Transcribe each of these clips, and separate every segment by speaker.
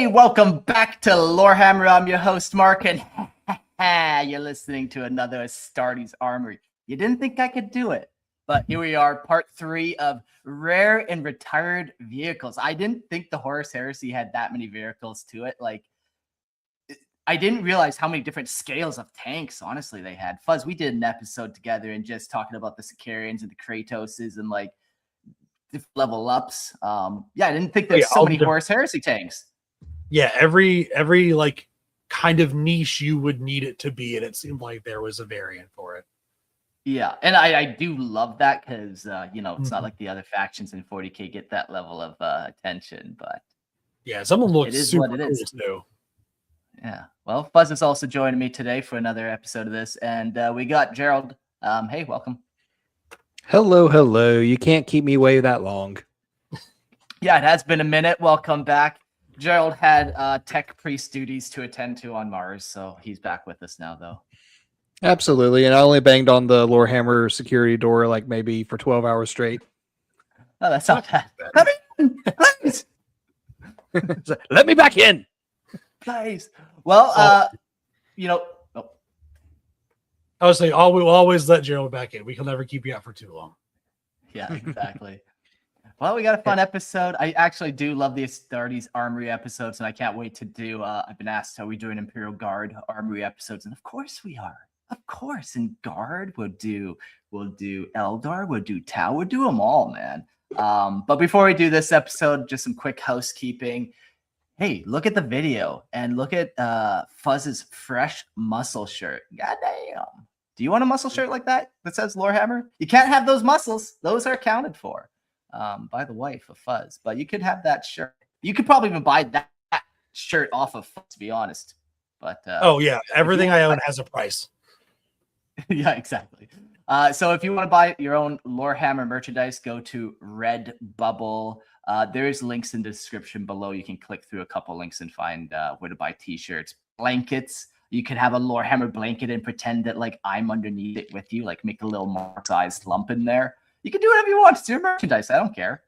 Speaker 1: Hey, welcome back to Lorehammer. I'm your host, Mark, and you're listening to another Astartes Armoury. You didn't think I could do it, but here we are, part 3 of rare and retired vehicles. I didn't think the Horus Heresy had that many vehicles to it. Like, I didn't realize how many different scales of tanks, honestly, they had. Fuzz, we did an episode together and just talking about the Sicarians and the Kratoses and like level ups. Yeah, I didn't think there's so many Horus Heresy tanks.
Speaker 2: Yeah, every like kind of niche you would need it to be, and it seemed like there was a variant for it.
Speaker 1: Yeah, and I do love that because you know, it's not like the other factions in 40k get that level of attention, but
Speaker 2: yeah, some of them look super
Speaker 1: what it
Speaker 2: cool
Speaker 1: is.
Speaker 2: too.
Speaker 1: Yeah, well, Fuzz is also joining me today for another episode of this, and we got Gerald. Hey, welcome.
Speaker 3: Hello. You can't keep me away that long.
Speaker 1: Yeah, it has been a minute. Welcome back. Gerald had tech priest duties to attend to on Mars, so he's back with us now, though.
Speaker 3: Absolutely, and I only banged on the Lorehammer security door like maybe for 12 hours straight.
Speaker 1: Oh, that's not bad. Let me in, please.
Speaker 3: Let me back in.
Speaker 1: Nice. Well, you know,
Speaker 2: I would say we'll always let Gerald back in. We can never keep you out for too long.
Speaker 1: Yeah, exactly. Well, we got a fun episode. I actually do love the Astartes Armoury episodes, and I can't wait to do. I've been asked, are we doing Imperial Guard Armoury episodes? And of course we are. Of course. And Guard, we'll do Eldar, we'll do Tau, we'll do them all, man. But before we do this episode, just some quick housekeeping. Hey, look at the video and look at Fuzz's fresh muscle shirt. Goddamn. Do you want a muscle shirt like that says Lorehammer? You can't have those muscles. Those are accounted for by the wife of Fuzz. But you could have that shirt. You could probably even buy that shirt off of Fuzz, to be honest. But
Speaker 2: oh yeah, everything I own has a price.
Speaker 1: Yeah, exactly. So if you want to buy your own Lorehammer merchandise, go to Redbubble. There's links in the description below. You can click through a couple links and find where to buy t-shirts, blankets. You could have a Lorehammer blanket and pretend that like I'm underneath it with you, like make a little mark-sized lump in there. You can do whatever you want. It's your merchandise. I don't care.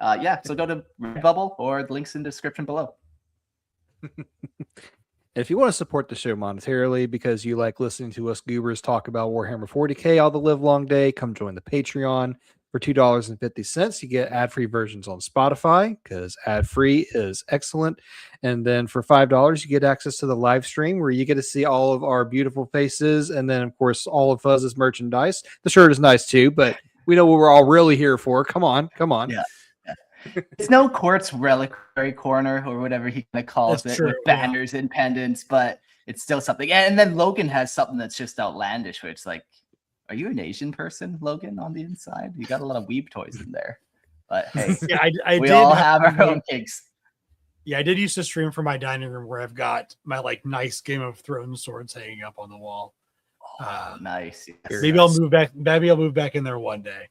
Speaker 1: Yeah, so go to Redbubble or the links in the description below.
Speaker 3: If you want to support the show monetarily because you like listening to us goobers talk about Warhammer 40k all the live long day, come join the Patreon. For $2.50, you get ad-free versions on Spotify because ad-free is excellent. And then for $5, you get access to the live stream where you get to see all of our beautiful faces. And then, of course, all of Fuzz's merchandise. The shirt is nice too, but we know what we're all really here for. Come on.
Speaker 1: Yeah. It's no Quartz Reliquary Corner or whatever he kind of calls it, with banners and pendants, but it's still something. And then Logan has something that's just outlandish, where it's like, are you an Asian person, Logan, on the inside? You got a lot of weeb toys in there. But hey,
Speaker 2: yeah,
Speaker 1: we all have our own kinks.
Speaker 2: Yeah, I did used to stream from my dining room where I've got my like nice Game of Thrones swords hanging up on the wall.
Speaker 1: Oh, nice. Yes.
Speaker 2: Maybe I'll move back. Maybe I'll move back in there one day.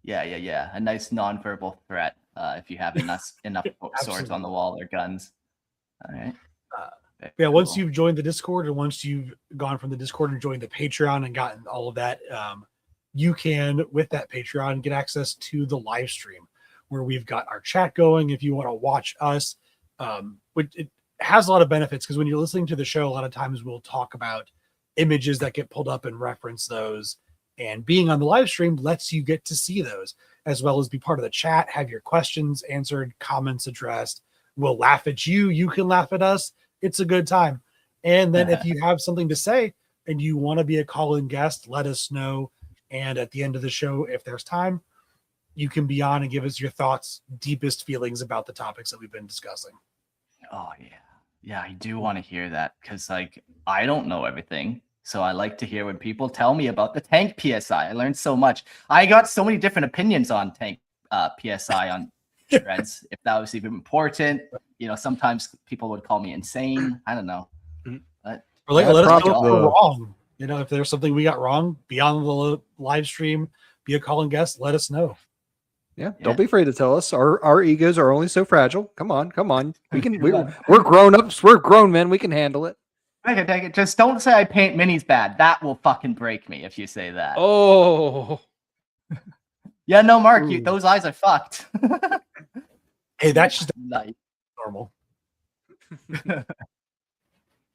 Speaker 1: Yeah. A nice non-verbal threat if you have enough swords on the wall or guns. All right.
Speaker 2: Yeah, once you've joined the Discord and once you've gone from the Discord and joined the Patreon and gotten all of that, you can, with that Patreon, get access to the live stream where we've got our chat going. If you want to watch us, it has a lot of benefits because when you're listening to the show, a lot of times we'll talk about images that get pulled up and reference those. And being on the live stream lets you get to see those as well as be part of the chat, have your questions answered, comments addressed. We'll laugh at you. You can laugh at us. It's a good time. And then if you have something to say and you want to be a call-in guest, let us know. And at the end of the show, if there's time, you can be on and give us your thoughts, deepest feelings about the topics that we've been discussing.
Speaker 1: Oh, yeah. Yeah, I do want to hear that because, like, I don't know everything. So I like to hear when people tell me about the tank PSI. I learned so much. I got so many different opinions on tank PSI on threads, if that was even important. You know, sometimes people would call me insane. I don't know. But
Speaker 2: or like, let us know if we're wrong. You know, if there's something we got wrong, be on the live stream, be a call-in guest, let us know.
Speaker 3: Yeah, don't be afraid to tell us. Our egos are only so fragile. Come on. We can. We're grown ups. We're grown men. We can handle it.
Speaker 1: I can take it. Just don't say I paint minis bad. That will fucking break me if you say that.
Speaker 3: Oh.
Speaker 1: Yeah, no, Mark. Those eyes are fucked.
Speaker 2: Hey, that's just
Speaker 1: nice.
Speaker 2: normal.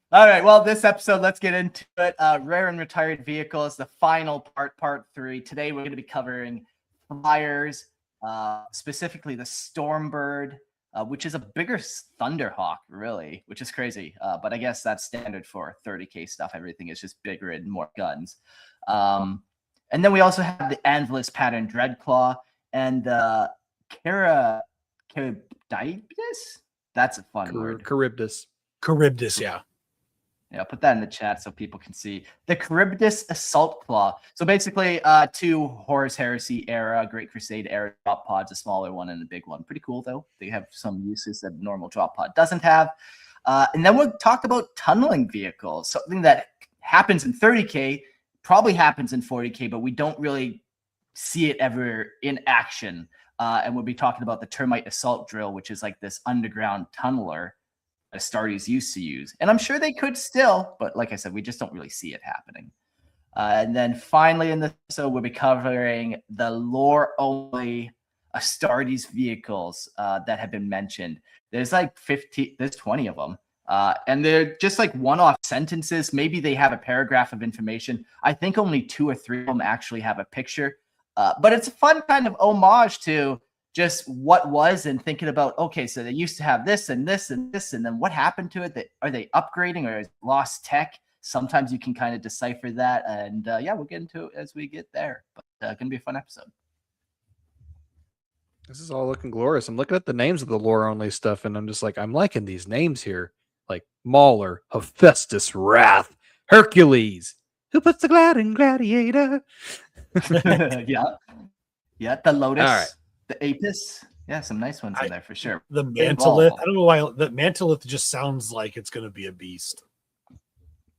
Speaker 1: All right, well, this episode, let's get into it. Rare and retired vehicles, the final part 3. Today, we're going to be covering flyers, specifically the Stormbird, which is a bigger Thunderhawk, really, which is crazy. But I guess that's standard for 30K stuff. Everything is just bigger and more guns. And then we also have the Anvilus pattern Dreadclaw and the Kharybdis. That's a fun word.
Speaker 3: Kharybdis.
Speaker 2: Yeah.
Speaker 1: Yeah, I'll put that in the chat so people can see. The Kharybdis Assault Claw. So basically, 2 Horus Heresy era, Great Crusade era drop pods, a smaller one and a big one. Pretty cool, though. They have some uses that a normal drop pod doesn't have. And then we'll talk about tunneling vehicles, something that happens in 30K, probably happens in 40K, but we don't really see it ever in action. And we'll be talking about the Termite Assault Drill, which is like this underground tunneler Astartes used to use. And I'm sure they could still, but like I said, we just don't really see it happening. And then finally in the episode, we'll be covering the lore-only Astartes vehicles that have been mentioned. There's like 20 of them. And they're just like one-off sentences. Maybe they have a paragraph of information. I think only 2 or 3 of them actually have a picture. But it's a fun kind of homage to just what was, and thinking about, okay, so they used to have this and this and this, and then what happened to it? Are they upgrading or is it lost tech? Sometimes you can kind of decipher that. And yeah, we'll get into it as we get there. But it's going to be a fun episode.
Speaker 3: This is all looking glorious. I'm looking at the names of the lore-only stuff, and I'm just like, I'm liking these names here. Like Mauler, Hephaestus, Wrath, Hercules. Who puts the glad in Gladiator?
Speaker 1: Yeah, the Lotus.
Speaker 3: All right.
Speaker 1: The Apis, yeah, some nice ones in there for sure.
Speaker 2: The Mantolith, I don't know why the Mantolith just sounds like it's going to be a beast.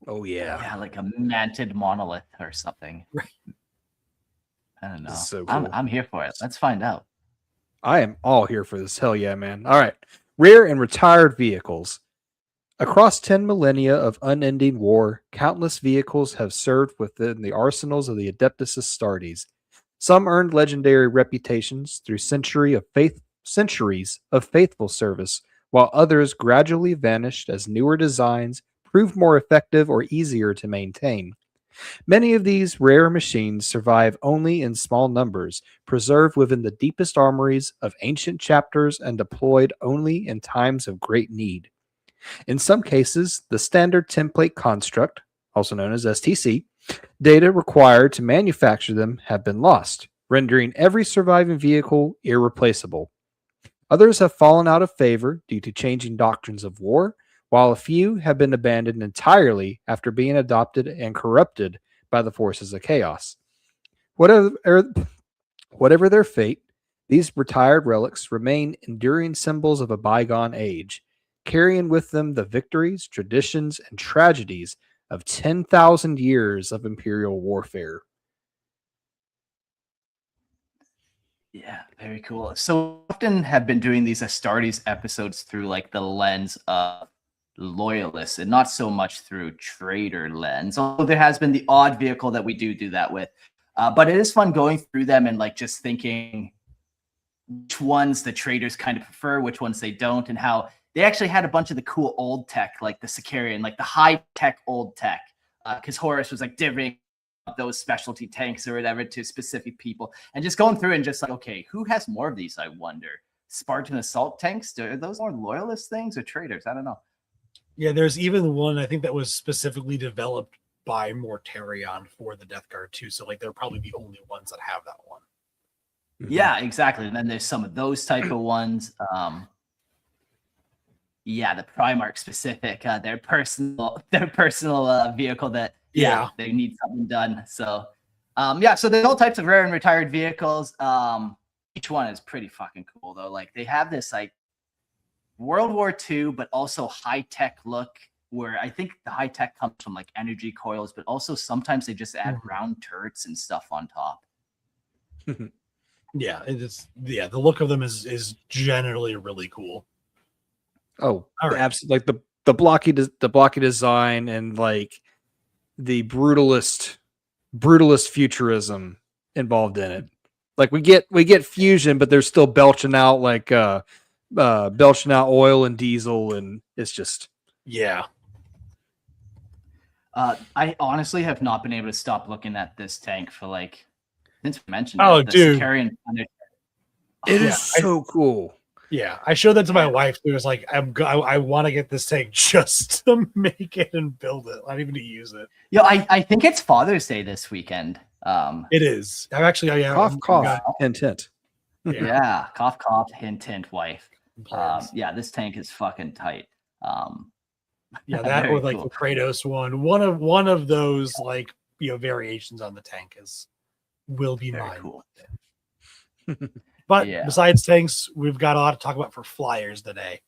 Speaker 3: Oh yeah,
Speaker 1: yeah, like a manted monolith or something.
Speaker 2: Right.
Speaker 1: I don't know.
Speaker 3: So cool.
Speaker 1: I'm here for it. Let's find out.
Speaker 3: I am all here for this. Hell yeah, man! All right, rare and retired vehicles. Across 10 millennia of unending war, countless vehicles have served within the arsenals of the Adeptus Astartes. Some earned legendary reputations through centuries of faithful service, while others gradually vanished as newer designs proved more effective or easier to maintain. Many of these rare machines survive only in small numbers, preserved within the deepest armories of ancient chapters and deployed only in times of great need. In some cases, the standard template construct, also known as STC, data required to manufacture them have been lost, rendering every surviving vehicle irreplaceable. Others have fallen out of favor due to changing doctrines of war, while a few have been abandoned entirely after being adopted and corrupted by the forces of chaos. Whatever their fate, these retired relics remain enduring symbols of a bygone age, carrying with them the victories, traditions, and tragedies of 10,000 years of Imperial warfare.
Speaker 1: Yeah, very cool. So often have been doing these Astartes episodes through like the lens of loyalists and not so much through trader lens. Although there has been the odd vehicle that we do that with. But it is fun going through them and like just thinking which ones the traders kind of prefer, which ones they don't, and how they actually had a bunch of the cool old tech, like the Sicarian, like the high-tech old tech, because Horus was like divvying up those specialty tanks or whatever to specific people, and just going through and just like, okay, who has more of these, I wonder? Spartan assault tanks? Are those more loyalist things or traders? I don't know.
Speaker 2: Yeah, there's even one, I think, that was specifically developed by Mortarion for the Death Guard too, so like they're probably the only ones that have that one.
Speaker 1: Yeah, exactly. And then there's some of those type of ones. Yeah, the Primarch specific, their personal vehicle that they need something done. So yeah, so there's all types of rare and retired vehicles. Each one is pretty fucking cool though. Like they have this like World War II, but also high tech look. Where I think the high tech comes from like energy coils, but also sometimes they just add round turrets and stuff on top.
Speaker 2: Yeah, it's the look of them is generally really cool.
Speaker 3: Oh, absolutely! Like the blocky design and like the brutalist futurism involved in it. Like we get fusion, but they're still belching out like belching out oil and diesel, and it's just
Speaker 2: Yeah.
Speaker 1: I honestly have not been able to stop looking at this tank for like since we mentioned
Speaker 2: Oh,
Speaker 1: it. The
Speaker 2: dude.
Speaker 1: Sicarian Thunder.
Speaker 3: it
Speaker 2: Yeah,
Speaker 3: is so cool.
Speaker 2: Yeah, I showed that to my wife. It was like, I want to get this tank just to make it and build it, not even to use it.
Speaker 1: Yeah, I think it's Father's Day this weekend.
Speaker 2: It is. I'm actually,
Speaker 3: Cough, cough, hint, hint.
Speaker 1: Yeah, cough, cough, hint, hint, wife.
Speaker 2: plans.
Speaker 1: Yeah, this tank is fucking tight.
Speaker 2: Yeah, that
Speaker 1: very
Speaker 2: or like
Speaker 1: cool.
Speaker 2: the Kratos one. One of those like variations on the tank will be
Speaker 1: Very
Speaker 2: mine.
Speaker 1: cool.
Speaker 2: But
Speaker 1: Yeah.
Speaker 2: besides tanks, we've got a lot to talk about for flyers today.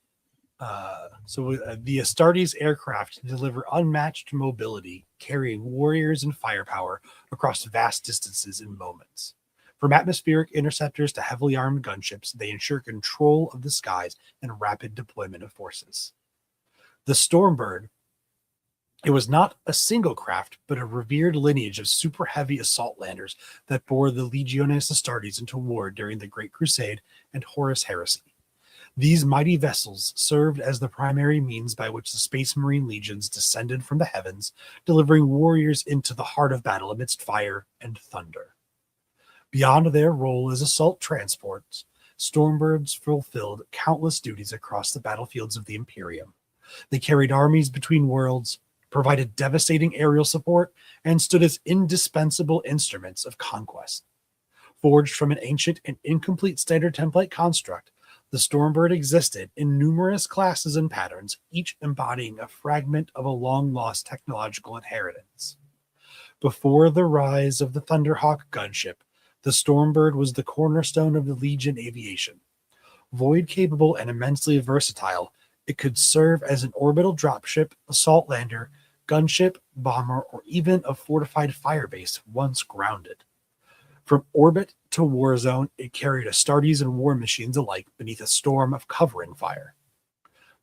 Speaker 2: The Astartes aircraft deliver unmatched mobility, carrying warriors and firepower across vast distances in moments. From atmospheric interceptors to heavily armed gunships, they ensure control of the skies and rapid deployment of forces. The Stormbird, it was not a single craft, but a revered lineage of super heavy assault landers that bore the Legiones Astartes into war during the Great Crusade and Horus Heresy. These mighty vessels served as the primary means by which the Space Marine legions descended from the heavens, delivering warriors into the heart of battle amidst fire and thunder. Beyond their role as assault transports, Stormbirds fulfilled countless duties across the battlefields of the Imperium. They carried armies between worlds, provided devastating aerial support, and stood as indispensable instruments of conquest. Forged from an ancient and incomplete standard template construct, the Stormbird existed in numerous classes and patterns, each embodying a fragment of a long-lost technological inheritance. Before the rise of the Thunderhawk gunship, the Stormbird was the cornerstone of the Legion aviation. Void-capable and immensely versatile, it could serve as an orbital dropship, assault lander, gunship, bomber, or even a fortified firebase once grounded. From orbit to war zone, it carried Astartes and war machines alike beneath a storm of covering fire.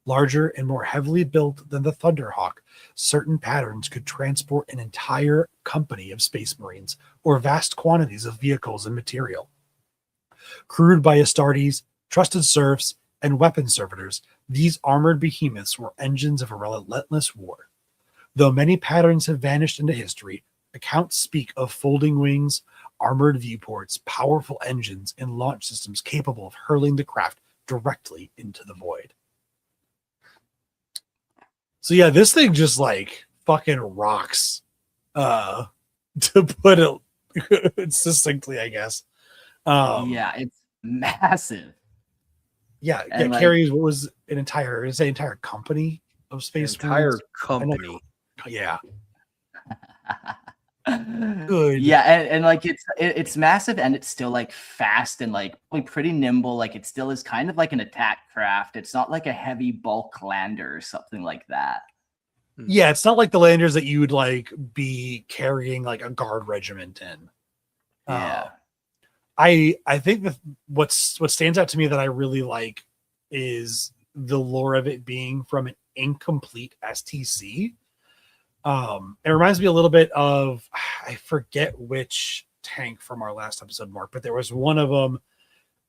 Speaker 2: Larger and more heavily built than the Thunderhawk, certain patterns could transport an entire company of Space Marines or vast quantities of vehicles and material. Crewed by Astartes, trusted serfs, and weapon servitors, these armored behemoths were engines of a relentless war. Though many patterns have vanished into history, accounts speak of folding wings, armored viewports, powerful engines, and launch systems capable of hurling the craft directly into the void. So yeah, this thing just like fucking rocks. To put it succinctly, I guess.
Speaker 1: Yeah, it's massive.
Speaker 2: Yeah,
Speaker 1: And,
Speaker 2: it
Speaker 1: like-
Speaker 2: carries what was an entire company of Space
Speaker 3: Entire
Speaker 2: Marines.
Speaker 3: company.
Speaker 2: Yeah. Good.
Speaker 1: Yeah, and like it's massive and it's still like fast and like pretty nimble. Like it still is kind of like an attack craft. It's not like a heavy bulk lander or something like that.
Speaker 2: Yeah, it's not like the landers that you would like be carrying like a guard regiment in.
Speaker 1: Yeah.
Speaker 2: I think what stands out to me that I really like is the lore of it being from an incomplete STC. It reminds me a little bit of, I forget which tank from our last episode, Mark, but there was one of them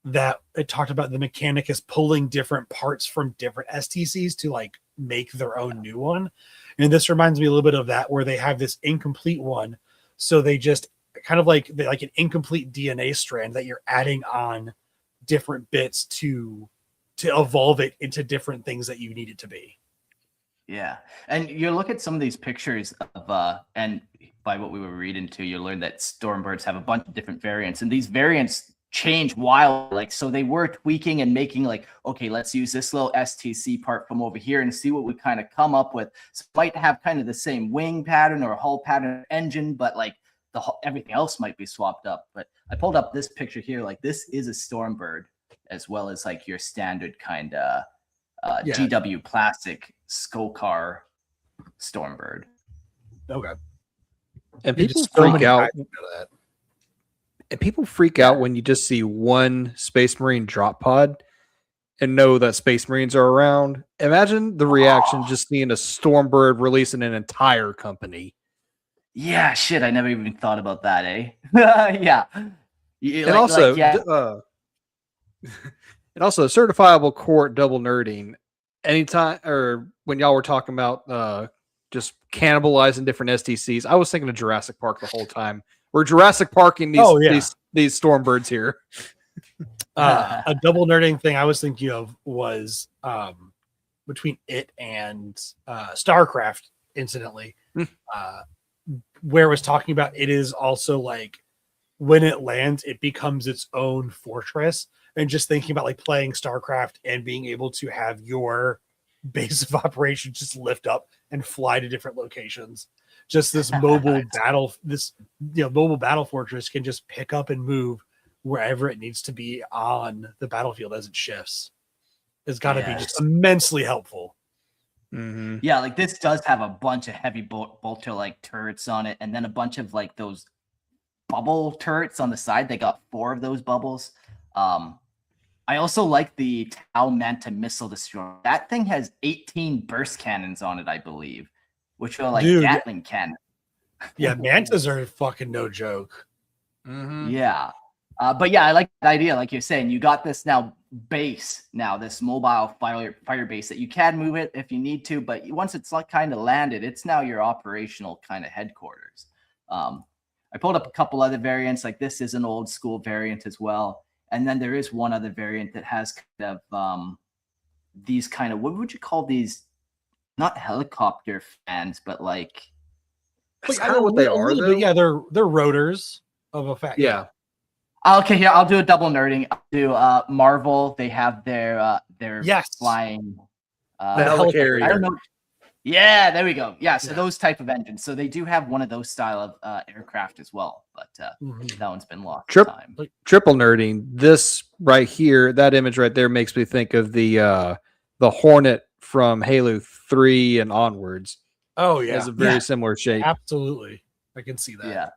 Speaker 2: that it talked about the mechanic is pulling different parts from different STCs to like make their own new one. And this reminds me a little bit of that, where they have this incomplete one. So they just kind of like an incomplete DNA strand that you're adding on different bits to evolve it into different things that you need it to be.
Speaker 1: Yeah. And you look at some of these pictures of and by what we were reading to, you learn that Stormbirds have a bunch of different variants, and these variants change wild. Like, so they were tweaking and making like, okay, let's use this little STC part from over here and see what we kind of come up with. So it might have kind of the same wing pattern or hull pattern engine, but like everything else might be swapped up. But I pulled up this picture here. Like, this is a Stormbird as well as like your standard kind of GW plastic Skullcar Stormbird.
Speaker 2: Okay.
Speaker 3: And
Speaker 2: There's
Speaker 3: people
Speaker 2: just so
Speaker 3: freak
Speaker 2: many
Speaker 3: out.
Speaker 2: guys who know that.
Speaker 3: And people freak out when you just see one Space Marine drop pod and know that Space Marines are around. Imagine the reaction just seeing a Stormbird releasing an entire company.
Speaker 1: Yeah, shit. I never even thought about that, eh? Yeah.
Speaker 3: And also, And also, certifiable court double nerding. Anytime or when y'all were talking about just cannibalizing different STCs, I was thinking of Jurassic Park the whole time. We're Jurassic Parking these Stormbirds here.
Speaker 2: A double nerding thing I was thinking of was between it and StarCraft, incidentally, where it was talking about it is also like when it lands, it becomes its own fortress. And just thinking about like playing StarCraft and being able to have your base of operations just lift up and fly to different locations. Just this mobile mobile battle fortress can just pick up and move wherever it needs to be on the battlefield as it shifts. It's got to be just immensely helpful.
Speaker 3: Mm-hmm.
Speaker 1: Yeah, like this does have a bunch of heavy bolter like turrets on it, and then a bunch of like those bubble turrets on the side. They got 4 of those bubbles. I also like the Tau Manta missile destroyer. That thing has 18 burst cannons on it, I believe, which are like Gatling cannons.
Speaker 2: Yeah, Mantas are fucking no joke.
Speaker 3: Mm-hmm.
Speaker 1: Yeah. But yeah, I like the idea. Like you're saying, you got this this mobile fire base that you can move it if you need to. But once it's like kind of landed, it's now your operational kind of headquarters. I pulled up a couple other variants. Like this is an old school variant as well. And then there is one other variant that has kind of these kind of, what would you call these? Not helicopter fans, but like.
Speaker 3: That's kind of what they are, though.
Speaker 2: Yeah, they're rotors of a fan.
Speaker 3: Yeah.
Speaker 1: Okay, here I'll do a double nerding. I'll do Marvel. They have their flying
Speaker 3: the helicarrier.
Speaker 1: I don't know. Yeah, there we go. Yeah, so those type of engines. So they do have one of those style of aircraft as well, but that one's been lost time.
Speaker 3: Triple nerding. This right here, that image right there makes me think of the Hornet from Halo 3 and onwards.
Speaker 2: Oh yeah,
Speaker 3: it has a very similar shape.
Speaker 2: Absolutely, I can see that.
Speaker 1: Yeah,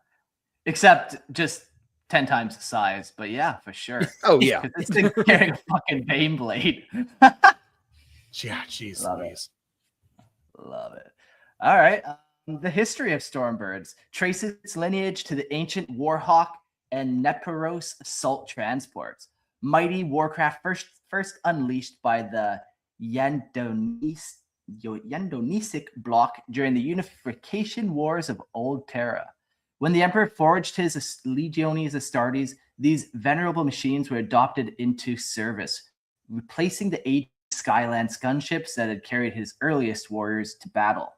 Speaker 1: except just 10 times the size. But yeah, for sure.
Speaker 3: Oh yeah,
Speaker 1: it's been carrying a fucking Bane blade.
Speaker 2: Yeah, jeez,
Speaker 1: Love it. All right. The history of Stormbirds traces its lineage to the ancient Warhawk and Neperos assault transports. Mighty warcraft first unleashed by the Yandonesic bloc during the unification wars of Old Terra. When the Emperor forged his Legiones Astartes, these venerable machines were adopted into service, replacing the aged Skylands gunships that had carried his earliest warriors to battle.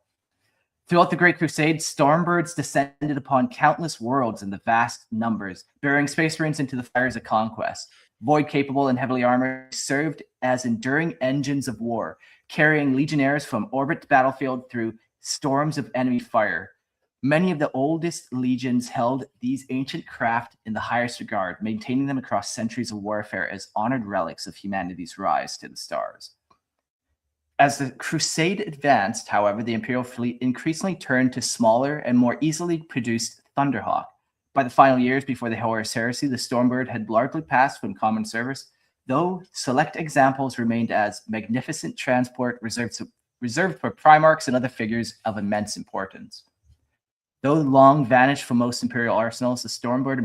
Speaker 1: Throughout the Great Crusade, Stormbirds descended upon countless worlds in the vast numbers, bearing Space Marines into the fires of conquest. Void-capable and heavily armored, served as enduring engines of war, carrying legionnaires from orbit to battlefield through storms of enemy fire. Many of the oldest legions held these ancient craft in the highest regard, maintaining them across centuries of warfare as honored relics of humanity's rise to the stars. As the crusade advanced, however, the Imperial fleet increasingly turned to smaller and more easily produced Thunderhawk. By the final years before the Horus Heresy, the Stormbird had largely passed from common service, though select examples remained as magnificent transport reserved for Primarchs and other figures of immense importance. Though long vanished from most Imperial arsenals, the Stormbird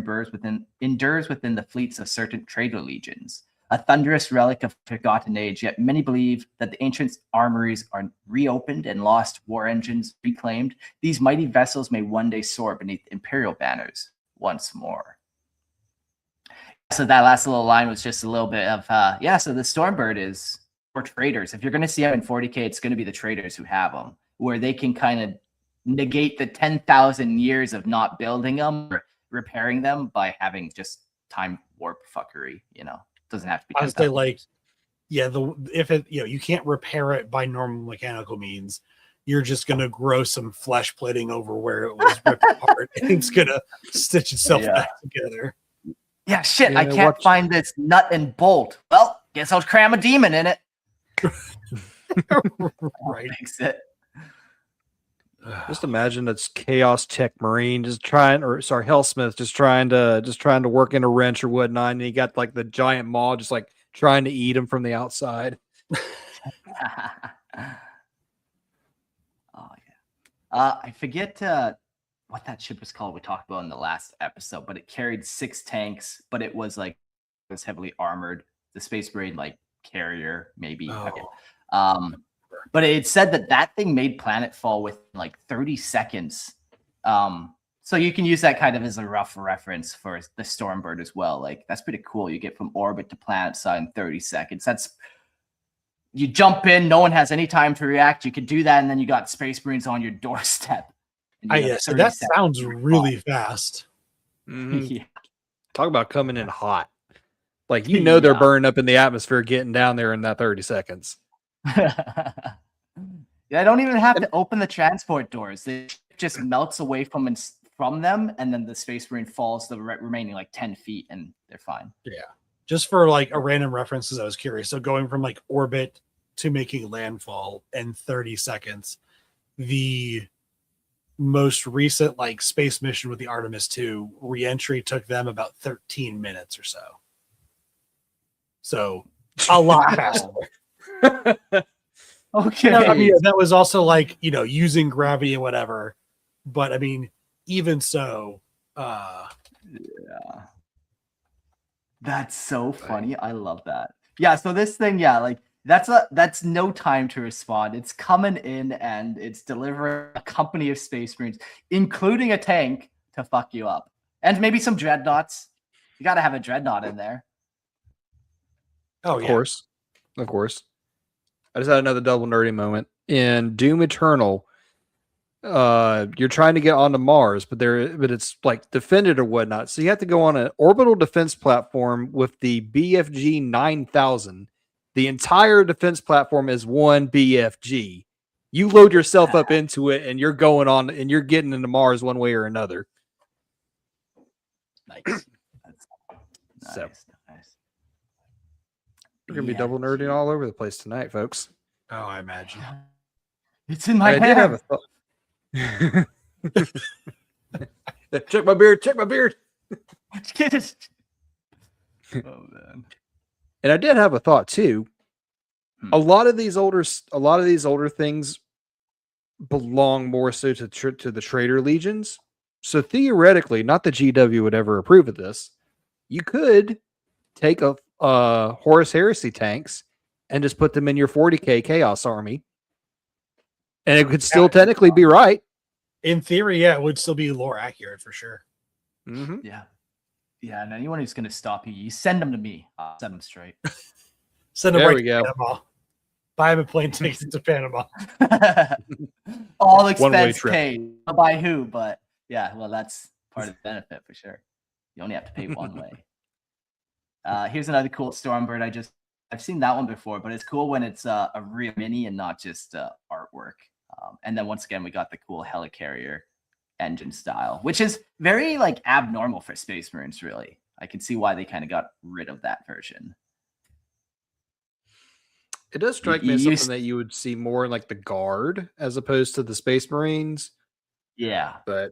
Speaker 1: endures within the fleets of certain trader legions, a thunderous relic of forgotten age, yet many believe that the ancient armories are reopened and lost war engines reclaimed. These mighty vessels may one day soar beneath Imperial banners once more. So that last little line was just a little bit of, so the Stormbird is for traders. If you're going to see them in 40K, it's going to be the traders who have them, where they can kind of negate the 10,000 years of not building them or repairing them by having just time warp fuckery, doesn't have to be.
Speaker 2: I was say like, you can't repair it by normal mechanical means. You're just gonna grow some flesh plating over where it was ripped apart, and it's gonna stitch itself back together.
Speaker 1: Yeah, shit. I can't find this nut and bolt. Well, guess I'll cram a demon in it.
Speaker 2: Right.
Speaker 1: Fix it.
Speaker 3: Just imagine that's Chaos Tech Marine Hellsmith just trying to work in a wrench or whatnot, and he got like the giant maw just like trying to eat him from the outside.
Speaker 1: Oh yeah. I forget what that ship was called. We talked about in the last episode, but it carried 6 tanks, but it was heavily armored. the Space Marine like carrier, maybe. Okay.
Speaker 2: Oh.
Speaker 1: But it said that thing made planetfall within like 30 seconds. So you can use that kind of as a rough reference for the Stormbird as well. Like that's pretty cool. You get from orbit to planet side in 30 seconds. You jump in, no one has any time to react. You could do that, and then you got Space Marines on your doorstep.
Speaker 2: So that sounds really fast.
Speaker 1: Yeah.
Speaker 3: Talk about coming in hot. Like, they're burning up in the atmosphere getting down there in that 30 seconds.
Speaker 1: Yeah, I don't even have to open the transport doors. It just melts away from them, and then the Space Marine falls the remaining like 10 feet, and they're fine.
Speaker 2: Yeah. Just for like a random reference, I was curious. So going from like orbit to making landfall in 30 seconds, the most recent like space mission with the Artemis 2 re-entry took them about 13 minutes or so. So a lot faster.
Speaker 1: Okay.
Speaker 2: I mean, that was also like, using gravity and whatever. But I mean, even so,
Speaker 1: yeah. That's so funny. I love that. Yeah, so this thing, like that's no time to respond. It's coming in and it's delivering a company of Space Marines, including a tank, to fuck you up. And maybe some dreadnoughts. You gotta have a dreadnought in there.
Speaker 3: Of course. I just had another double nerdy moment. In Doom Eternal, you're trying to get onto Mars, but it's like defended or whatnot. So you have to go on an orbital defense platform with the BFG 9000. The entire defense platform is one BFG. You load yourself up into it, and you're going on, and you're getting into Mars one way or another.
Speaker 1: Nice. Nice.
Speaker 3: We're gonna be double nerding all over the place tonight, folks.
Speaker 2: Oh, I imagine.
Speaker 1: It's in my hand.
Speaker 3: I did have a thought. Check my beard.
Speaker 1: Oh man.
Speaker 3: And I did have a thought too. A lot of these older things belong more so to the Trader Legions. So theoretically, not that GW would ever approve of this, you could take a Horus Heresy tanks and just put them in your 40k Chaos Army, and it could still technically be right.
Speaker 2: In theory, yeah, it would still be lore accurate for sure.
Speaker 3: Mm-hmm.
Speaker 1: Yeah. And anyone who's going to stop you, you send them to me. I'll send them straight.
Speaker 2: Send them right to Panama. Buy them a plane ticket to Panama.
Speaker 1: All expense paid. By who? But yeah, well, that's part of the benefit for sure. You only have to pay one way. Here's another cool Stormbird. I've seen that one before, but it's cool when it's a real mini and not just artwork. And then once again, we got the cool helicarrier engine style, which is very like abnormal for Space Marines, really. I can see why they kind of got rid of that version.
Speaker 3: It does strike me as something that you would see more in like the Guard as opposed to the Space Marines.
Speaker 1: Yeah.
Speaker 3: But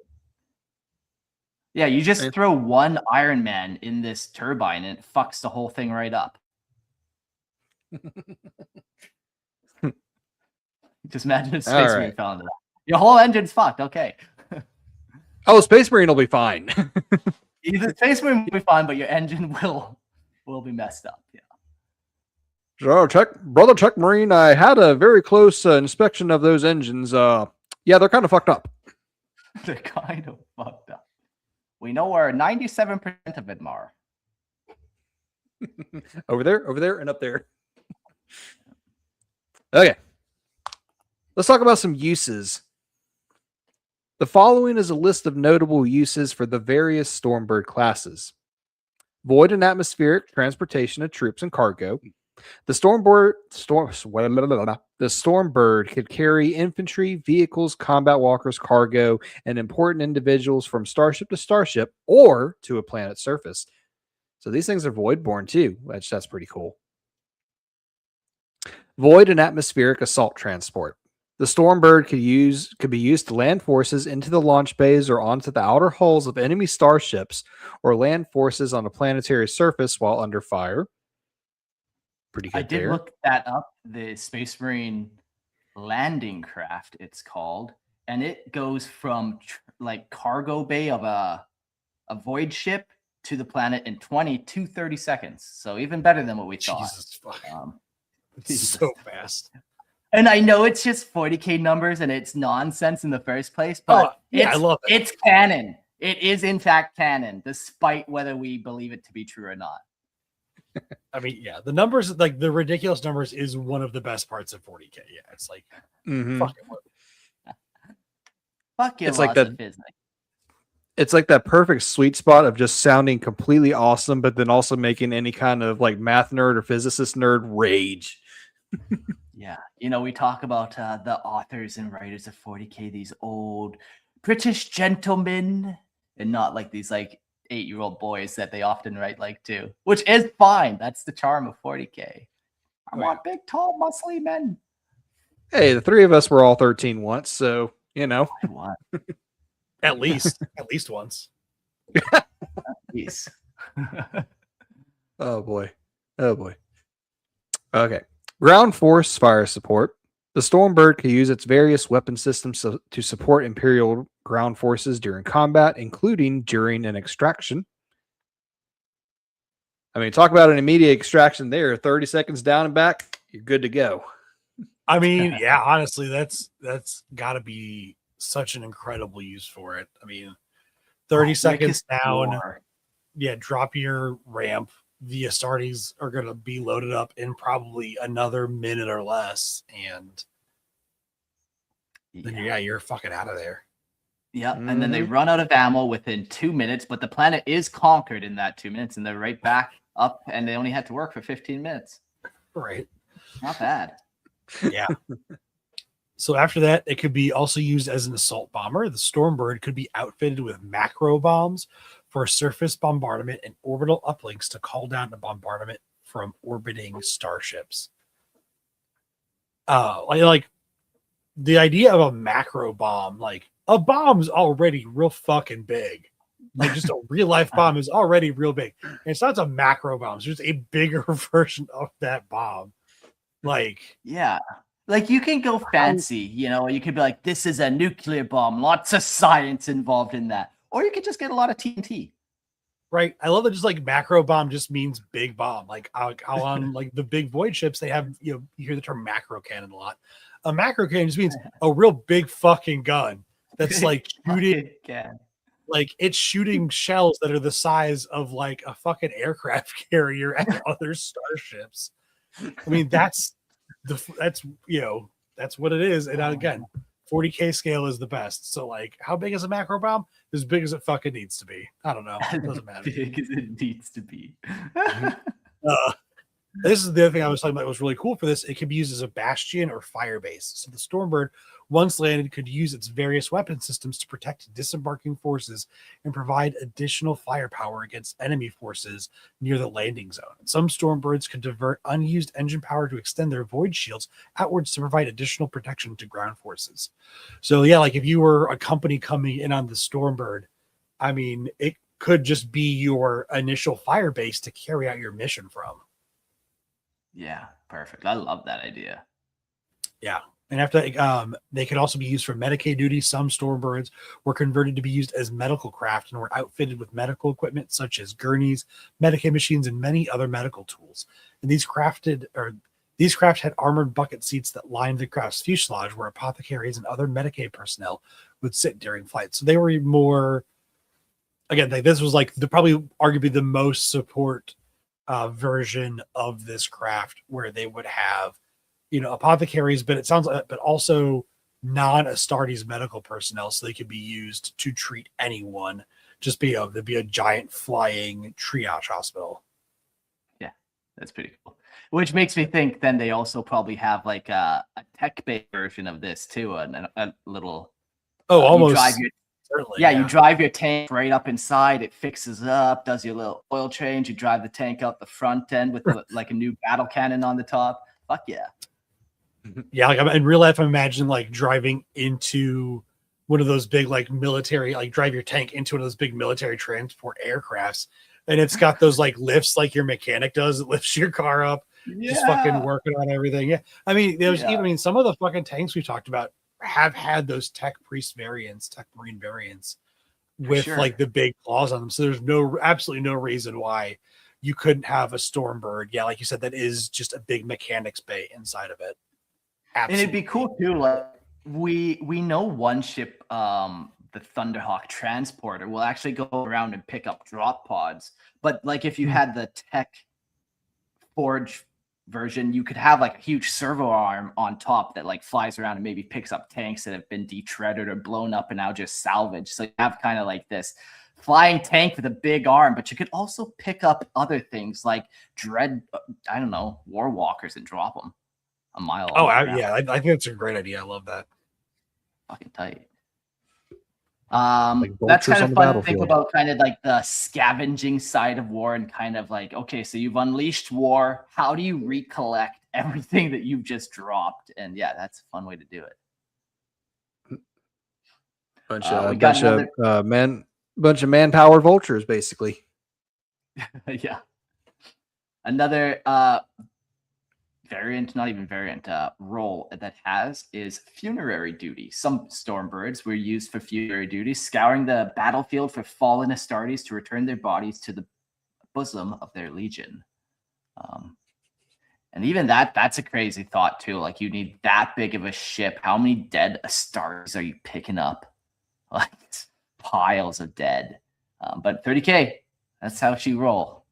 Speaker 1: yeah, you just throw one Iron Man in this turbine and it fucks the whole thing right up. Just imagine a Space Marine fell into that. Your whole engine's fucked. Okay.
Speaker 3: Space Marine will be fine.
Speaker 1: The Space Marine will be fine, but your engine will be messed up. Yeah.
Speaker 3: So, Brother Tech Marine, I had a very close inspection of those engines. Yeah, they're kind of fucked up.
Speaker 1: They're kind of fucked up. We know where 97% of it are.
Speaker 3: Over there, and up there. Okay. Let's talk about some uses. The following is a list of notable uses for the various Stormbird classes. Void and atmospheric transportation of troops and cargo. The Stormbird could carry infantry, vehicles, combat walkers, cargo, and important individuals from starship to starship or to a planet's surface. So these things are void-borne too. That's pretty cool. Void and atmospheric assault transport. The Stormbird could be used to land forces into the launch bays or onto the outer hulls of enemy starships or land forces on a planetary surface while under fire. Pretty good. I
Speaker 1: did look that up. The Space Marine landing craft, it's called, and it goes from like cargo bay of a void ship to the planet in 20 to 30 seconds. So even better than what we thought.
Speaker 2: Jesus fuck.
Speaker 1: Jesus.
Speaker 2: It's so fast.
Speaker 1: And I know it's just 40K numbers and it's nonsense in the first place, but
Speaker 2: yeah, I love it.
Speaker 1: It's canon. It is in fact canon, despite whether we believe it to be true or not.
Speaker 2: I mean, yeah, the numbers, like the ridiculous numbers, is one of the best parts of 40K. Yeah, it's like fucking work.
Speaker 1: Fuck your
Speaker 3: It's like
Speaker 1: laws
Speaker 3: that-
Speaker 1: of physics.
Speaker 3: It's like that perfect sweet spot of just sounding completely awesome, but then also making any kind of like math nerd or physicist nerd rage.
Speaker 1: Yeah, you know, we talk about the authors and writers of 40K, these old British gentlemen, and not like these like 8-year-old boys that they often write like too, which is fine. That's the charm of 40K. I want big, tall, muscly men.
Speaker 3: Hey, the three of us were all 13 once, so you know.
Speaker 1: I want
Speaker 2: At least once.
Speaker 1: peace.
Speaker 3: Oh boy. Okay. Ground force fire support. The Stormbird can use its various weapon systems to support Imperial ground forces during combat, including during an extraction. I mean, talk about an immediate extraction there. 30 seconds down and back, you're good to go.
Speaker 2: I mean, yeah, honestly, that's got to be such an incredible use for it. I mean, 30 seconds down, drop your ramp. The Astartes are going to be loaded up in probably another minute or less, and then you're fucking out of there.
Speaker 1: Yep, and then they run out of ammo within 2 minutes, but the planet is conquered in that 2 minutes, and they're right back up, and they only had to work for 15 minutes.
Speaker 2: Right.
Speaker 1: Not bad.
Speaker 2: Yeah. So after that, it could be also used as an assault bomber. The Stormbird could be outfitted with macro bombs for surface bombardment and orbital uplinks to call down the bombardment from orbiting starships. Like the idea of a macro bomb, like a bomb's already real fucking big. Like just a real life bomb is already real big. And it's not a macro bomb, it's just a bigger version of that bomb. Like,
Speaker 1: yeah. Like you can go fancy, you know, you could be like, this is a nuclear bomb, lots of science involved in that. Or you could just get a lot of TNT.
Speaker 2: Right. I love that just like macro bomb just means big bomb. Like how on like the big void ships, they have, you know, you hear the term macro cannon a lot. A macro cannon just means a real big fucking gun that's like shooting, like it's shooting shells that are the size of like a fucking aircraft carrier at other starships. I mean, that's you know, that's what it is. And again, 40K scale is the best. So like, how big is a macro bomb? As big as it fucking needs to be. I don't know. It doesn't matter.
Speaker 1: Big as it needs to be.
Speaker 2: This is the other thing I was talking about was really cool for this. It could be used as a bastion or fire base. So the Stormbird, once landed, could use its various weapon systems to protect disembarking forces and provide additional firepower against enemy forces near the landing zone. Some Stormbirds could divert unused engine power to extend their void shields outwards to provide additional protection to ground forces. So yeah, like if you were a company coming in on the Stormbird, I mean, it could just be your initial fire base to carry out your mission from.
Speaker 1: Yeah, perfect. I love that idea.
Speaker 2: Yeah. And after they could also be used for Medicaid duty. Some Stormbirds were converted to be used as medical craft and were outfitted with medical equipment such as gurneys, Medicaid machines, and many other medical tools. And these craft had armored bucket seats that lined the craft's fuselage, where apothecaries and other Medicaid personnel would sit during flight. So they were more, again, this was like probably arguably the most support version of this craft, where they would have, you know, apothecaries, but it sounds like, but also non-Astartes medical personnel, so they could be used to treat anyone. Just be there'd be a giant flying triage hospital.
Speaker 1: Yeah, that's pretty cool. Which makes me think then they also probably have like a tech-based version of this too, a little.
Speaker 2: Almost.
Speaker 1: Certainly, yeah, you drive your tank right up inside. It fixes up, does your little oil change. You drive the tank out the front end with like a new battle cannon on the top. Fuck yeah.
Speaker 2: Yeah, like in real life, I'm imagining like driving into one of those big like military, like drive your tank into one of those big military transport aircrafts, and it's got those like lifts like your mechanic does. It lifts your car up, just fucking working on everything. Yeah, I mean, there's even, I mean, some of the fucking tanks we talked about have had those tech priest variants, tech marine variants. with
Speaker 1: sure.
Speaker 2: like the big claws on them. So there's absolutely no reason why you couldn't have a Stormbird. Yeah, like you said, that is just a big mechanics bay inside of it. Absolutely.
Speaker 1: And it'd be cool too. Like we know one ship, the Thunderhawk transporter, will actually go around and pick up drop pods. But like if you had the tech forge version, you could have like a huge servo arm on top that like flies around and maybe picks up tanks that have been detreaded or blown up and now just salvaged. So you have kind of like this flying tank with a big arm, but you could also pick up other things like war walkers and drop them a mile.
Speaker 2: Oh, yeah, I think it's a great idea. I love that.
Speaker 1: Fucking tight.
Speaker 3: Like
Speaker 1: That's kind
Speaker 3: vultures on
Speaker 1: of
Speaker 3: the
Speaker 1: fun to think
Speaker 3: battlefield.
Speaker 1: about, kind of like the scavenging side of war, and kind of like, okay, so you've unleashed war. How do you recollect everything that you've just dropped? And yeah, that's a fun way to do it.
Speaker 3: Bunch of manpower vultures, basically.
Speaker 1: Yeah. Another role that has is funerary duty. Some Stormbirds were used for funerary duty, scouring the battlefield for fallen Astartes to return their bodies to the bosom of their legion. And even that's a crazy thought too. Like, you need that big of a ship. How many dead Astartes are you picking up? Like, piles of dead. But 30K, that's how she roll.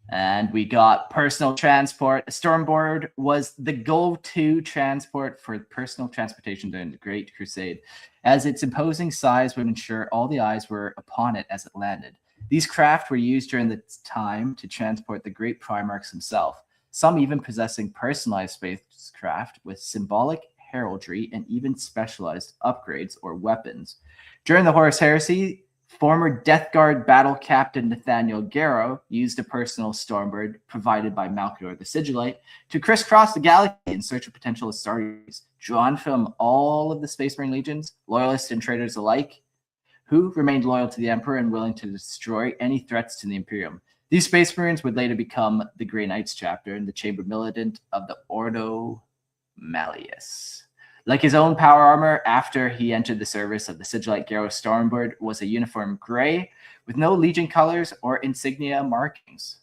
Speaker 1: And we got personal transport. A Stormbird was the go-to transport for personal transportation during the Great Crusade, as its imposing size would ensure all the eyes were upon it as it landed. These craft were used during the time to transport the great Primarchs himself, some even possessing personalized spacecraft with symbolic heraldry and even specialized upgrades or weapons. During the Horus Heresy, former Death Guard battle captain Nathaniel Garrow used a personal Stormbird provided by Malkador the Sigillite to crisscross the galaxy in search of potential Astartes, drawn from all of the Space Marine legions, loyalists and traitors alike, who remained loyal to the Emperor and willing to destroy any threats to the Imperium. These Space Marines would later become the Grey Knights chapter and the Chamber Militant of the Ordo Malleus. Like his own power armor, after he entered the service of the Sigillite, Garrow Stormbird was a uniform gray with no Legion colors or insignia markings.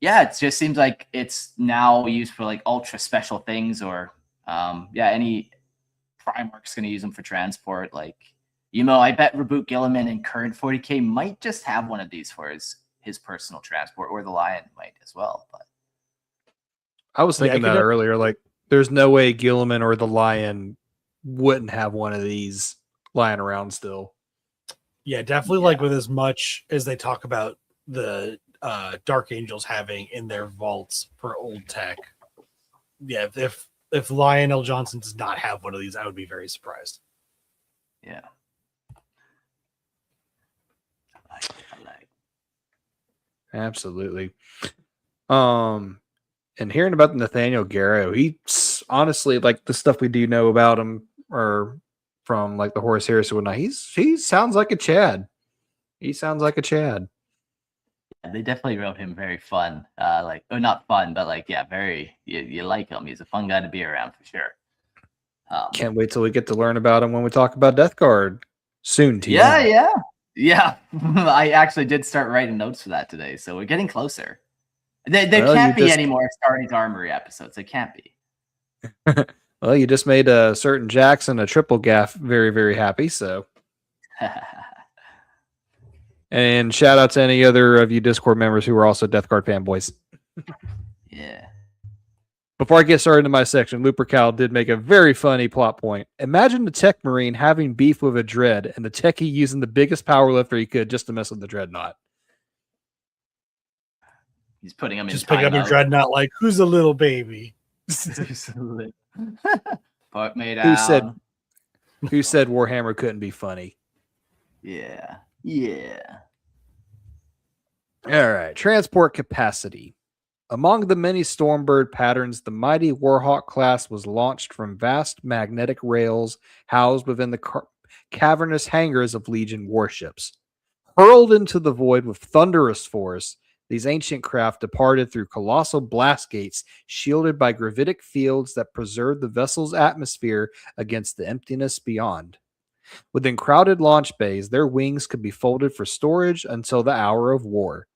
Speaker 1: Yeah, it just seems like it's now used for like ultra special things, or any Primarch's going to use them for transport. Like, I bet Reboot Gilliman in current 40K might just have one of these for his personal transport, or the Lion might as well. But
Speaker 3: I was thinking that earlier. Like, there's no way Gilliman or the Lion wouldn't have one of these lying around still.
Speaker 2: Yeah, definitely. Yeah. Like, with as much as they talk about the Dark Angels having in their vaults for old tech. Yeah, if Lionel Johnson does not have one of these, I would be very surprised.
Speaker 1: Yeah. I like.
Speaker 3: Absolutely. And hearing about Nathaniel Garrow, he's honestly, like, the stuff we do know about him, or from like the Horus Heresy and whatnot, he sounds like a Chad. He sounds like a Chad.
Speaker 1: Yeah, they definitely wrote him very fun. Not fun, but like, yeah, very, you like him. He's a fun guy to be around for sure.
Speaker 3: Can't wait till we get to learn about him when we talk about Death Guard soon.
Speaker 1: Yeah. I actually did start writing notes for that today, so we're getting closer. There can't be any more Astartes Armoury episodes. There can't be.
Speaker 3: Well, you just made a certain Jackson a triple gaff very, very happy. So, and shout out to any other of you Discord members who are also Death Guard fanboys.
Speaker 1: Yeah.
Speaker 3: Before I get started into my section, Looper Cal did make a very funny plot point. Imagine the Tech Marine having beef with a Dread, and the Techie using the biggest power lifter he could just to mess with the Dreadnought.
Speaker 1: He's putting him
Speaker 2: just picking up your Dreadnought, like, who's a little baby?
Speaker 1: Part made out.
Speaker 3: Who said Warhammer couldn't be funny?
Speaker 1: Yeah.
Speaker 3: All right. Transport capacity. Among the many Stormbird patterns, the mighty Warhawk class was launched from vast magnetic rails housed within the cavernous hangars of Legion warships. Hurled into the void with thunderous force, these ancient craft departed through colossal blast gates shielded by gravitic fields that preserved the vessel's atmosphere against the emptiness beyond. Within crowded launch bays, their wings could be folded for storage until the hour of war.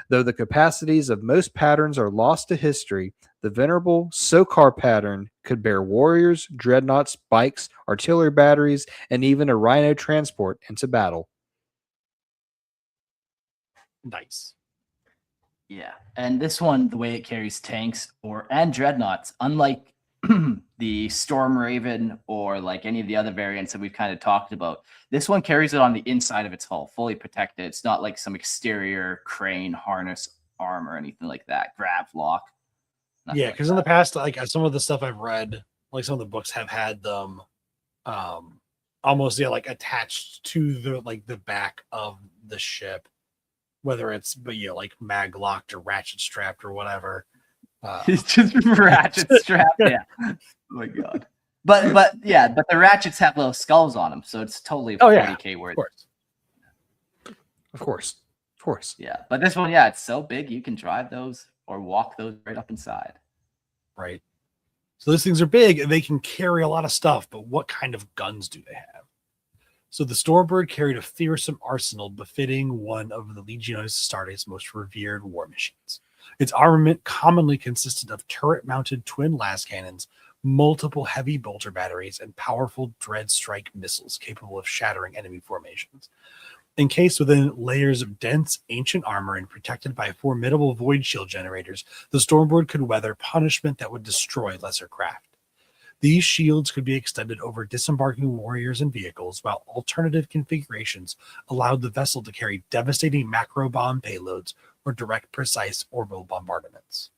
Speaker 3: Though the capacities of most patterns are lost to history, the venerable Sokar pattern could bear warriors, dreadnoughts, bikes, artillery batteries, and even a rhino transport into battle.
Speaker 2: Nice.
Speaker 1: Yeah, and this one, the way it carries tanks and dreadnoughts, unlike the Storm Raven or like any of the other variants that we've kind of talked about, this one carries it on the inside of its hull, fully protected. It's not like some exterior crane, harness, arm, or anything like that. Grav lock.
Speaker 2: Yeah, because in the past, like some of the stuff I've read, like some of the books have had them almost like attached to the back of the ship, whether it's like mag locked or ratchet strapped or whatever.
Speaker 1: It's just ratchet strapped. Yeah. Oh my god. But the ratchets have little skulls on them, so it's totally 40K worth.
Speaker 2: Of course.
Speaker 1: Yeah, but this one, it's so big you can drive those or walk those right up inside.
Speaker 2: Right. So those things are big and they can carry a lot of stuff, but what kind of guns do they have? So the Stormbird carried a fearsome arsenal befitting one of the Legiones Astartes' most revered war machines. Its armament commonly consisted of turret-mounted twin las cannons, multiple heavy bolter batteries, and powerful dread strike missiles capable of shattering enemy formations. Encased within layers of dense ancient armor and protected by formidable void shield generators, the Stormbird could weather punishment that would destroy lesser craft. These shields could be extended over disembarking warriors and vehicles, while alternative configurations allowed the vessel to carry devastating macro bomb payloads or direct precise orbital bombardments.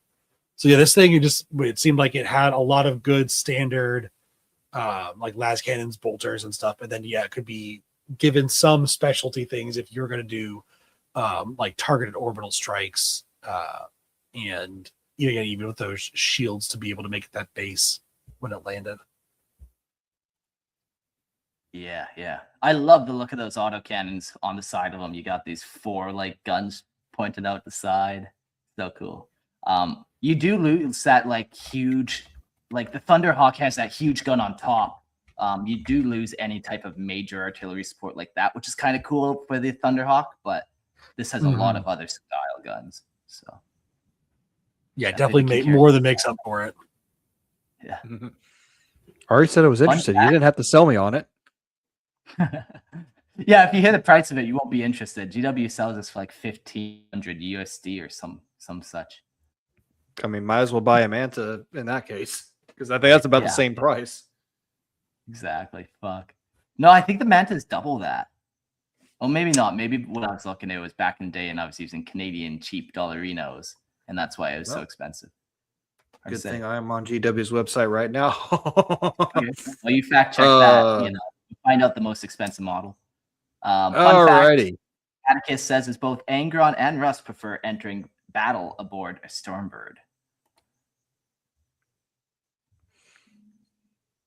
Speaker 2: So this thing, it seemed like it had a lot of good standard like las cannons, bolters, and stuff. And then it could be given some specialty things if you're going to do like targeted orbital strikes and even with those shields to be able to make that base when it landed.
Speaker 1: Yeah. I love the look of those autocannons on the side of them. You got these 4 like guns pointed out the side. So cool. You do lose that like huge, like the Thunderhawk has that huge gun on top. You do lose any type of major artillery support like that, which is kind of cool for the Thunderhawk, but this has a lot of other style guns. So
Speaker 2: definitely more than makes up for it.
Speaker 1: Yeah.
Speaker 3: I already said I was interested. You didn't have to sell me on it.
Speaker 1: Yeah, if you hear the price of it, you won't be interested. GW sells this for like 1,500 USD or some such.
Speaker 3: I mean, might as well buy a Manta in that case, because I think that's about the same price.
Speaker 1: Exactly. Fuck. No, I think the Manta is double that. Well, maybe not. Maybe when I was looking, it was back in the day, and I was using Canadian cheap dollarinos, and that's why it was so expensive.
Speaker 3: Good thing I am on GW's website right now.
Speaker 1: Okay. Well, you fact check that. Find out the most expensive model.
Speaker 3: Alrighty.
Speaker 1: Fact, Atticus says is both Angron and Russ prefer entering battle aboard a Stormbird.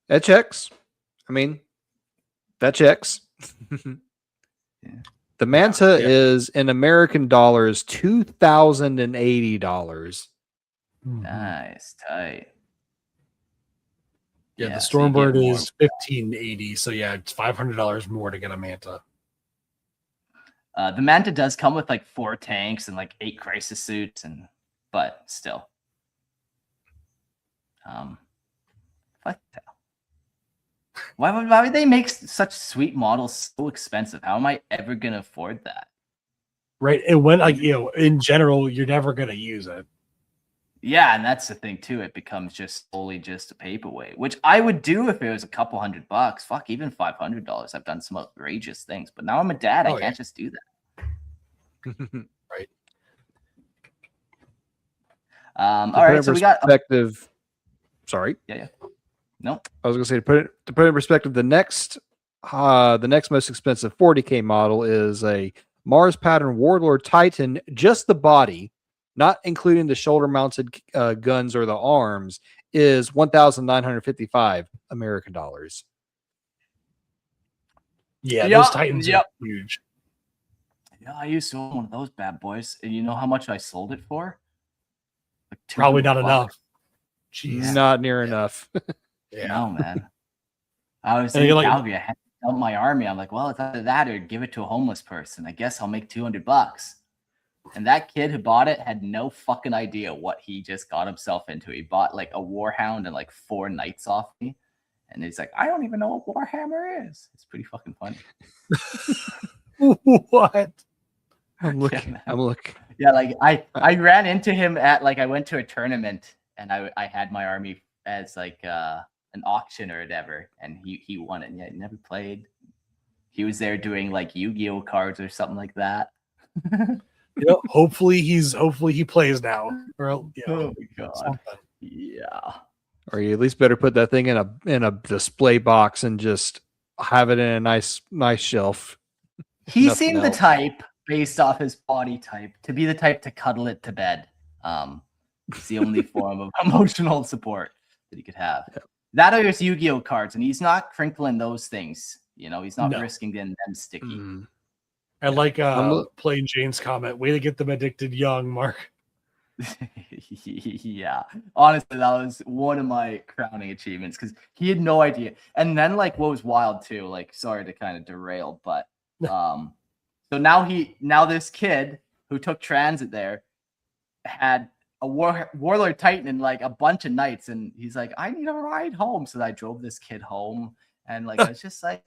Speaker 3: That checks. I mean, that checks. The Manta is in American dollars $2,080.
Speaker 1: Nice, tight.
Speaker 2: The Stormbird is $1,580, so it's $500 more to get a Manta.
Speaker 1: The Manta does come with like 4 tanks and like 8 crisis suits, but still. Fuck that. Why would they make such sweet models so expensive? How am I ever gonna afford that?
Speaker 2: Right, and when in general, you're never gonna use it.
Speaker 1: Yeah, and that's the thing too. It becomes just solely just a paperweight, which I would do if it was a couple $100. Fuck, even $500. I've done some outrageous things, but now I'm a dad. I can't just do that.
Speaker 2: Right.
Speaker 1: All right. So we got
Speaker 3: perspective. Sorry.
Speaker 1: Yeah. No.
Speaker 3: I was gonna say to put it in perspective. The next most expensive 40K model is a Mars pattern Warlord Titan, just the body, not including the shoulder-mounted guns or the arms, is $1,955 American dollars.
Speaker 2: Yeah, those Titans are huge.
Speaker 1: Yeah, I used to own one of those bad boys, and you know how much I sold it for? Like
Speaker 2: Probably not enough.
Speaker 3: Jeez. Not near enough.
Speaker 1: No, man. I was in Calgary. I had out my army. I'm like, well, it's either that or give it to a homeless person. I guess I'll make $200. And that kid who bought it had no fucking idea what he just got himself into. He bought like a warhound and like 4 knights off me. And he's like, I don't even know what Warhammer is. It's pretty fucking funny.
Speaker 2: What?
Speaker 3: I'm looking. I'm looking.
Speaker 1: Yeah, like I ran into him at like I went to a tournament and I had my army as like an auction or whatever, and he won it. And yeah, he never played. He was there doing like Yu-Gi-Oh cards or something like that.
Speaker 2: Hopefully he plays now. Or
Speaker 1: Oh my god.
Speaker 2: something.
Speaker 1: Yeah.
Speaker 3: Or you at least better put that thing in a display box and just have it in a nice shelf.
Speaker 1: He
Speaker 3: Nothing
Speaker 1: seemed the
Speaker 3: else.
Speaker 1: type, based off his body type, to be the type to cuddle it to bed. It's the only form of emotional support that he could have.
Speaker 3: Yep.
Speaker 1: That or his Yu-Gi-Oh cards, and he's not crinkling those things. He's not
Speaker 2: No.
Speaker 1: risking getting them sticky.
Speaker 2: I like
Speaker 3: I'm-
Speaker 2: Plain Jane's comment. Way to get them addicted young, Mark.
Speaker 1: Yeah, honestly, that was one of my crowning achievements because he had no idea. And then, like, what was wild too, like, sorry to kind of derail, but so now this kid who took transit there had a warlord titan and like a bunch of knights, and he's like, I need a ride home. So I drove this kid home, and like I was just like,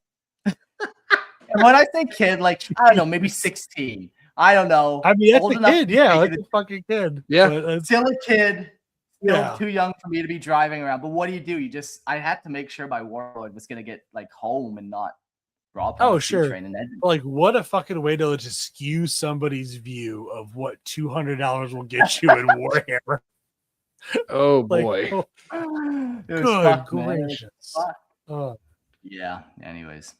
Speaker 1: and when I say kid, like I don't know, maybe 16. I don't know.
Speaker 2: I mean, that's
Speaker 1: Old
Speaker 2: a
Speaker 1: enough
Speaker 2: kid.
Speaker 1: to
Speaker 2: Yeah,
Speaker 1: take
Speaker 2: that's
Speaker 1: it-
Speaker 2: a fucking kid.
Speaker 3: Yeah.
Speaker 2: But it's-
Speaker 1: Still a kid, still
Speaker 2: Yeah.
Speaker 1: too young for me to be driving around. But what do? I had to make sure my warlord was gonna get like home and not drop.
Speaker 2: Oh, sure.
Speaker 1: Train and then
Speaker 2: like, what a fucking way to just skew somebody's view of what $200 will get you in Warhammer.
Speaker 3: Oh
Speaker 2: Like,
Speaker 3: boy.
Speaker 2: oh,
Speaker 1: it was
Speaker 2: good
Speaker 1: fucked, man. It was
Speaker 2: gracious.
Speaker 1: fucked.
Speaker 2: Oh,
Speaker 1: Yeah. Anyways,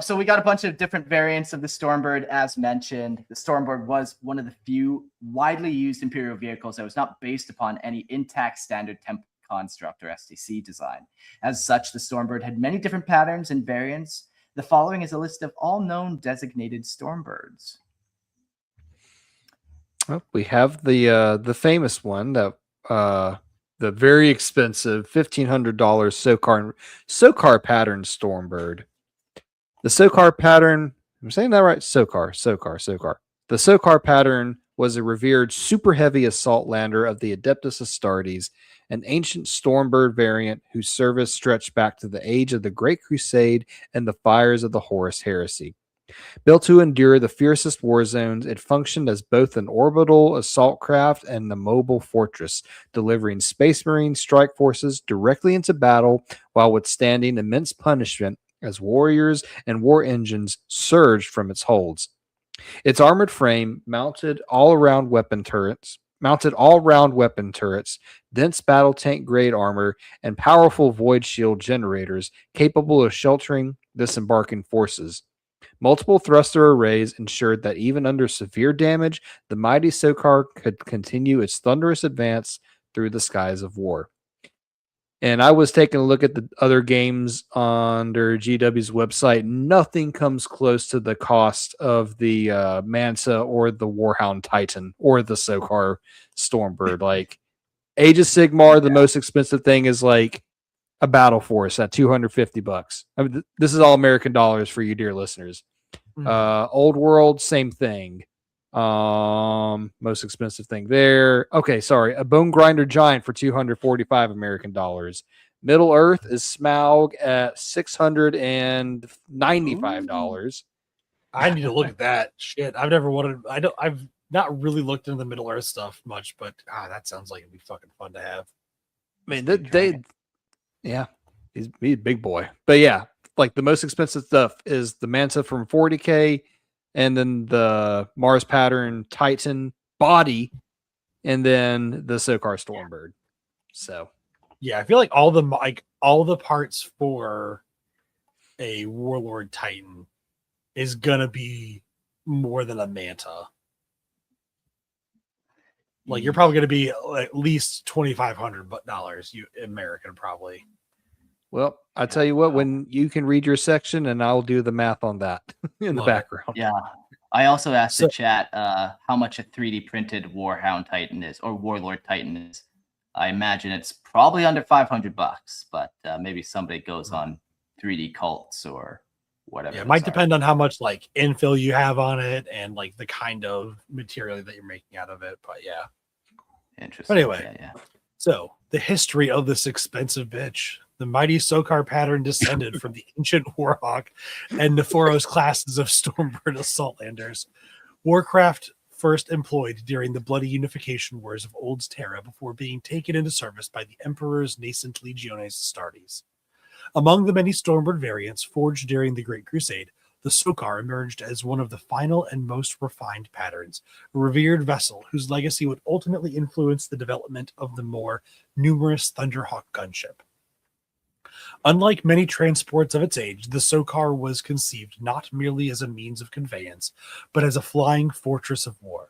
Speaker 1: so we got a bunch of different variants of the Stormbird, as mentioned. The Stormbird was one of the few widely used Imperial vehicles that was not based upon any intact standard template construct or STC design. As such, the Stormbird had many different patterns and variants. The following is a list of all known designated Stormbirds.
Speaker 3: Well, we have the famous one that the very expensive $1,500 Sokar pattern Stormbird. The Sokar pattern, I'm saying that right? Sokar. The Sokar pattern was a revered super heavy assault lander of the Adeptus Astartes, an ancient Stormbird variant whose service stretched back to the age of the Great Crusade and the fires of the Horus Heresy. Built to endure the fiercest war zones, it functioned as both an orbital assault craft and a mobile fortress, delivering Space Marine strike forces directly into battle while withstanding immense punishment as warriors and war engines surged from its holds. Its armored frame mounted all-round weapon turrets, dense battle tank grade armor, and powerful void shield generators capable of sheltering disembarking forces. Multiple thruster arrays ensured that even under severe damage, the mighty Sokar could continue its thunderous advance through the skies of war. And I was taking a look at the other games under GW's website. Nothing comes close to the cost of the Mansa or the Warhound Titan or the Sokar Stormbird. Like Age of Sigmar, the most expensive thing is like a Battle Force at $250. I mean, this is all American dollars for you, dear listeners. Old World, same thing. Most expensive thing there. Okay, sorry. A Bone Grinder Giant for $245 American dollars. Middle Earth is Smaug at $695.
Speaker 2: I need to look at that shit. I've never wanted. I've not really looked into the Middle Earth stuff much, but that sounds like it'd be fucking fun to have.
Speaker 3: I mean, yeah, he's a big boy. But yeah, like the most expensive stuff is the Manta from 40K, and then the Mars Pattern Titan body, and then the Sokar Stormbird. So
Speaker 2: Yeah, I feel like all the parts for a Warlord Titan is gonna be more than a Manta. Like you're probably gonna be at least $2,500 American probably.
Speaker 3: well, I tell you what, when you can read your section, and I'll do the math on that in the
Speaker 2: Love it.
Speaker 3: background.
Speaker 1: Yeah. I also asked
Speaker 2: So-
Speaker 1: the chat how much a 3D printed Warhound Titan is, or Warlord Titan is. I imagine it's probably under $500, but maybe somebody goes on 3D cults or whatever.
Speaker 2: Yeah, it might depend on how much like infill you have on it and like the kind of material that you're making out of it. But yeah.
Speaker 1: Interesting.
Speaker 2: But anyway,
Speaker 1: yeah.
Speaker 2: So the history of this expensive bitch. The mighty Sokar pattern descended from the ancient Warhawk and Nephoros classes of Stormbird assaultlanders. Warcraft first employed during the bloody unification wars of Old's Terra before being taken into service by the Emperor's nascent Legiones Astartes. Among the many Stormbird variants forged during the Great Crusade, the Sokar emerged as one of the final and most refined patterns, a revered vessel whose legacy would ultimately influence the development of the more numerous Thunderhawk gunship. Unlike many transports of its age, the Sokar was conceived not merely as a means of conveyance, but as a flying fortress of war.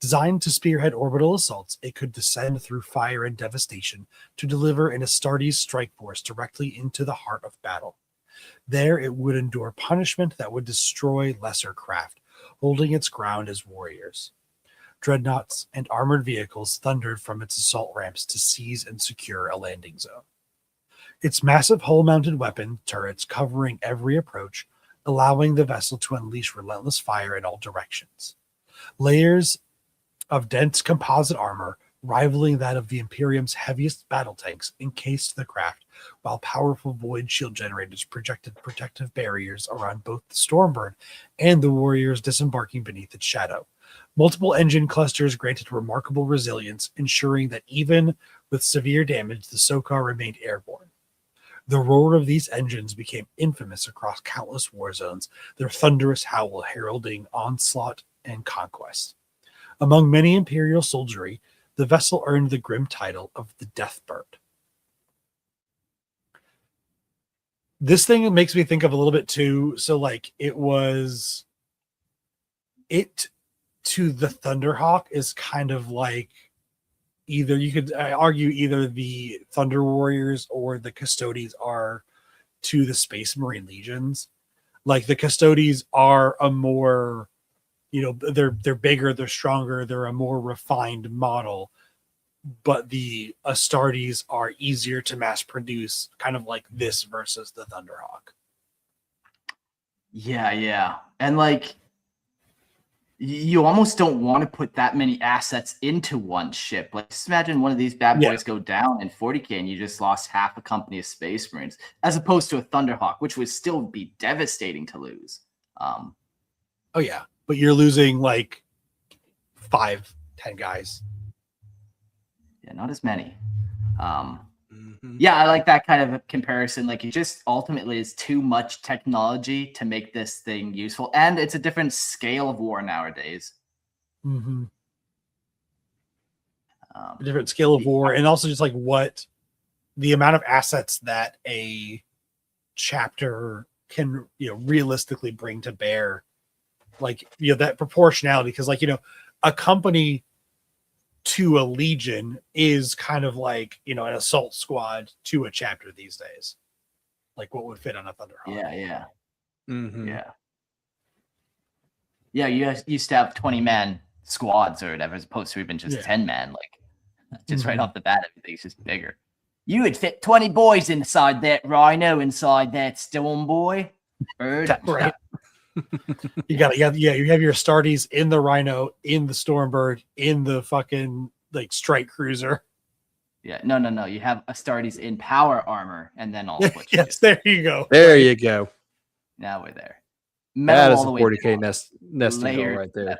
Speaker 2: Designed to spearhead orbital assaults, it could descend through fire and devastation to deliver an Astartes strike force directly into the heart of battle. There it would endure punishment that would destroy lesser craft, holding its ground as warriors. Dreadnoughts and armored vehicles thundered from its assault ramps to seize and secure a landing zone. Its massive hull-mounted weapon turrets covering every approach, allowing the vessel to unleash relentless fire in all directions. Layers of dense composite armor, rivaling that of the Imperium's heaviest battle tanks, encased the craft, while powerful void shield generators projected protective barriers around both the Stormbird and the warriors disembarking beneath its shadow. Multiple engine clusters granted remarkable resilience, ensuring that even with severe damage, the Sokar remained airborne. The roar of these engines became infamous across countless war zones, their thunderous howl heralding onslaught and conquest. Among many Imperial soldiery, the vessel earned the grim title of the Deathbird. This thing makes me think of a little bit too. So, like, it to the Thunderhawk is kind of like either you could argue either the Thunder Warriors or the Custodes are to the Space Marine Legions. Like the Custodes are a more, they're bigger, they're stronger, they're a more refined model, but the Astartes are easier to mass produce, kind of like this versus the Thunderhawk.
Speaker 1: Yeah. And like, you almost don't want to put that many assets into one ship. Like, just imagine one of these bad boys go down in 40K and you just lost half a company of Space Marines, as opposed to a Thunderhawk, which would still be devastating to lose.
Speaker 2: Oh yeah, but you're losing like 5-10 guys.
Speaker 1: Yeah, not as many. Yeah, I like that kind of a comparison. Like, it just ultimately is too much technology to make this thing useful, and it's a different scale of war nowadays.
Speaker 2: A different scale of war, and also just like what the amount of assets that a chapter can realistically bring to bear, like that proportionality, because like a company to a legion is kind of like an assault squad to a chapter these days, like what would fit on a Thunderhawk.
Speaker 1: Yeah, you used to have 20-man squads or whatever, as opposed to even just 10-man. Like, just right off the bat, everything's just bigger. You would fit 20 boys inside that Rhino, inside that Storm Boy. Bird.
Speaker 2: Right. You have your Astartes in the Rhino, in the Stormbird, in the fucking like strike cruiser.
Speaker 1: Yeah, no. You have Astartes in power armor, and then all switch.
Speaker 2: Yes, there you go.
Speaker 3: There you go.
Speaker 1: Now we're there.
Speaker 3: That is a 40K nesting goal right there.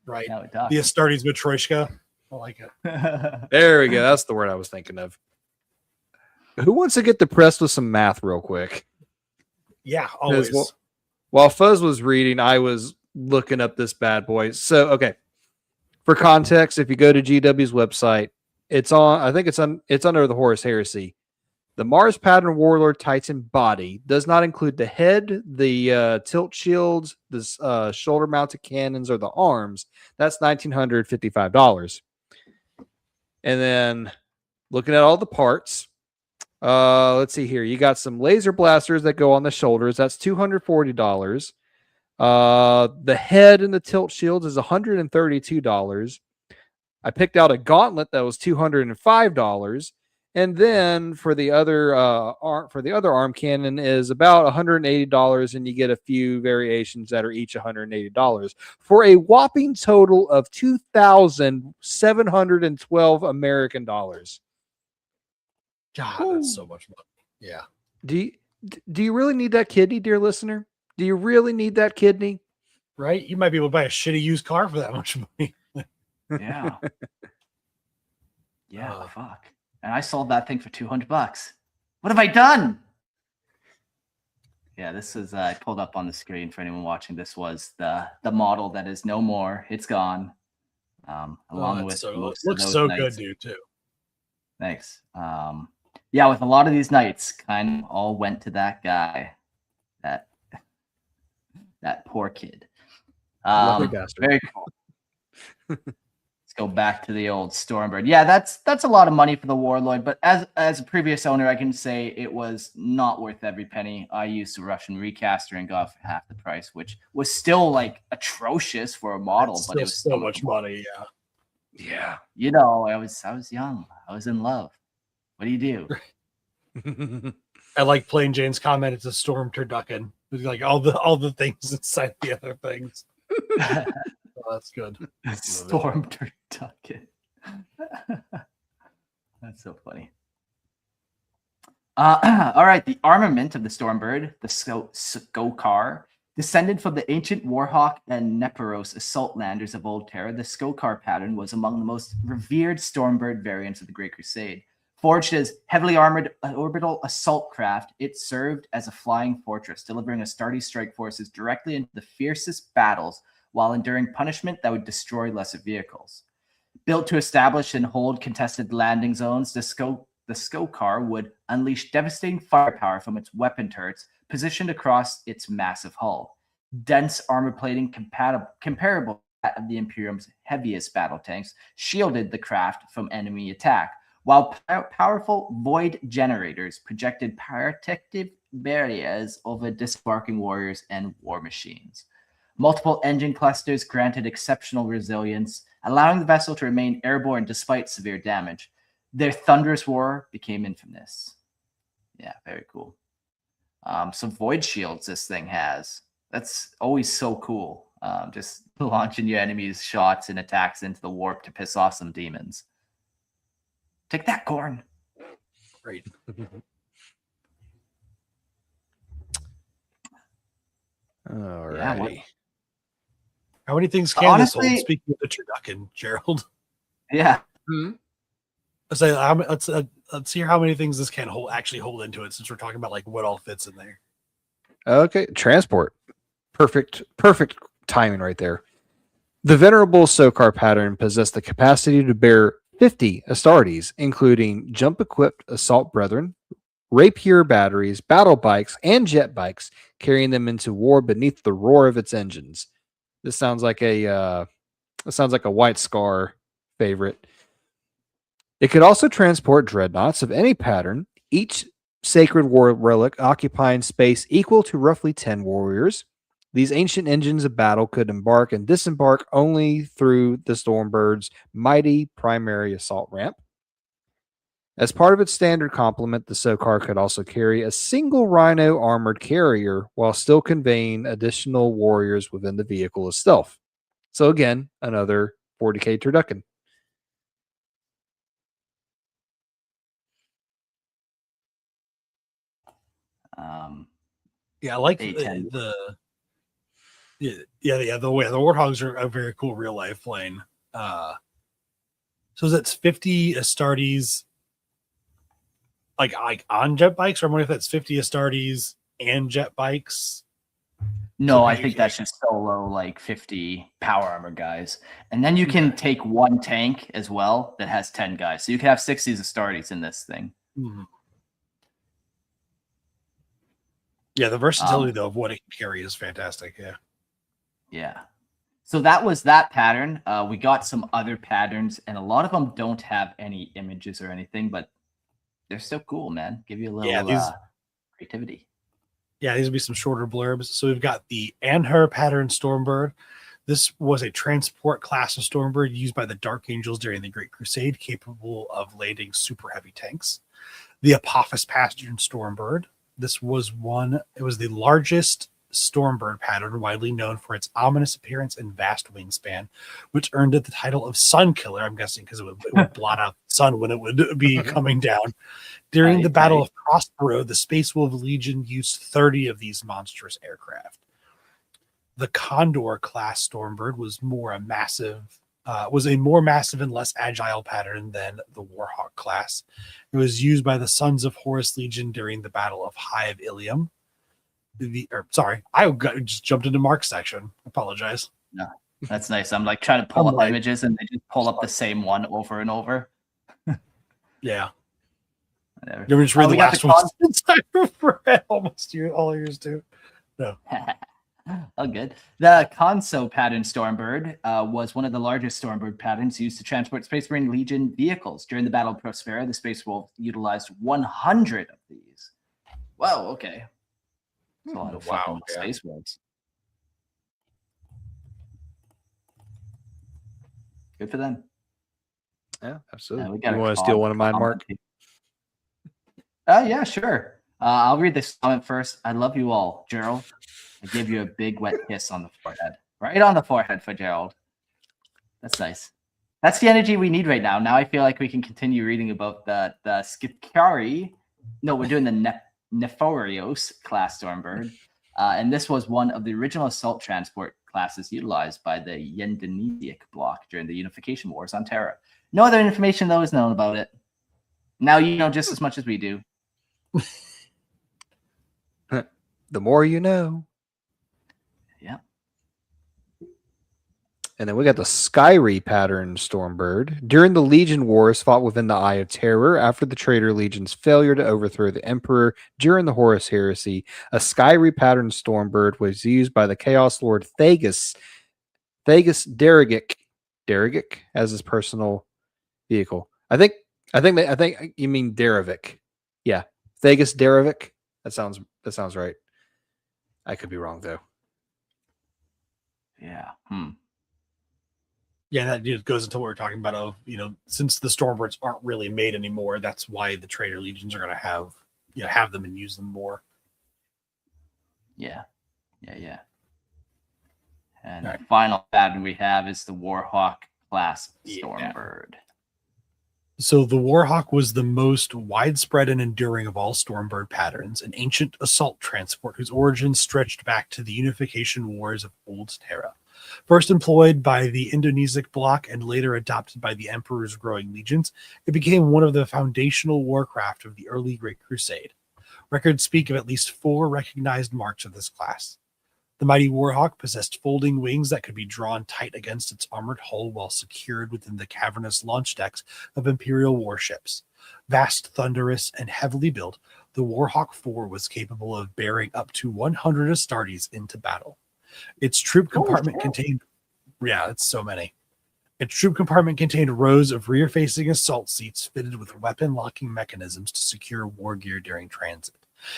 Speaker 2: Right. The Astartes Matryoshka. I like it.
Speaker 3: There we go. That's the word I was thinking of. Who wants to get depressed with some math real quick?
Speaker 2: Yeah, always.
Speaker 3: While Fuzz was reading, I was looking up this bad boy. So, okay. For context, if you go to GW's website, it's on. I think it's under the Horus Heresy. The Mars Pattern Warlord Titan body does not include the head, the tilt shields, the shoulder-mounted cannons, or the arms. That's $1,955. And then looking at all the parts. Let's see here. You got some laser blasters that go on the shoulders. That's $240. The head and the tilt shields is $132. I picked out a gauntlet that was $205. And then for the other arm cannon is about $180, and you get a few variations that are each $180 for a whopping total of $2,712 American dollars.
Speaker 2: God, that's so much money. Yeah.
Speaker 3: Do you really need that kidney, dear listener? Do you really need that kidney?
Speaker 2: Right? You might be able to buy a shitty used car for that much money.
Speaker 1: Yeah. Yeah, fuck. And I sold that thing for $200. What have I done? Yeah, this is I pulled up on the screen for anyone watching. This was the model that is no more. It's gone. Along with most
Speaker 2: looks
Speaker 1: of those
Speaker 2: so
Speaker 1: knights.
Speaker 2: good, dude, too.
Speaker 1: Thanks. Yeah, with a lot of these knights, kind of all went to that guy, that poor kid.
Speaker 3: Lucky bastard.
Speaker 1: Very cool. Let's go back to the old Stormbird. Yeah, that's a lot of money for the Warlord, but as a previous owner, I can say it was not worth every penny. I used the Russian recaster and got for half the price, which was still like atrocious for a model, but it was
Speaker 2: so much money. Yeah.
Speaker 3: Yeah.
Speaker 1: You know, I was young. I was in love. What do you do?
Speaker 2: I like Plain Jane's comment. It's a storm turducken. It's like all the things inside the other things. Oh, that's good.
Speaker 1: Storm turducken. That's so funny. All right, the armament of the Stormbird, the Skokar, descended from the ancient Warhawk and Neperos assault landers of Old Terra. The Skokar pattern was among the most revered Stormbird variants of the Great Crusade. Forged as heavily armored orbital assault craft, it served as a flying fortress, delivering Astartes strike forces directly into the fiercest battles while enduring punishment that would destroy lesser vehicles. Built to establish and hold contested landing zones, the Skokar would unleash devastating firepower from its weapon turrets positioned across its massive hull. Dense armor plating comparable to that of the Imperium's heaviest battle tanks shielded the craft from enemy attack, while powerful void generators projected protective barriers over disembarking warriors and war machines. Multiple engine clusters granted exceptional resilience, allowing the vessel to remain airborne despite severe damage. Their thunderous roar became infamous. Yeah, very cool. Some void shields this thing has. That's always so cool. Just launching your enemy's shots and attacks into the warp to piss off some demons. Take that, Corn.
Speaker 2: Great.
Speaker 3: All
Speaker 1: Yeah,
Speaker 3: right.
Speaker 2: How many things can
Speaker 1: Honestly,
Speaker 2: this hold? Speaking of the turducken, Gerald.
Speaker 1: Yeah.
Speaker 2: Let's say let's hear how many things this can actually hold into it, since we're talking about like what all fits in there.
Speaker 3: Okay, transport. Perfect timing right there. The venerable Sokar pattern possessed the capacity to bear 50 Astartes, including jump-equipped assault brethren, rapier batteries, battle bikes, and jet bikes, carrying them into war beneath the roar of its engines. This sounds like a White Scar favorite. It could also transport dreadnoughts of any pattern, each sacred war relic occupying space equal to roughly 10 warriors. These ancient engines of battle could embark and disembark only through the Stormbird's mighty primary assault ramp. As part of its standard complement, the Sokar could also carry a single Rhino armored carrier while still conveying additional warriors within the vehicle as stealth. So again, another 40k turducken.
Speaker 2: Yeah, I like
Speaker 1: A10.
Speaker 2: the Warthogs are a very cool real life plane. So that's 50 Astartes like on jet bikes, or I wonder if that's 50 Astartes and jet bikes.
Speaker 1: No,
Speaker 2: So
Speaker 1: I think that's just solo, like 50 power armor guys. And then you can take one tank as well that has 10 guys. So you can have 60 Astartes in this thing.
Speaker 2: Mm-hmm. Yeah, the versatility though of what it can carry is fantastic. Yeah.
Speaker 1: Yeah. So that was that pattern. We got some other patterns, and a lot of them don't have any images or anything, but they're still cool, man. Give you a little creativity.
Speaker 2: Yeah, these would be some shorter blurbs. So we've got the Anhur pattern Stormbird. This was a transport class of Stormbird used by the Dark Angels during the Great Crusade, capable of landing super heavy tanks. The Apophis pattern Stormbird. This was it was the largest Stormbird pattern, widely known for its ominous appearance and vast wingspan, which earned it the title of Sun Killer, I'm guessing because it would blot out the sun when it would be coming down. During the Battle of Prospero, the Space Wolf Legion used 30 of these monstrous aircraft. The Condor class Stormbird was a more massive and less agile pattern than the Warhawk class. It was used by the Sons of Horus Legion during the Battle of High of Ilium. I just jumped into Mark's section. I apologize.
Speaker 1: No, that's nice. I'm like trying to pull up images and they just pull up the same one over and over.
Speaker 2: Yeah.
Speaker 1: Whatever.
Speaker 2: You ever just read the last one since I read almost all yours too? No.
Speaker 1: Oh, good. The Conso pattern Stormbird was one of the largest Stormbird patterns used to transport Space Marine Legion vehicles. During the Battle of Prospera, the Space Wolf utilized 100 of these. Whoa, okay. That's a lot of fucking Space Wolves. Good for them.
Speaker 3: Yeah, absolutely.
Speaker 1: You
Speaker 3: want to steal one of mine, Mark?
Speaker 1: Yeah, sure. I'll read this comment first. I love you all, Gerald. I give you a big wet kiss on the forehead. Right on the forehead for Gerald. That's nice. That's the energy we need right now. Now I feel like we can continue reading about the Skithkari. No, we're doing the Nephorios class Stormbird. And this was one of the original assault transport classes utilized by the Yendenesic bloc during the Unification Wars on Terra. No other information, though, is known about it. Now you know just as much as we do.
Speaker 3: The more you know.
Speaker 1: Yeah.
Speaker 3: And then we got the Skyrie pattern Stormbird. During the Legion Wars fought within the Eye of Terror, after the Traitor Legion's failure to overthrow the Emperor during the Horus Heresy, a Skyrie pattern Stormbird was used by the Chaos Lord Thegus Derigic as his personal vehicle. I think you mean Derevic. Yeah. Thegus Derevic. That sounds right. I could be wrong though.
Speaker 1: Yeah.
Speaker 2: Yeah, that just goes into what we're talking about. Since the Stormbirds aren't really made anymore, that's why the Traitor Legions are going to have them and use them more.
Speaker 1: Yeah. And the final pattern we have is the Warhawk class Stormbird.
Speaker 2: So the Warhawk was the most widespread and enduring of all Stormbird patterns, an ancient assault transport whose origins stretched back to the Unification Wars of Old Terra. First employed by the Indonesic bloc and later adopted by the Emperor's growing legions, it became one of the foundational warcraft of the early Great Crusade. Records speak of at least 4 recognized marks of this class. The mighty Warhawk possessed folding wings that could be drawn tight against its armored hull while secured within the cavernous launch decks of Imperial warships. Vast, thunderous, and heavily built, the Warhawk 4 was capable of bearing up to 100 Astartes into battle. Its troop compartment contained... Yeah, it's so many. Its troop compartment contained rows of rear-facing assault seats fitted with weapon-locking mechanisms to secure war gear during transit.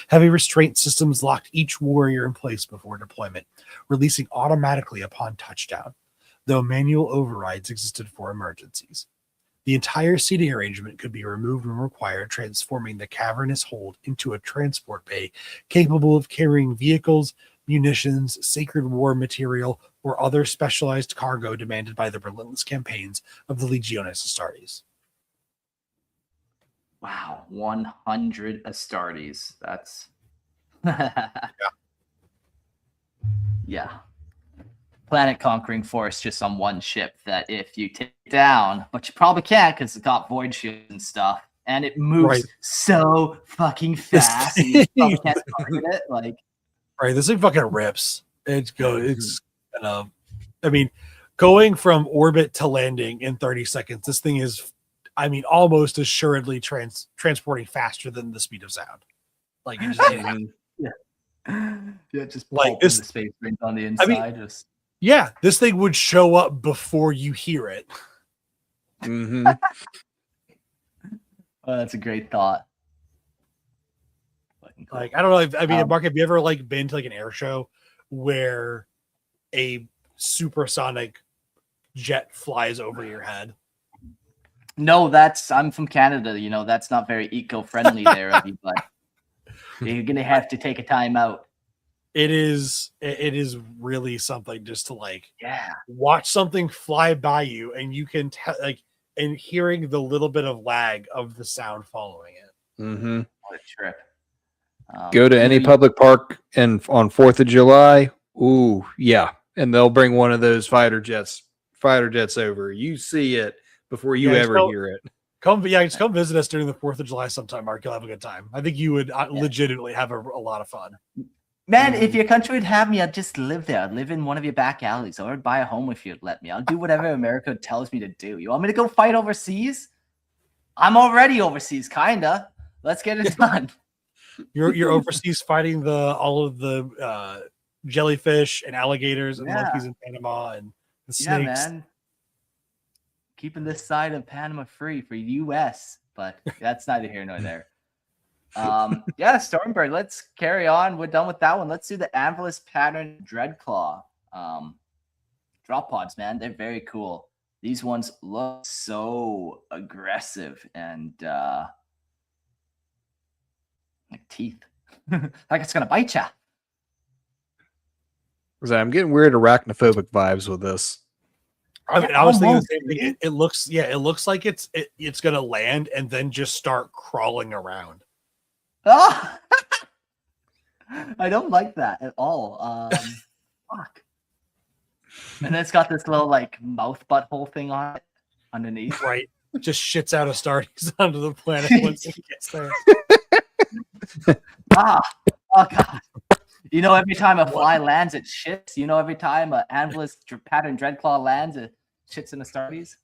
Speaker 2: Heavy restraint systems locked each warrior in place before deployment, releasing automatically upon touchdown, though manual overrides existed for emergencies. The entire seating arrangement could be removed when required, transforming the cavernous hold into a transport bay capable of carrying vehicles, munitions, sacred war material, or other specialized cargo demanded by the relentless campaigns of the Legiones Astartes.
Speaker 1: Wow, 100 Astartes. That's yeah. Planet conquering force just on one ship that if you take down, but you probably can't because it got void shields and stuff, and it moves so fucking fast. And you probably can't target it. Like,
Speaker 2: right, this thing fucking rips. Going from orbit to landing in 30 seconds. This thing is, almost assuredly transporting faster than the speed of sound. Like, you just
Speaker 1: just like this, the space rings on the inside.
Speaker 2: This thing would show up before you hear it.
Speaker 3: Mm-hmm.
Speaker 1: Oh, that's a great thought. Cool.
Speaker 2: Like, I don't know. Mark, have you ever been to an air show where a supersonic jet flies over your head.
Speaker 1: No, I'm from Canada. You know, that's not very eco-friendly there of you, but you're gonna have to take a time out.
Speaker 2: It is really something just to like
Speaker 1: Yeah.
Speaker 2: watch something fly by you, and you can and hearing the little bit of lag of the sound following it.
Speaker 3: Mm-hmm.
Speaker 1: What a trip.
Speaker 3: Go to any public park and on 4th of July. Ooh, yeah. And they'll bring one of those fighter jets over. You see it before you ever hear it.
Speaker 2: Just come visit us during the 4th of July sometime, Mark. You'll have a good time. I think you would legitimately have a lot of fun.
Speaker 1: Man, if your country would have me, I'd just live there. I'd live in one of your back alleys, or I'd buy a home if you'd let me. I'll do whatever America tells me to do. You want me to go fight overseas? I'm already overseas, kinda. Let's get it done.
Speaker 2: You're overseas fighting all of the jellyfish and alligators and monkeys in Panama and the snakes.
Speaker 1: Yeah, man. Keeping this side of Panama free for U.S., but that's neither here nor there. Stormbird, let's carry on. We're done with that one. Let's do the Anvilus pattern Dreadclaw. Drop pods, man. They're very cool. These ones look so aggressive and like teeth. Like it's gonna bite ya.
Speaker 3: I'm getting weird arachnophobic vibes with this.
Speaker 2: I was thinking the same thing. It looks like it's gonna land and then just start crawling around.
Speaker 1: Oh! I don't like that at all. Fuck. And then it's got this little like mouth butthole thing on it underneath.
Speaker 2: Right. Just shits out Astartes onto the planet once it gets there.
Speaker 1: Oh god. You know, every time a fly lands, it shits. You know, every time an Anvilus pattern Dreadclaw lands, it shits in Astartes.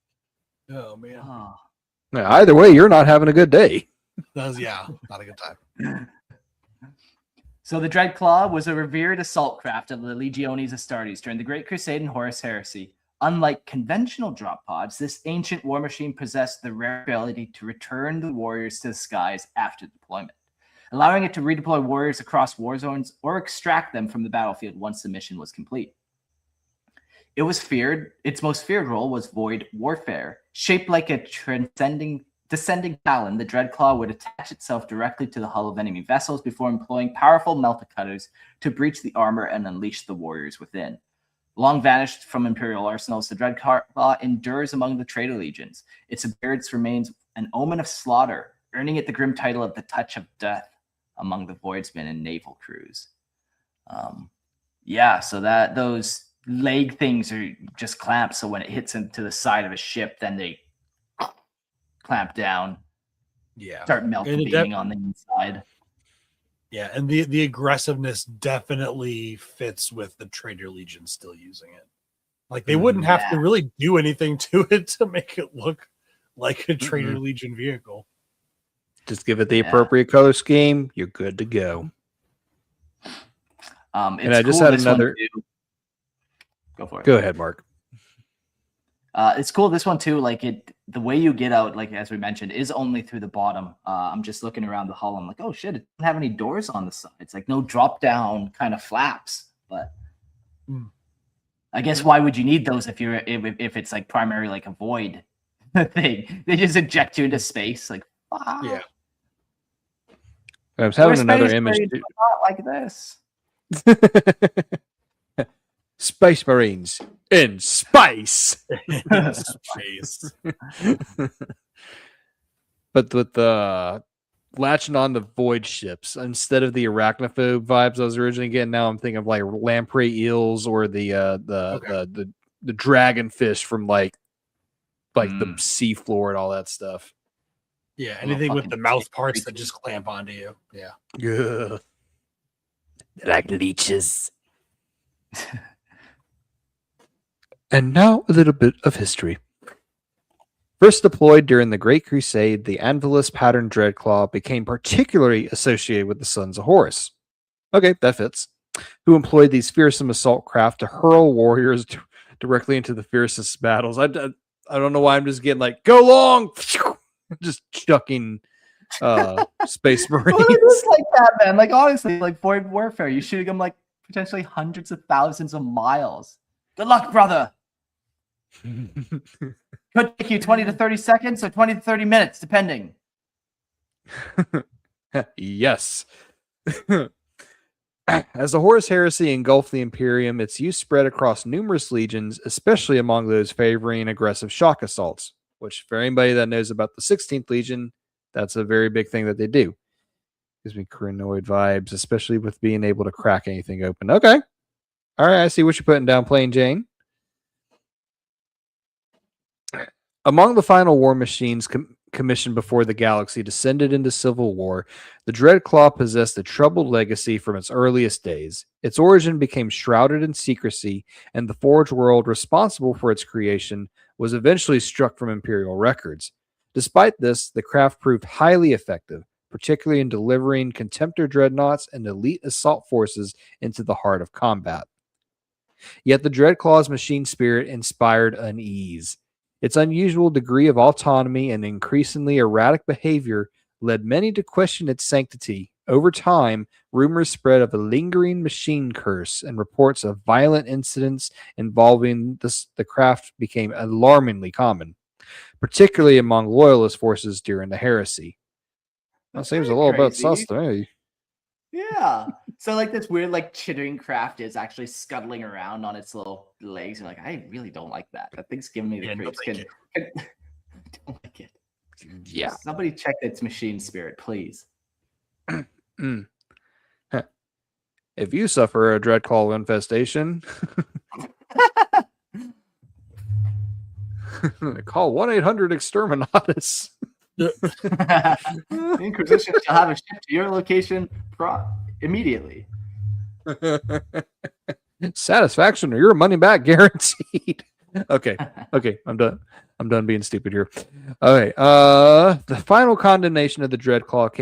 Speaker 2: Oh man.
Speaker 1: Oh.
Speaker 3: Now, either way, you're not having a good day.
Speaker 2: Not a good time.
Speaker 1: So the Dreadclaw was a revered assault craft of the Legiones Astartes during the Great Crusade and Horus Heresy. Unlike conventional drop pods, this ancient war machine possessed the rare ability to return the warriors to the skies after deployment, allowing it to redeploy warriors across war zones or extract them from the battlefield once the mission was complete. Its most feared role was void warfare. Shaped like a descending talon, the Dreadclaw would attach itself directly to the hull of enemy vessels before employing powerful melta-cutters to breach the armor and unleash the warriors within. Long vanished from Imperial arsenals, the Dreadclaw endures among the traitor legions. Its appearance remains an omen of slaughter, earning it the grim title of the Touch of Death among the voidsmen and naval crews. So those leg things are just clamps, so when it hits into the side of a ship, then they clamp down, start melting, beaming on the inside.
Speaker 2: Yeah, and the aggressiveness definitely fits with the Traitor Legion still using it. Like they wouldn't have to really do anything to it to make it look like a Traitor Legion vehicle.
Speaker 3: Just give it the appropriate color scheme, you're good to go. And I just had another.
Speaker 1: Go for it.
Speaker 3: Go ahead, Mark.
Speaker 1: It's cool. This one too, like the way you get out, like as we mentioned, is only through the bottom. I'm just looking around the hull. I'm like, oh shit, it doesn't have any doors on the sides. Like no drop down kind of flaps. But I guess why would you need those if if it's like primarily like a void thing? They just eject you into space. Like
Speaker 2: yeah.
Speaker 3: I was having another image
Speaker 1: like this.
Speaker 3: Space Marines in space.
Speaker 2: Space.
Speaker 3: But with the latching on the void ships instead of the arachnophobe vibes I was originally getting, now I'm thinking of like lamprey eels or the dragonfish from like the sea floor and all that stuff.
Speaker 2: Yeah, anything with the mouth parts that just clamp onto you. Yeah.
Speaker 3: Like leeches. And now a little bit of history. First deployed during the Great Crusade, the Anvilus pattern Dreadclaw became particularly associated with the Sons of Horus. Okay, that fits. Who employed these fearsome assault craft to hurl warriors directly into the fiercest battles. I don't know why I'm just getting like, go long! Just chucking space marines.
Speaker 1: Well, it is like that, man. Like honestly, like void warfare, you're shooting them like potentially hundreds of thousands of miles. Good luck, brother. Could take you 20 to 30 seconds or 20 to 30 minutes, depending.
Speaker 3: Yes. As the Horus Heresy engulfed the Imperium, its use spread across numerous legions, especially among those favoring aggressive shock assaults, which, for anybody that knows about the 16th Legion, that's a very big thing that they do. Gives me Crinoid vibes, especially with being able to crack anything open. Okay. All right, I see what you're putting down, Plain Jane. Among the final war machines commissioned before the galaxy descended into civil war, the Dreadclaw possessed a troubled legacy from its earliest days. Its origin became shrouded in secrecy, and the Forge world responsible for its creation was eventually struck from Imperial records. Despite this, the craft proved highly effective, particularly in delivering Contemptor dreadnoughts and elite assault forces into the heart of combat. Yet the Dreadclaw's machine spirit inspired unease. Its unusual degree of autonomy and increasingly erratic behavior led many to question its sanctity. Over time, rumors spread of a lingering machine curse, and reports of violent incidents involving the craft became alarmingly common, particularly among loyalist forces during the heresy. That seems a little bit sus to me.
Speaker 1: Yeah. So like this weird like chittering craft is actually scuttling around on its little legs. And like, I really don't like that. That thing's giving me the creeps. Don't like it.
Speaker 3: Yeah.
Speaker 1: Somebody check its machine spirit, please.
Speaker 3: If you suffer a Dreadclaw infestation, call 1-800-Exterminatus.
Speaker 1: The Inquisition shall have a ship to your location immediately.
Speaker 3: Satisfaction or your money back guaranteed. Okay, I'm done. I'm done being stupid here. Okay, the final condemnation of the Dreadclaw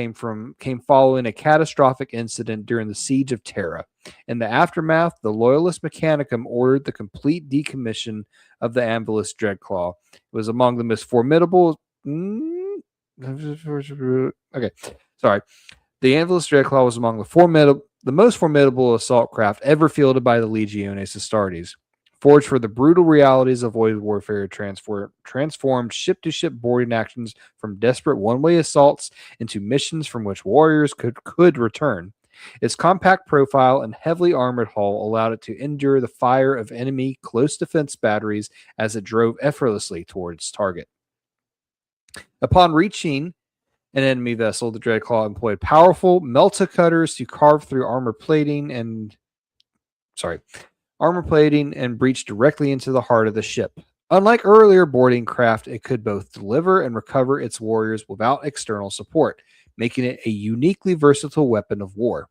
Speaker 3: came following a catastrophic incident during the Siege of Terra. In the aftermath, the Loyalist Mechanicum ordered the complete decommission of the Anvilus Dreadclaw. It was among the most formidable. Okay, sorry. The Anvilus Dreadclaw was among the most formidable assault craft ever fielded by the Legiones Astartes. Forged for the brutal realities of void warfare, transformed ship-to-ship boarding actions from desperate one-way assaults into missions from which warriors could return. Its compact profile and heavily armored hull allowed it to endure the fire of enemy close defense batteries as it drove effortlessly towards its target. Upon reaching an enemy vessel, the Dreadclaw employed powerful melta cutters to carve through armor plating and breach directly into the heart of the ship. Unlike earlier boarding craft, it could both deliver and recover its warriors without external support, making it a uniquely versatile weapon of war.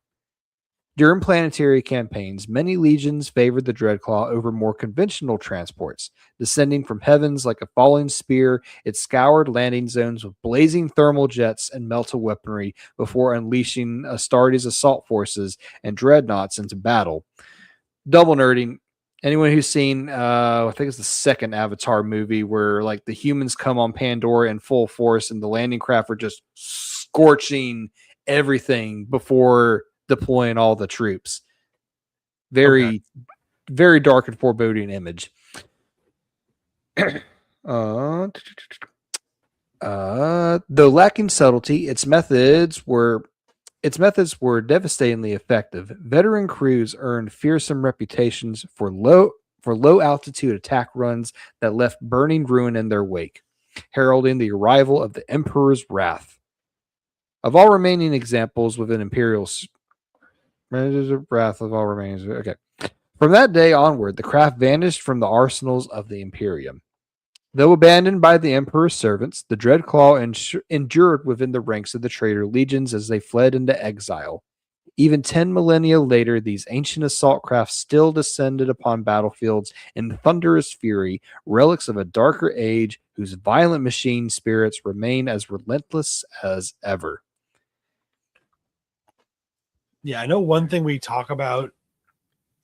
Speaker 3: During planetary campaigns, many legions favored the Dreadclaw over more conventional transports. Descending from heavens like a falling spear, it scoured landing zones with blazing thermal jets and melta weaponry before unleashing Astartes' assault forces and dreadnoughts into battle. Double nerding. Anyone who's seen, I think it's the second Avatar movie where like the humans come on Pandora in full force and the landing craft are just scorching everything before deploying all the troops. Very dark and foreboding image. Though lacking subtlety, its methods were devastatingly effective. Veteran crews earned fearsome reputations for low altitude attack runs that left burning ruin in their wake, heralding the arrival of the Emperor's wrath. Of all remaining examples within Imperial's wrath of all remaining. Okay. From that day onward, the craft vanished from the arsenals of the Imperium. Though abandoned by the Emperor's servants, the Dreadclaw endured within the ranks of the traitor legions as they fled into exile. Even 10 millennia later, these ancient assault crafts still descended upon battlefields in thunderous fury, relics of a darker age whose violent machine spirits remain as relentless as ever.
Speaker 2: Yeah, I know one thing we talk about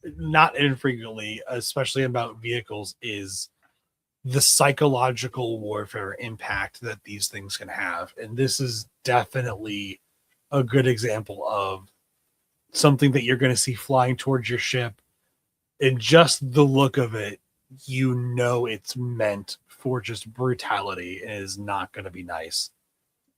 Speaker 2: not infrequently, especially about vehicles, is the psychological warfare impact that these things can have. And this is definitely a good example of something that you're going to see flying towards your ship. And just the look of it, you know it's meant for just brutality and is not going to be nice.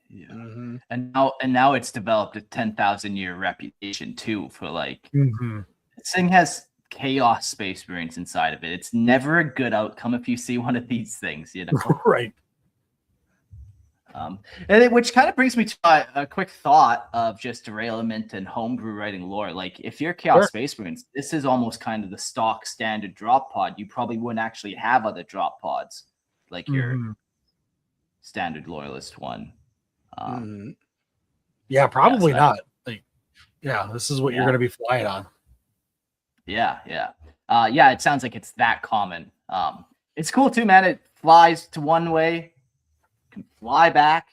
Speaker 1: Yeah.
Speaker 3: Mm-hmm.
Speaker 1: And now it's developed a 10,000-year reputation too for like this thing has chaos space marines inside of it. It's never a good outcome if you see one of these things, you know.
Speaker 2: Right.
Speaker 1: Which kind of brings me to a quick thought of just derailment and homebrew writing lore. Like, if you're Chaos Space Marines, this is almost kind of the stock standard drop pod. You probably wouldn't actually have other drop pods like your standard loyalist one.
Speaker 2: Yeah, probably not. Like, yeah, this is what you're going to be flying on.
Speaker 1: Yeah. It sounds like it's that common. It's cool too, man. It flies to one way, can fly back.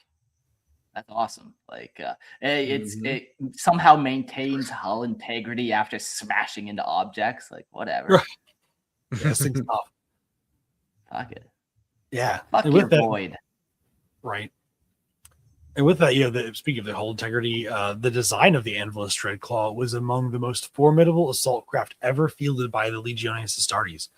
Speaker 1: That's awesome. Like it somehow maintains hull integrity after smashing into objects. Like whatever.
Speaker 2: Right. Yeah, this thing's tough.
Speaker 1: Fuck it.
Speaker 2: Yeah.
Speaker 1: Fuck your void.
Speaker 2: Right. And with that, speaking of the hull integrity, the design of the Anvilus Dreadclaw was among the most formidable assault craft ever fielded by the Legiones Astartes.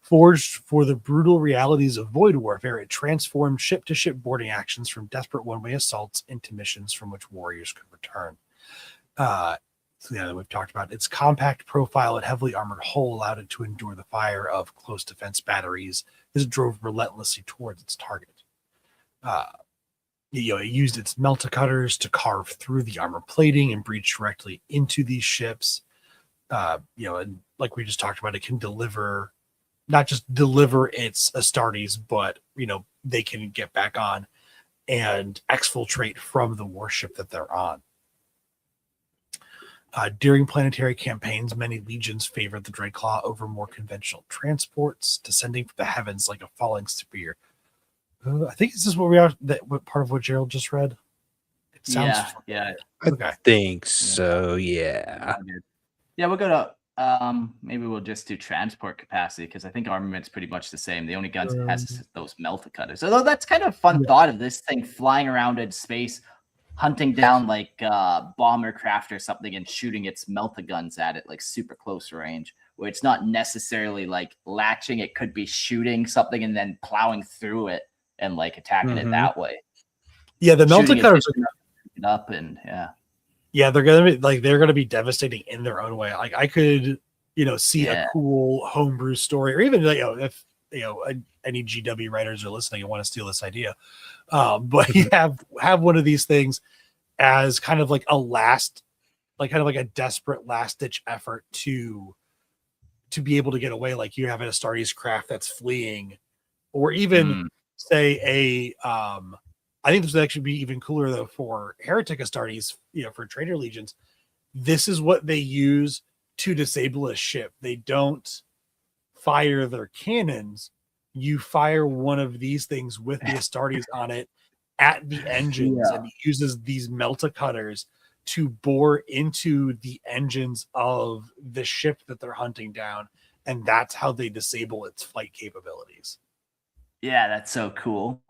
Speaker 2: Forged for the brutal realities of void warfare, it transformed ship-to-ship boarding actions from desperate one-way assaults into missions from which warriors could return. We've talked about its compact profile and heavily armored hull allowed it to endure the fire of close defense batteries as it drove relentlessly towards its target. It used its melta-cutters to carve through the armor plating and breach directly into these ships. And like we just talked about, it can not just deliver its Astartes, but they can get back on and exfiltrate from the warship that they're on. During planetary campaigns, many legions favored the Dreadclaw over more conventional transports, descending from the heavens like a falling spear. I think this is what we are. What part of what Gerald just read? It sounds.
Speaker 1: Yeah.
Speaker 3: I think so. Yeah.
Speaker 1: Yeah, we'll go to. Maybe we'll just do transport capacity because I think armament's pretty much the same. The only guns it has is those melta cutters. Although that's kind of a fun thought of this thing flying around in space, hunting down like bomber craft or something and shooting its melta guns at it like super close range, where it's not necessarily like latching. It could be shooting something and then plowing through it and like attacking it that way.
Speaker 2: Yeah, the melta cutters
Speaker 1: are up and
Speaker 2: they're gonna be devastating in their own way. Like I could see a cool homebrew story, or even if any GW writers are listening and want to steal this idea, but you have one of these things as kind of like a desperate last ditch effort to be able to get away. Like you have an Astartes craft that's fleeing, or even say I think this would actually be even cooler though for heretic Astartes, for traitor legions. This is what they use to disable a ship. They don't fire their cannons. You fire one of these things with the Astartes on it at the engines, and it uses these melta cutters to bore into the engines of the ship that they're hunting down, and that's how they disable its flight capabilities.
Speaker 1: Yeah, that's so cool.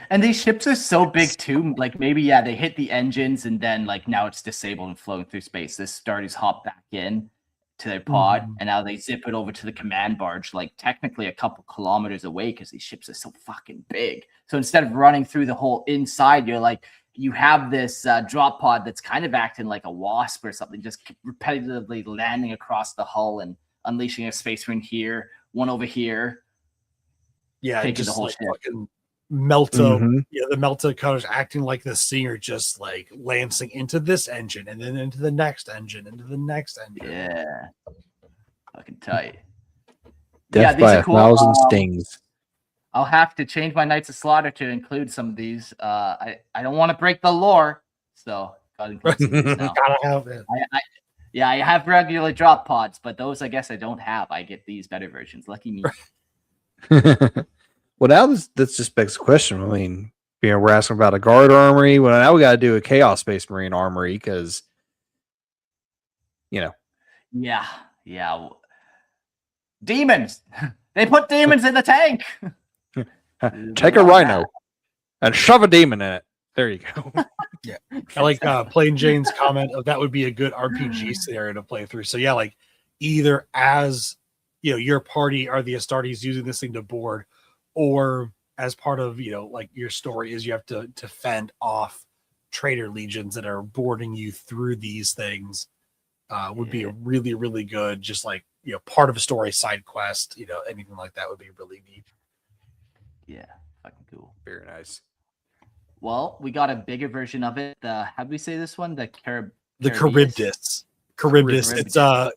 Speaker 1: And these ships are so big too. Like maybe they hit the engines and then like now it's disabled and flowing through space. This Astartes hop back in to their pod and now they zip it over to the command barge, like technically a couple kilometers away because these ships are so fucking big. So instead of running through the whole inside, you have this drop pod that's kind of acting like a wasp or something, just repetitively landing across the hull and unleashing a space marine here, one over here.
Speaker 2: Yeah,
Speaker 1: taking the whole ship.
Speaker 2: Melta, the melta cutters acting like the Stinger, just like lancing into this engine and then into the next engine, into the next engine.
Speaker 1: Yeah, fucking tight.
Speaker 3: Death by 1,000 stings.
Speaker 1: I'll have to change my Knights of Slaughter to include some of these. I don't want to break the lore, so gotta include some of these now.
Speaker 2: Gotta have it.
Speaker 1: I have regular drop pods, but those I guess I don't have. I get these better versions. Lucky me.
Speaker 3: Well, now this just begs the question. I mean, we're asking about a guard armory. Well, now we got to do a Chaos Space Marine armory because,
Speaker 1: Yeah. Demons. They put demons in the tank.
Speaker 3: Take a rhino and shove a demon in it. There you go.
Speaker 2: I like Plain Jane's comment of that would be a good RPG scenario to play through. So like either as your party are the Astartes using this thing to board, or as part of like your story is you have to fend off traitor legions that are boarding you through these things. Would be a really, really good, just like part of a story, side quest, anything like that would be really neat.
Speaker 1: Yeah, fucking cool.
Speaker 3: Very nice.
Speaker 1: Well, we got a bigger version of it. How do we say this one? The
Speaker 2: Kharybdis. Kharybdis. It's a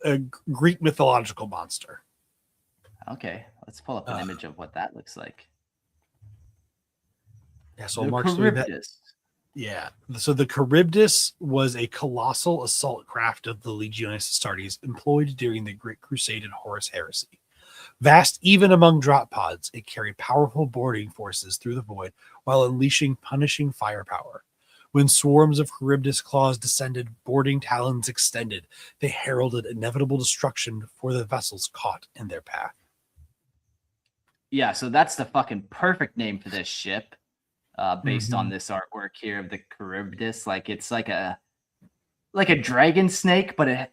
Speaker 2: Greek mythological monster.
Speaker 1: Okay, let's pull up an image of what that looks like.
Speaker 2: Yeah, so
Speaker 1: the
Speaker 2: Mark's doing that. Yeah, so the Kharybdis was a colossal assault craft of the Legiones Astartes employed during the Great Crusade and Horus Heresy. Vast even among drop pods, it carried powerful boarding forces through the void while unleashing punishing firepower. When swarms of Kharybdis claws descended, boarding talons extended. They heralded inevitable destruction for the vessels caught in their path.
Speaker 1: Yeah, so that's the fucking perfect name for this ship. Based on this artwork here of the Kharybdis, like it's like a dragon snake, but it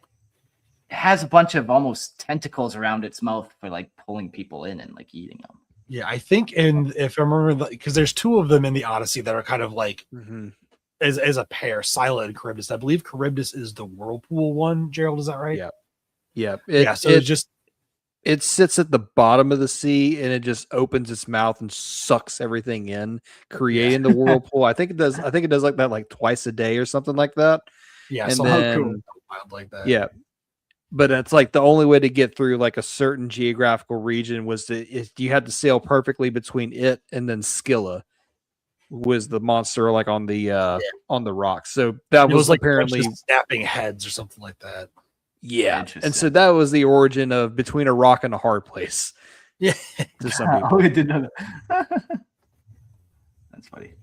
Speaker 1: has a bunch of almost tentacles around its mouth for like pulling people in and like eating them.
Speaker 2: Yeah, I think, and if I remember, because there's two of them in the Odyssey that are kind of like as a pair, Scylla and Kharybdis. I believe Kharybdis is the whirlpool one. Gerald, is that right?
Speaker 3: Yeah.
Speaker 2: So it's just.
Speaker 3: It sits at the bottom of the sea and it just opens its mouth and sucks everything in, creating the whirlpool. I think it does like that like twice a day or something like that.
Speaker 2: Yeah,
Speaker 3: and
Speaker 2: so
Speaker 3: then,
Speaker 2: how cool like that.
Speaker 3: Yeah. But it's like the only way to get through like a certain geographical region was you had to sail perfectly between it and then Scylla was the monster like on the rocks. So that was
Speaker 2: like
Speaker 3: apparently
Speaker 2: snapping heads or something like that.
Speaker 3: Yeah, and so that was the origin of between a rock and a hard place.
Speaker 2: Yeah,
Speaker 3: to some people.
Speaker 1: I didn't know that. That's funny.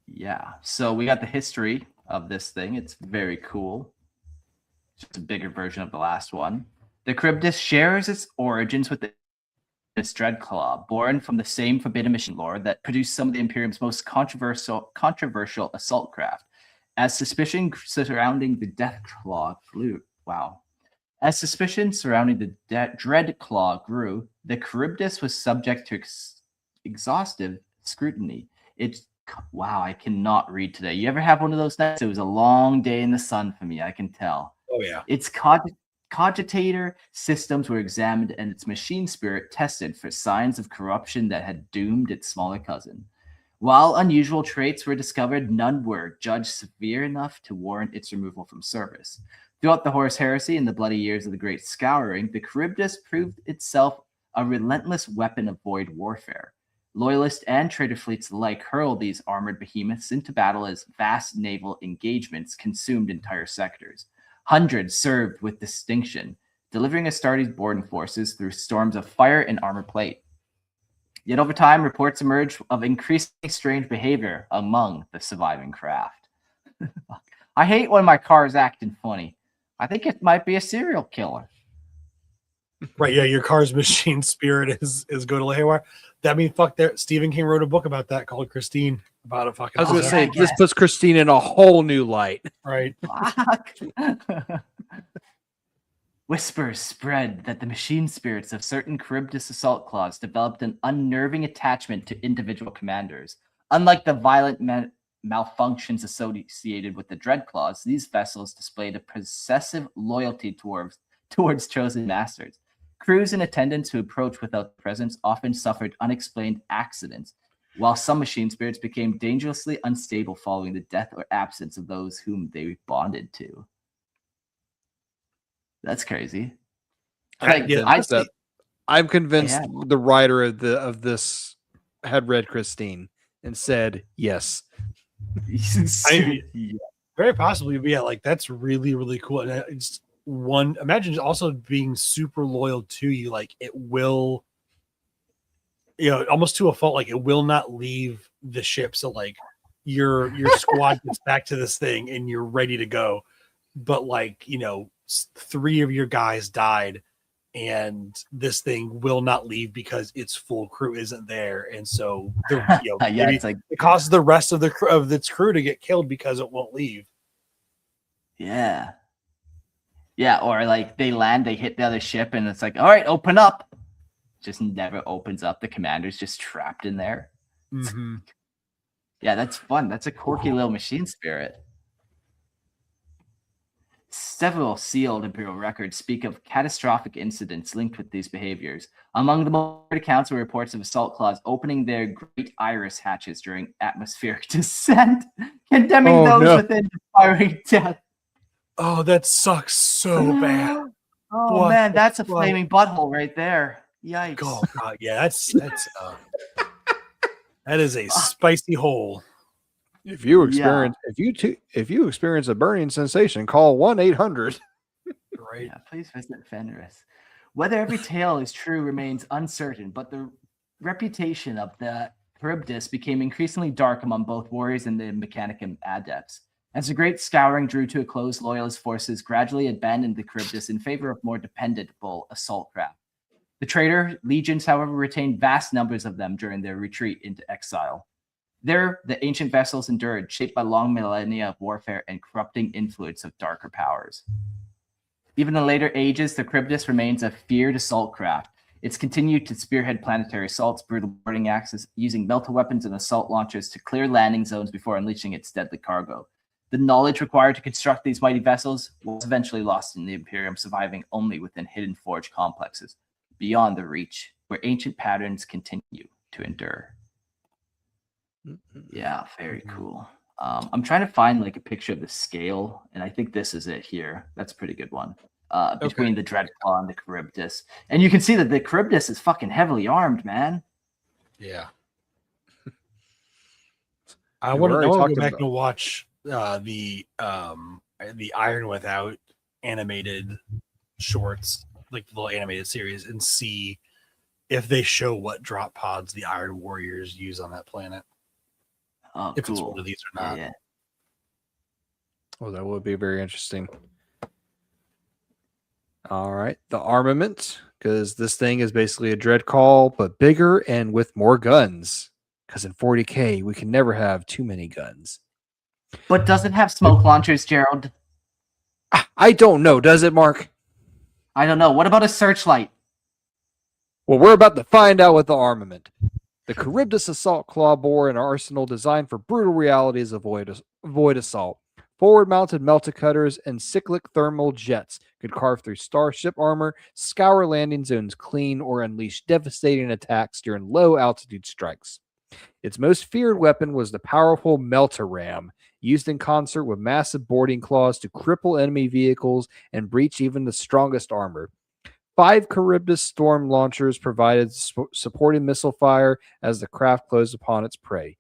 Speaker 1: Yeah, so we got the history of this thing. It's very cool. Just a bigger version of the last one. The Kharybdis shares its origins with its Dreadclaw, born from the same forbidden mission lore that produced some of the Imperium's most controversial assault craft. As suspicion surrounding the Deathclaw grew, As suspicion surrounding the Dreadclaw grew, the Kharybdis was subject to exhaustive scrutiny. I cannot read today. You ever have one of those nights? It was a long day in the sun for me, I can tell.
Speaker 2: Oh, yeah.
Speaker 1: Its cogitator systems were examined and its machine spirit tested for signs of corruption that had doomed its smaller cousin. While unusual traits were discovered, none were judged severe enough to warrant its removal from service. Throughout the Horus Heresy and the bloody years of the Great Scouring, the Kharybdis proved itself a relentless weapon of void warfare. Loyalist and traitor fleets alike hurled these armored behemoths into battle as vast naval engagements consumed entire sectors. Hundreds served with distinction, delivering Astartes' boarding forces through storms of fire and armor plate. Yet over time, reports emerged of increasingly strange behavior among the surviving craft. I hate when my car is acting funny. I think it might be a serial killer.
Speaker 2: Right, yeah, your car's machine spirit is going to haywire. That means fuck there. Stephen King wrote a book about that called Christine. About a fucking.
Speaker 3: I was going to say this puts Christine in a whole new light.
Speaker 2: Right.
Speaker 1: Whispers spread that the machine spirits of certain Kharybdis assault claws developed an unnerving attachment to individual commanders. Unlike the violent malfunctions associated with the Dreadclaws, these vessels displayed a possessive loyalty towards chosen masters. Crews and attendants who approached without presence often suffered unexplained accidents, while some machine spirits became dangerously unstable following the death or absence of those whom they bonded to. That's crazy.
Speaker 3: I'm convinced the writer of this had read Christine and said yes.
Speaker 2: Very possibly, but yeah, like that's really, really cool. And it's imagine also being super loyal to you. Like it will, almost to a fault. Like it will not leave the ship. So like your squad gets back to this thing and you're ready to go, but like 3 of your guys died and this thing will not leave because its full crew isn't there, and so it causes the rest of its crew to get killed because it won't leave.
Speaker 1: Yeah, Yeah, or like they land, they hit the other ship, and it's like, all right, open up. Just never opens up. The commander's just trapped in there.
Speaker 2: Mm-hmm.
Speaker 1: Yeah, that's fun. That's a quirky little machine spirit. Several sealed Imperial records speak of catastrophic incidents linked with these behaviors. Among the most accounts were reports of assault claws opening their great iris hatches during atmospheric descent, condemning those within to fiery death.
Speaker 2: Oh, that sucks so bad.
Speaker 1: Oh man, that's a flaming butthole right there. Yikes.
Speaker 2: Oh god, yeah, that's that is a spicy hole.
Speaker 3: If you experience if you experience a burning sensation, call 1-800.
Speaker 2: Right.
Speaker 1: Yeah, please visit Fenris. Whether every tale is true remains uncertain, but the reputation of the Kharybdis became increasingly dark among both warriors and the Mechanicum adepts. As the Great Scouring drew to a close, loyalist forces gradually abandoned the Kharybdis in favor of more dependable assault craft. The traitor legions, however, retained vast numbers of them during their retreat into exile. There, the ancient vessels endured, shaped by long millennia of warfare and corrupting influence of darker powers. Even in later ages, the Kharybdis remains a feared assault craft. It's continued to spearhead planetary assaults, brutal boarding axes, using melta weapons and assault launchers to clear landing zones before unleashing its deadly cargo. The knowledge required to construct these mighty vessels was eventually lost in the Imperium, surviving only within hidden forge complexes, beyond the reach, where ancient patterns continue to endure. Yeah, very cool. I'm trying to find like a picture of the scale, and I think this is it here. That's a pretty good one. Between the Dreadclaw and the Kharybdis. And you can see that the Kharybdis is fucking heavily armed, man.
Speaker 2: Yeah. I want to go back and watch the Iron Without animated shorts, like the little animated series, and see if they show what drop pods the Iron Warriors use on that planet.
Speaker 1: Oh,
Speaker 2: if
Speaker 1: cool.
Speaker 2: it's one of these or not.
Speaker 1: Yeah.
Speaker 3: Well, that would be very interesting. All right. The armament, because this thing is basically a dread call, but bigger and with more guns. Because in 40K, we can never have too many guns.
Speaker 1: But does it have smoke launchers, Gerald?
Speaker 3: I don't know. Does it, Mark?
Speaker 1: I don't know. What about a searchlight?
Speaker 3: Well, we're about to find out with the armament. The Kharybdis assault claw bore an arsenal designed for brutal realities of void assault. Forward-mounted melta cutters and cyclic thermal jets could carve through starship armor, scour landing zones clean, or unleash devastating attacks during low-altitude strikes. Its most feared weapon was the powerful melta ram, used in concert with massive boarding claws to cripple enemy vehicles and breach even the strongest armor. 5 Kharybdis storm launchers provided supporting missile fire as the craft closed upon its prey.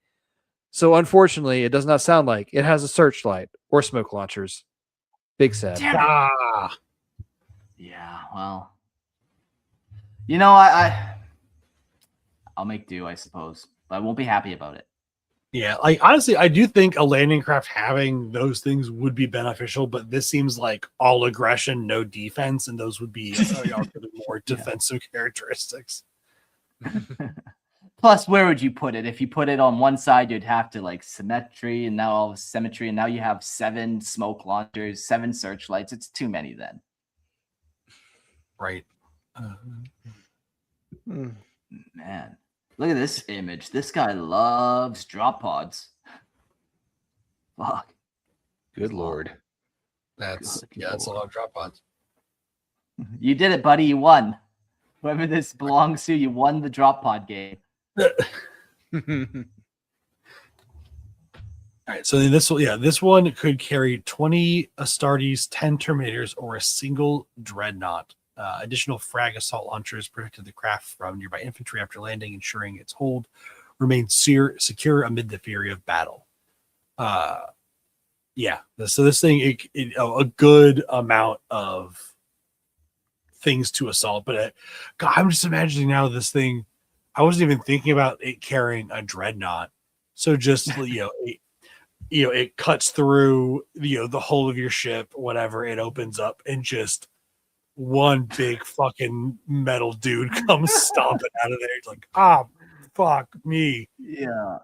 Speaker 3: So unfortunately, it does not sound like it has a searchlight or smoke launchers. Big sad.
Speaker 1: Yeah, well, you know, I'll make do, I suppose, but I won't be happy about it.
Speaker 2: Yeah, like honestly, I do think a landing craft having those things would be beneficial, but this seems like all aggression, no defense, and those would be more defensive characteristics.
Speaker 1: Plus, where would you put it? If you put it on one side, you'd have to like symmetry, and now all symmetry, and now you have 7 smoke launchers, 7 searchlights. It's too many then.
Speaker 2: Right.
Speaker 1: Man, look at this image. This guy loves drop pods. Fuck.
Speaker 3: Good lord.
Speaker 2: That's a lot of drop pods.
Speaker 1: You did it, buddy. You won. Whoever this belongs to, you won the drop pod game.
Speaker 2: All right, so this one could carry 20 Astartes, 10 Terminators, or a single Dreadnought. Additional frag assault launchers protected the craft from nearby infantry after landing, ensuring its hold remained secure amid the fury of battle. So this thing, a good amount of things to assault, but God, I'm just imagining now this thing. I wasn't even thinking about it carrying a Dreadnought. So just it cuts through the whole of your ship, whatever. It opens up and just one big fucking metal dude comes stomping out of there. It's like, fuck me.
Speaker 1: Yeah.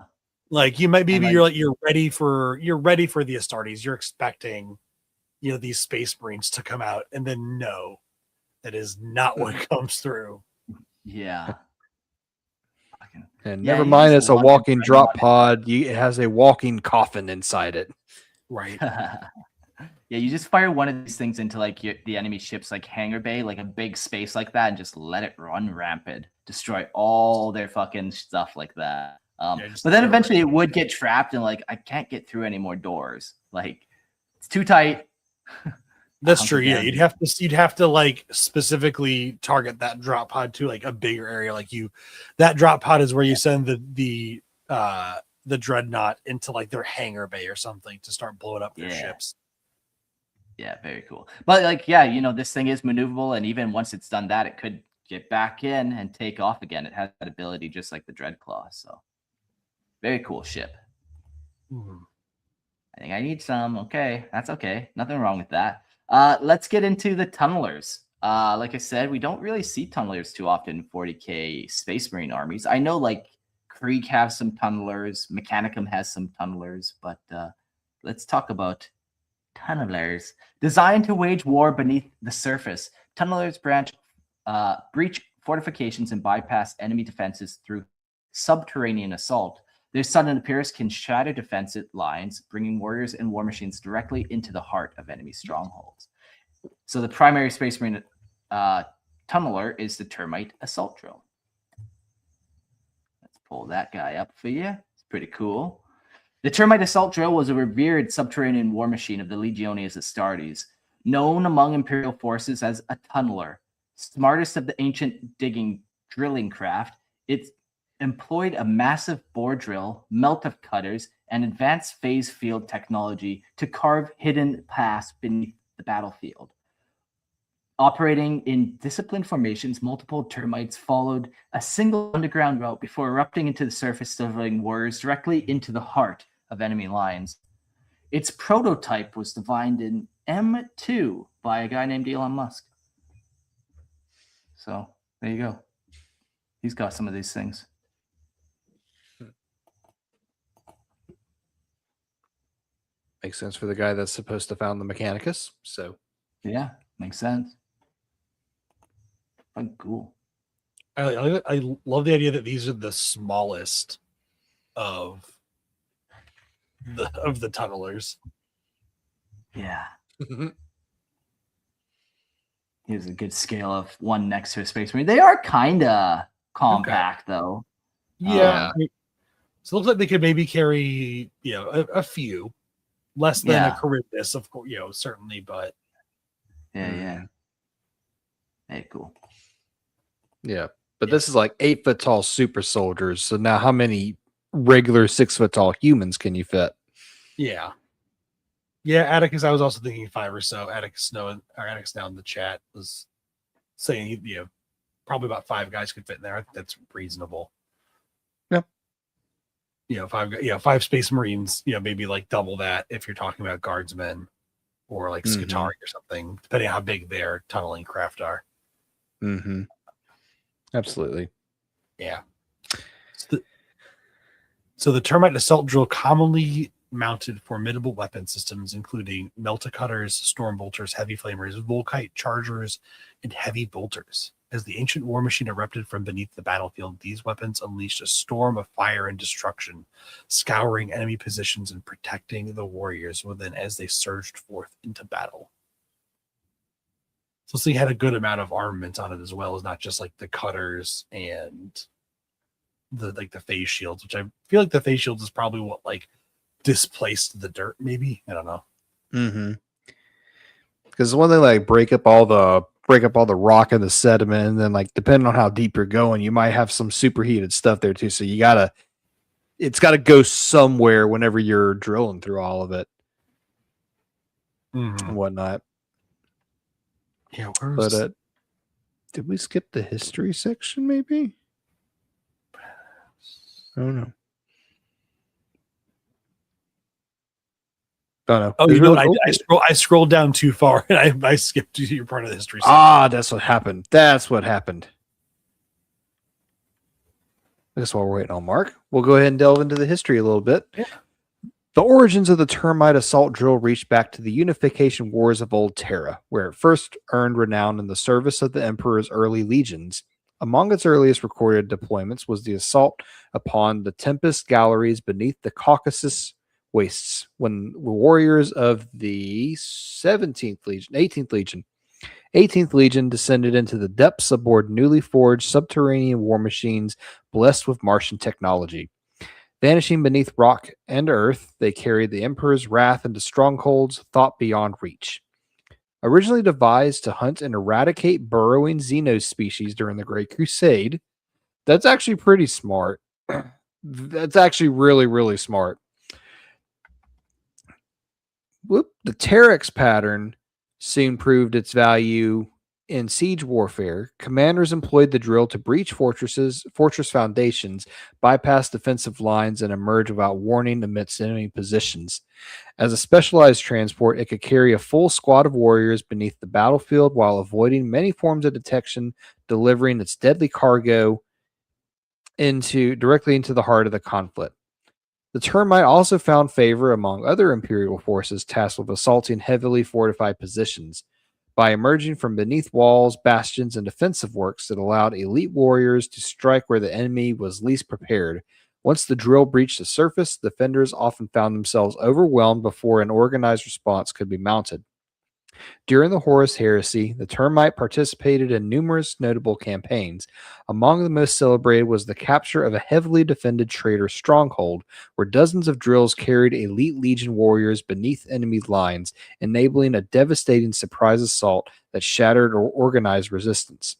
Speaker 2: Like you might maybe you're ready for the Astartes. You're expecting these Space Marines to come out, and then no, that is not what comes through.
Speaker 1: Yeah.
Speaker 3: And
Speaker 1: Yeah,
Speaker 3: never
Speaker 1: you
Speaker 3: mind,
Speaker 1: just
Speaker 3: it's a
Speaker 1: launch a
Speaker 3: walking drop
Speaker 1: dreadnought.
Speaker 3: pod. It has a walking coffin inside it.
Speaker 2: Right.
Speaker 1: Yeah, you just fire one of these things into like the enemy ship's like hangar bay, like a big space like that, and just let it run rampant, destroy all their fucking stuff like that.
Speaker 2: Just
Speaker 1: But then
Speaker 2: throw
Speaker 1: eventually
Speaker 2: it.
Speaker 1: it would get trapped, and like I can't get through any more doors. Like it's too tight.
Speaker 2: That's
Speaker 1: Hunk
Speaker 2: true. Yeah,
Speaker 1: again.
Speaker 2: you'd have to like specifically target that drop pod to like a bigger area. Like that drop pod is where you send the dreadnought into like their hangar bay or something to start blowing up their ships.
Speaker 1: Yeah, very cool. But like, yeah, this thing is maneuverable, and even once it's done that, it could get back in and take off again. It has that ability just like the Dreadclaw. So very cool ship. I think I need some. Okay, that's okay. Nothing wrong with that. Let's get into the tunnelers. Like I said, we don't really see tunnelers too often in 40k Space Marine armies. I know like Krieg has some tunnelers, Mechanicum has some tunnelers, but let's talk about tunnelers. Designed to wage war beneath the surface, tunnelers breach fortifications and bypass enemy defenses through subterranean assault. Their sudden appearance can shatter defensive lines, bringing warriors and war machines directly into the heart of enemy strongholds. So the primary Space Marine tunneler is the Termite Assault Drill. Let's pull that guy up for you. It's pretty cool. The Termite Assault Drill was a revered subterranean war machine of the Legiones Astartes, known among Imperial forces as a tunneler. Smartest of the ancient drilling craft, it employed a massive bore drill, melt of cutters, and advanced phase field technology to carve hidden paths beneath the battlefield. Operating in disciplined formations, multiple termites followed a single underground route before erupting into the surface, delivering warriors directly into the heart of enemy lines. Its prototype was designed in M2 by a guy named Elon Musk. So there you go. He's got some of these things.
Speaker 3: Makes sense for the guy that's supposed to found the Mechanicus. So
Speaker 1: yeah, makes sense. Oh, cool.
Speaker 2: I love the idea that these are the smallest of the tunnelers.
Speaker 1: Yeah. Here's a good scale of one next to a Space Marine. They are kind of compact, though.
Speaker 2: Yeah. So it looks like they could maybe carry, a few. Less than a Kharybdis, of course, certainly, but
Speaker 1: yeah. Hey, cool.
Speaker 3: Yeah, but this is like 8 foot tall super soldiers. So now, how many regular 6 foot tall humans can you fit?
Speaker 2: Yeah, Atticus. I was also thinking 5 or so. Atticus now in the chat was saying probably about 5 guys could fit in there. I think that's reasonable.
Speaker 3: Yep.
Speaker 2: 5 Space Marines. Maybe like double that if you're talking about guardsmen or like Skitarii or something, depending on how big their tunneling craft are.
Speaker 3: Mm-hmm. Absolutely.
Speaker 2: Yeah. So the Termite Assault Drill commonly mounted formidable weapon systems, including melta-cutters, storm bolters, heavy flamers, volkite chargers, and heavy bolters. As the ancient war machine erupted from beneath the battlefield, these weapons unleashed a storm of fire and destruction, scouring enemy positions and protecting the warriors within as they surged forth into battle. So he had a good amount of armament on it as well, as not just like the cutters and the phase shields, which I feel like the phase shields is probably what like displaced the dirt, maybe. I don't know.
Speaker 3: Mm-hmm. Because when they like break up all the rock and the sediment, and then like depending on how deep you're going, you might have some superheated stuff there too. So it's gotta go somewhere whenever you're drilling through all of it and whatnot.
Speaker 2: Yeah,
Speaker 3: but did we skip the history section? Maybe. I don't know.
Speaker 2: Oh, you know what? I scrolled down too far and I skipped your part of the history section.
Speaker 3: That's what happened. I guess while we're waiting on Mark, we'll go ahead and delve into the history a little bit.
Speaker 2: Yeah.
Speaker 3: The origins of the termite assault drill reach back to the unification wars of Old Terra, where it first earned renown in the service of the Emperor's early legions. Among its earliest recorded deployments was the assault upon the Tempest galleries beneath the Caucasus wastes, when warriors of the 18th Legion descended into the depths aboard newly forged subterranean war machines blessed with Martian technology. Vanishing beneath rock and earth, they carried the Emperor's wrath into strongholds thought beyond reach. Originally devised to hunt and eradicate burrowing Xenos species during the Great Crusade, that's actually pretty smart. That's actually really, really smart. The Terex pattern soon proved its value in siege warfare. Commanders employed the drill to breach fortress foundations, bypass defensive lines, and emerge without warning amidst enemy positions. As a specialized transport, it could carry a full squad of warriors beneath the battlefield while avoiding many forms of detection, delivering its deadly cargo directly into the heart of the conflict. The termite also found favor among other Imperial forces tasked with assaulting heavily fortified positions. By emerging from beneath walls, bastions, and defensive works, it allowed elite warriors to strike where the enemy was least prepared. Once the drill breached the surface, defenders often found themselves overwhelmed before an organized response could be mounted. During the Horus Heresy, the termite participated in numerous notable campaigns. Among the most celebrated was the capture of a heavily defended traitor stronghold, where dozens of drills carried elite legion warriors beneath enemy lines, enabling a devastating surprise assault that shattered or organized resistance.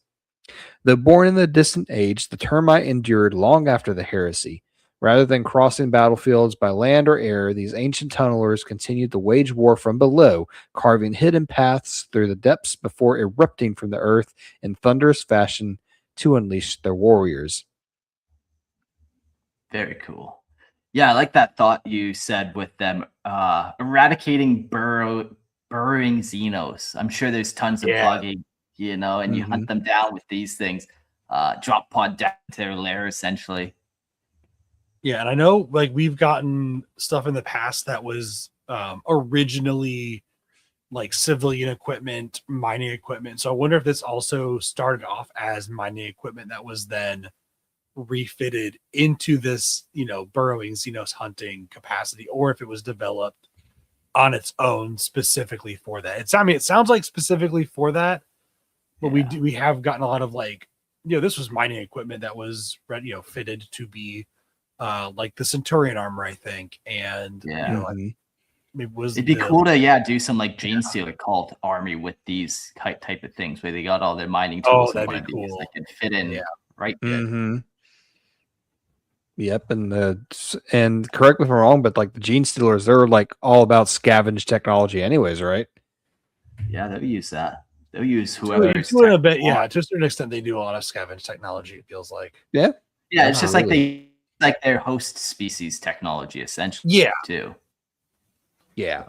Speaker 3: Though born in the distant age, the termite endured long after the heresy. Rather than crossing battlefields by land or air, these ancient tunnelers continued to wage war from below, carving hidden paths through the depths before erupting from the earth in thunderous fashion to unleash their warriors.
Speaker 1: Very cool. Yeah, I like that thought you said with them eradicating burrowing Xenos. I'm sure there's tons of plugging, and you hunt them down with these things. Drop pod down to their lair, essentially.
Speaker 2: Yeah, and I know like we've gotten stuff in the past that was originally like civilian equipment, mining equipment. So I wonder if this also started off as mining equipment that was then refitted into this, burrowing Xenos hunting capacity, or if it was developed on its own specifically for that. It sounds like specifically for that, but we have gotten a lot of like, this was mining equipment that was fitted to be like the Centurion armor, I think, and
Speaker 1: it'd be cool to do some like Gene Stealer cult army with these type of things where they got all their mining tools.
Speaker 2: Oh, that'd be cool.
Speaker 1: That could fit in right.
Speaker 3: Yep, and correct me if I'm wrong, but like the Gene Stealers, they're like all about scavenge technology, anyways, right?
Speaker 1: Yeah, they'll use that. They'll use whoever.
Speaker 2: To a bit, to a certain extent, they do a lot of scavenge technology. It feels like.
Speaker 1: Yeah, it's just really. Like their host species technology, essentially. Too.
Speaker 3: Yeah.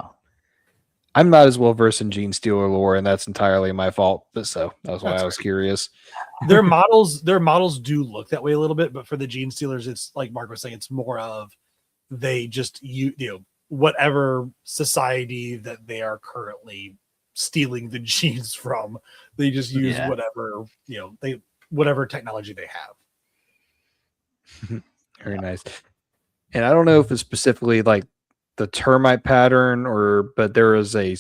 Speaker 3: I'm not as well versed in Gene Stealer lore, and that's entirely my fault. But so that's why I was curious.
Speaker 2: Their models do look that way a little bit, but for the Gene Stealers, it's like Mark was saying, it's more of they just whatever society that they are currently stealing the genes from, they just use whatever technology they have.
Speaker 3: Very nice. And I don't know if it's specifically like the termite pattern but there's like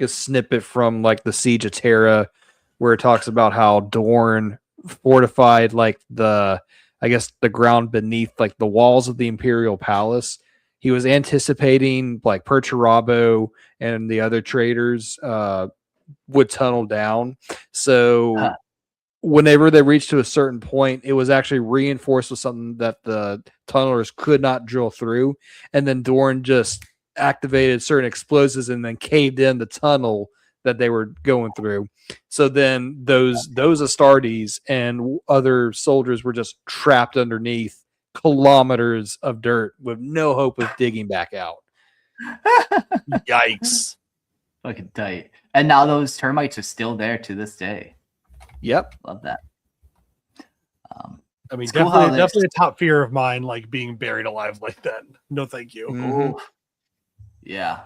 Speaker 3: a snippet from like the Siege of Terra where it talks about how Dorn fortified like the ground beneath like the walls of the Imperial Palace. He was anticipating like Perturabo and the other traders would tunnel down. So whenever they reached to a certain point, it was actually reinforced with something that the tunnelers could not drill through. And then Dorn just activated certain explosives and then caved in the tunnel that they were going through. So then those Astartes and other soldiers were just trapped underneath kilometers of dirt with no hope of digging back out.
Speaker 2: Yikes.
Speaker 1: Fucking tight. And now those termites are still there to this day.
Speaker 3: Yep.
Speaker 1: Love that.
Speaker 2: I mean,
Speaker 1: It's cool how
Speaker 2: definitely a top fear of mine, like being buried alive like that. No, thank you.
Speaker 3: Mhm.
Speaker 1: Ooh. Yeah.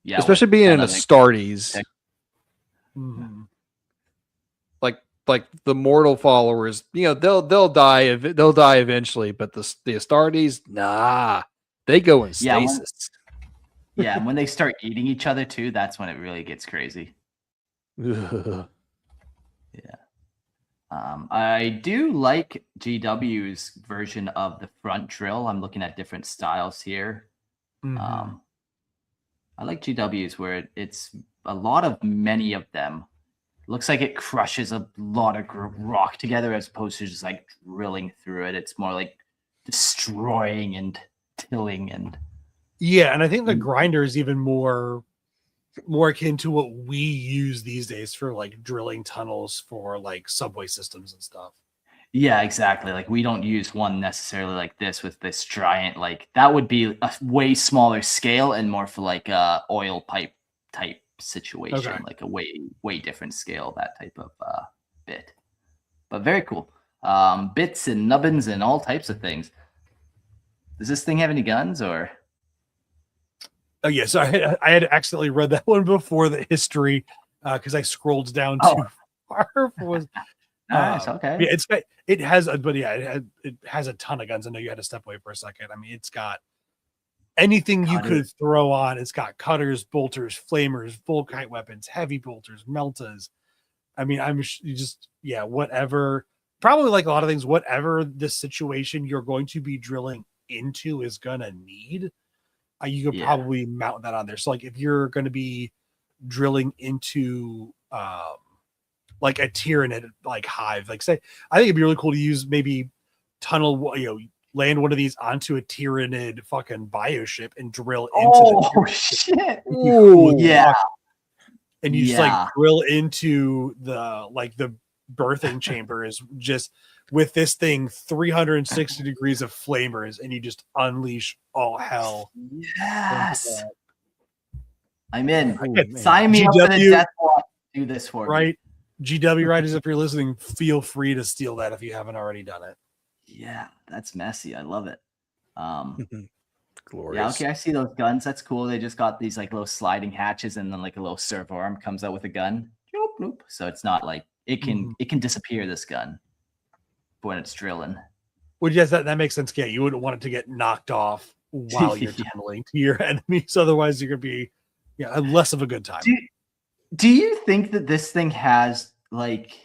Speaker 1: Yeah.
Speaker 3: Especially
Speaker 1: with
Speaker 3: being in
Speaker 1: kinda like-
Speaker 3: Astartes.
Speaker 2: Mhm.
Speaker 3: Like the mortal followers, they'll die. They'll die eventually, but the Astartes, nah, they go in
Speaker 1: Yeah,
Speaker 3: stasis.
Speaker 1: Yeah, and when they start eating each other too, that's when it really gets crazy.
Speaker 3: Ugh.
Speaker 1: I do like GW's version of the front drill. I'm looking at different styles here.
Speaker 2: Mhm.
Speaker 1: I like GW's where it's a lot of many of them. Looks like it crushes a lot of rock together as opposed to just like drilling through it. It's more like destroying and tilling and
Speaker 2: Yeah, and I think the grinder is even more akin to what we use these days for like drilling tunnels for like subway systems and stuff.
Speaker 1: yeah, exactly. Like we don't use one necessarily like this with this giant, like that would be a way smaller scale and more for like a oil pipe type situation,
Speaker 2: Okay.
Speaker 1: like a way different scale, that type of bit. But very cool. Bits and nubbins and all types of things. Does this thing have any guns or?
Speaker 2: Oh yeah, so I had accidentally read that one before the history because I scrolled down
Speaker 1: Oh.
Speaker 2: too far. Was
Speaker 1: Nice, okay.
Speaker 2: Yeah, it has a ton of guns. I know you had to step away for a second. I mean, it's got anything you could throw on. It's got cutters, bolters, flamers, volkite weapons, heavy bolters, meltas. I mean, whatever. Probably like a lot of things, whatever the situation you're going to be drilling into is gonna need. You could probably mount that on there. So like if you're going to be drilling into like a Tyranid like hive, like say, I think it'd be really cool to use maybe land one of these onto a Tyranid fucking bioship and drill into
Speaker 1: the shit.
Speaker 2: Ooh,
Speaker 1: yeah.
Speaker 2: And you just like drill into the birthing chamber is just with this thing 360 degrees of flamers, and you just unleash all hell.
Speaker 1: Yes. I'm in.
Speaker 2: Ooh,
Speaker 1: sign me up for the death watch. Do this for
Speaker 2: me. GW writers, if you're listening, feel free to steal that if you haven't already done it.
Speaker 1: Yeah, that's messy. I love it.
Speaker 3: Glorious.
Speaker 1: Yeah, okay, I see those guns. That's cool. They just got these like little sliding hatches, and then like a little servo arm comes out with a gun. Bloop, bloop. So it's not like it can disappear, this gun, when it's drilling.
Speaker 2: Well, yes, that makes sense. Yeah, you wouldn't want it to get knocked off while you're tunneling to your enemies. Otherwise, you're gonna be less of a good time.
Speaker 1: Do you think that this thing has like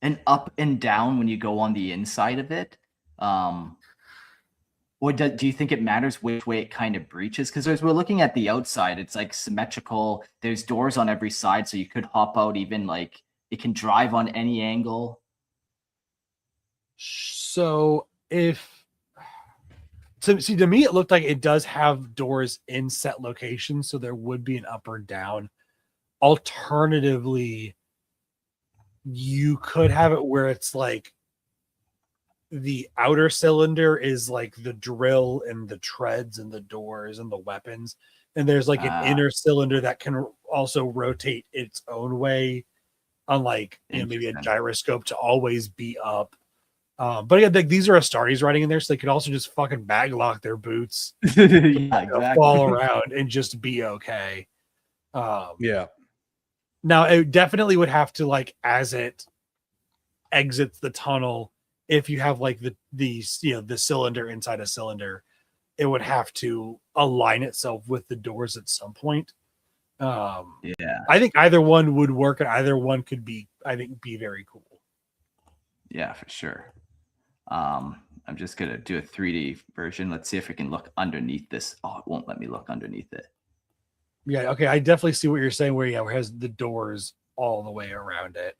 Speaker 1: an up and down when you go on the inside of it? Or do you think it matters which way it kind of breaches? Because as we're looking at the outside, it's like symmetrical. There's doors on every side, so you could hop out even like it can drive on any angle.
Speaker 2: So to me, it looked like it does have doors in set locations, so there would be an up or down. Alternatively, you could have it where it's like the outer cylinder is like the drill and the treads and the doors and the weapons, and there's like an inner cylinder that can also rotate its own way, unlike maybe a gyroscope to always be up. But yeah, like these are Astartes riding in there, so they could also just fucking bag lock their boots,
Speaker 1: Exactly.
Speaker 2: fall around, and just be okay.
Speaker 3: Yeah.
Speaker 2: Now it definitely would have to, like, as it exits the tunnel, if you have like the cylinder inside a cylinder, it would have to align itself with the doors at some point. I think either one would work, and either one could be very cool.
Speaker 1: Yeah, for sure. I'm just gonna do a 3D version. Let's see if we can look underneath this. Oh, it won't let me look underneath it.
Speaker 2: Yeah, okay. I definitely see what you're saying, where it has the doors all the way around it.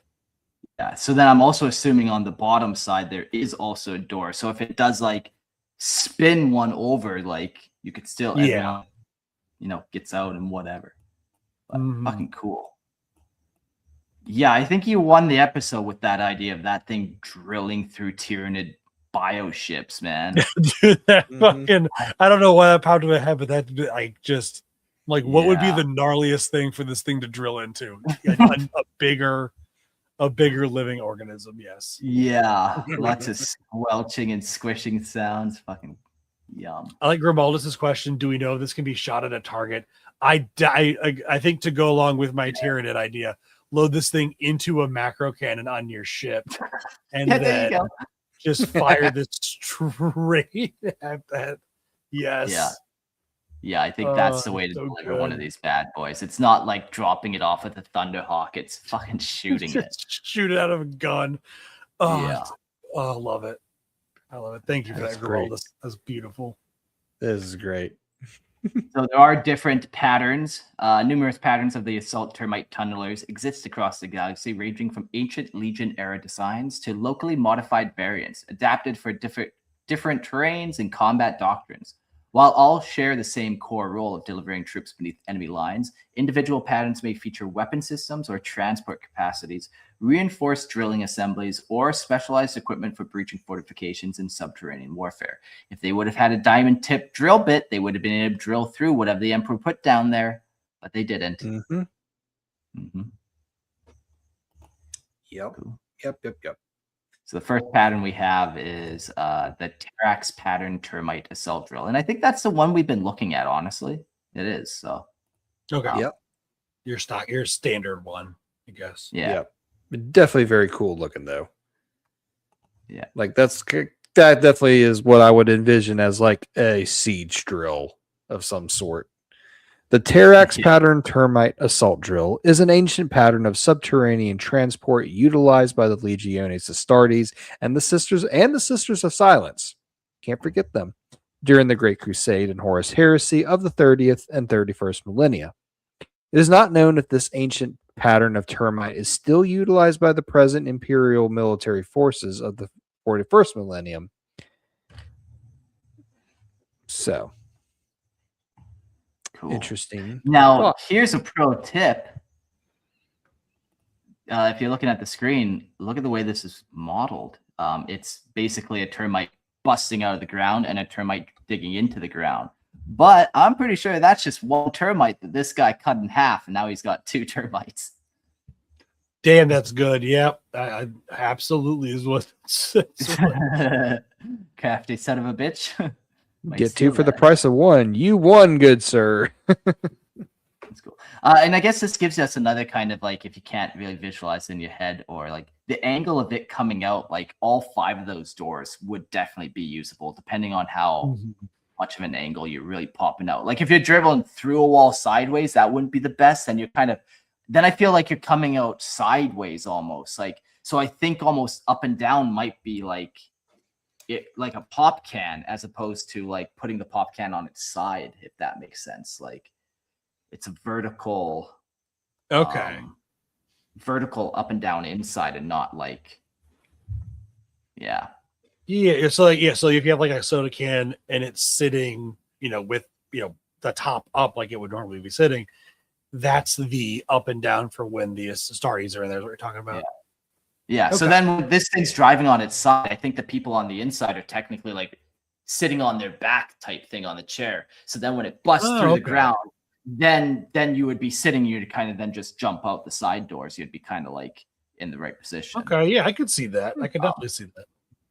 Speaker 1: Yeah, so then I'm also assuming on the bottom side there is also a door. So if it does like spin one over, like you could still everyone, gets out and whatever. But fucking cool. Yeah, I think you won the episode with that idea of that thing drilling through Tyranid bioships, man.
Speaker 2: Dude, that fucking, I don't know why that popped in my head, but that what would be the gnarliest thing for this thing to drill into? A bigger A bigger living organism, yes.
Speaker 1: Yeah, lots of squelching and squishing sounds. Fucking yum.
Speaker 2: I like Grimaldus's question. Do we know if this can be shot at a target? I think to go along with my Tyranid idea, load this thing into a macro cannon on your ship, and
Speaker 1: Yeah, there you
Speaker 2: then
Speaker 1: go.
Speaker 2: just fire this straight at that. Yes.
Speaker 1: Yeah. Yeah, I think that's the way to
Speaker 2: so
Speaker 1: deliver one of
Speaker 2: good.
Speaker 1: these bad boys. It's not like dropping it off with a Thunderhawk. It's fucking shooting it.
Speaker 2: Just shoot it out of a gun. Oh,
Speaker 1: Yeah.
Speaker 2: I love it. I love it. Thank you for
Speaker 3: That's
Speaker 2: that,
Speaker 3: great.
Speaker 2: Grimaldus. That's beautiful.
Speaker 3: This is great.
Speaker 1: So there are different patterns. Numerous patterns of the assault termite tunnelers exist across the galaxy, ranging from ancient Legion era designs to locally modified variants, adapted for different terrains and combat doctrines. While all share the same core role of delivering troops beneath enemy lines, individual patterns may feature weapon systems or transport capacities, reinforced drilling assemblies, or specialized equipment for breaching fortifications in subterranean warfare. If they would have had a diamond-tipped drill bit, they would have been able to drill through whatever the Emperor put down there, but they didn't.
Speaker 3: Mm-hmm.
Speaker 1: Mm-hmm.
Speaker 3: Yep.
Speaker 1: Cool.
Speaker 3: Yep.
Speaker 1: So the first pattern we have is the Terax pattern termite assault drill. And I think that's the one we've been looking at, honestly. It is. So
Speaker 2: Okay.
Speaker 3: Yep.
Speaker 2: Your standard one, I guess.
Speaker 1: yeah.
Speaker 3: Yep. Definitely very cool looking though.
Speaker 1: Yeah.
Speaker 3: Like that definitely is what I would envision as like a siege drill of some sort. The Terax
Speaker 1: Yeah.
Speaker 3: pattern termite assault drill is an ancient pattern of subterranean transport utilized by the Legiones Astartes and the Sisters of Silence. Can't forget them. During the Great Crusade and Horus Heresy of the 30th and 31st millennia. It is not known if this ancient pattern of termite is still utilized by the present Imperial military forces of the 41st millennium. So,
Speaker 1: Cool.
Speaker 3: interesting.
Speaker 1: Now,
Speaker 3: thought.
Speaker 1: here's a pro tip. If you're looking at the screen, look at the way this is modeled. It's basically a termite busting out of the ground and a termite digging into the ground. But I'm pretty sure that's just one termite that this guy cut in half, and now he's got two termites.
Speaker 2: Damn, that's good. Yep. I absolutely is what
Speaker 1: Crafty son of a bitch. Might
Speaker 3: Get
Speaker 1: steal
Speaker 3: two for the
Speaker 1: that.
Speaker 3: price of one. You won, good sir.
Speaker 1: That's cool. And I guess this gives us another kind of like, if you can't really visualize in your head, or like the angle of it coming out, like all 5 of those doors would definitely be usable depending on how much of an angle you're really popping out. Like if you're dribbling through a wall sideways, that wouldn't be the best. And you're then I feel like you're coming out sideways almost. Like, so I think almost up and down might be like like a pop can, as opposed to like putting the pop can on its side, if that makes sense. Like it's a vertical, vertical up and down inside, and not like, yeah.
Speaker 2: So if you have like a soda can and it's sitting, with the top up like it would normally be sitting, that's the up and down for when the Astartes are in there. Is what you're talking about.
Speaker 1: Yeah.
Speaker 2: Okay.
Speaker 1: So then when this thing's driving on its side, I think the people on the inside are technically like sitting on their back type thing on the chair. So then when it busts through the ground, then you would be sitting, you'd kind of then just jump out the side doors. You'd be kind of like in the right position.
Speaker 2: Okay. Yeah, I could see that. I could definitely see that.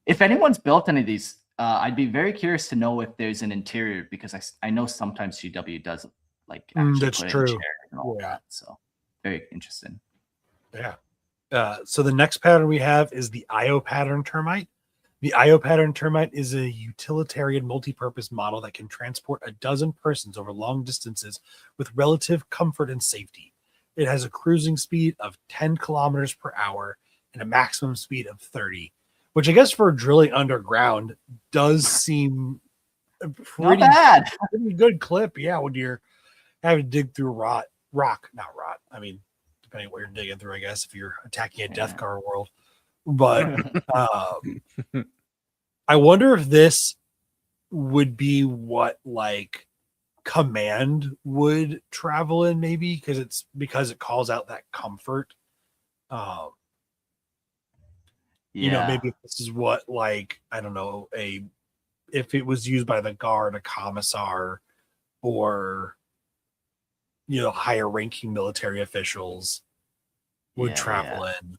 Speaker 1: If anyone's built any of these, I'd be very curious to know if there's an interior, because I know sometimes GW does like actually
Speaker 2: That's
Speaker 1: put in
Speaker 2: true.
Speaker 1: chairs and all
Speaker 2: Yeah.
Speaker 1: that. So very interesting.
Speaker 2: Yeah. So the next pattern we have is the IO pattern termite. The IO pattern termite is a utilitarian multi-purpose model that can transport a dozen persons over long distances with relative comfort and safety. It has a cruising speed of 10 kilometers per hour and a maximum speed of 30, which I guess for drilling underground does seem a
Speaker 1: Not bad.
Speaker 2: pretty good clip. Yeah, when you're having to dig through rock. I mean, depending on what you're digging through, I guess, if you're attacking a Death Guard world. But I wonder if this would be what like command would travel in, maybe because it calls out that comfort. Maybe if this is what, like, I don't know, if it was used by the guard, a commissar, or higher ranking military officials would travel in.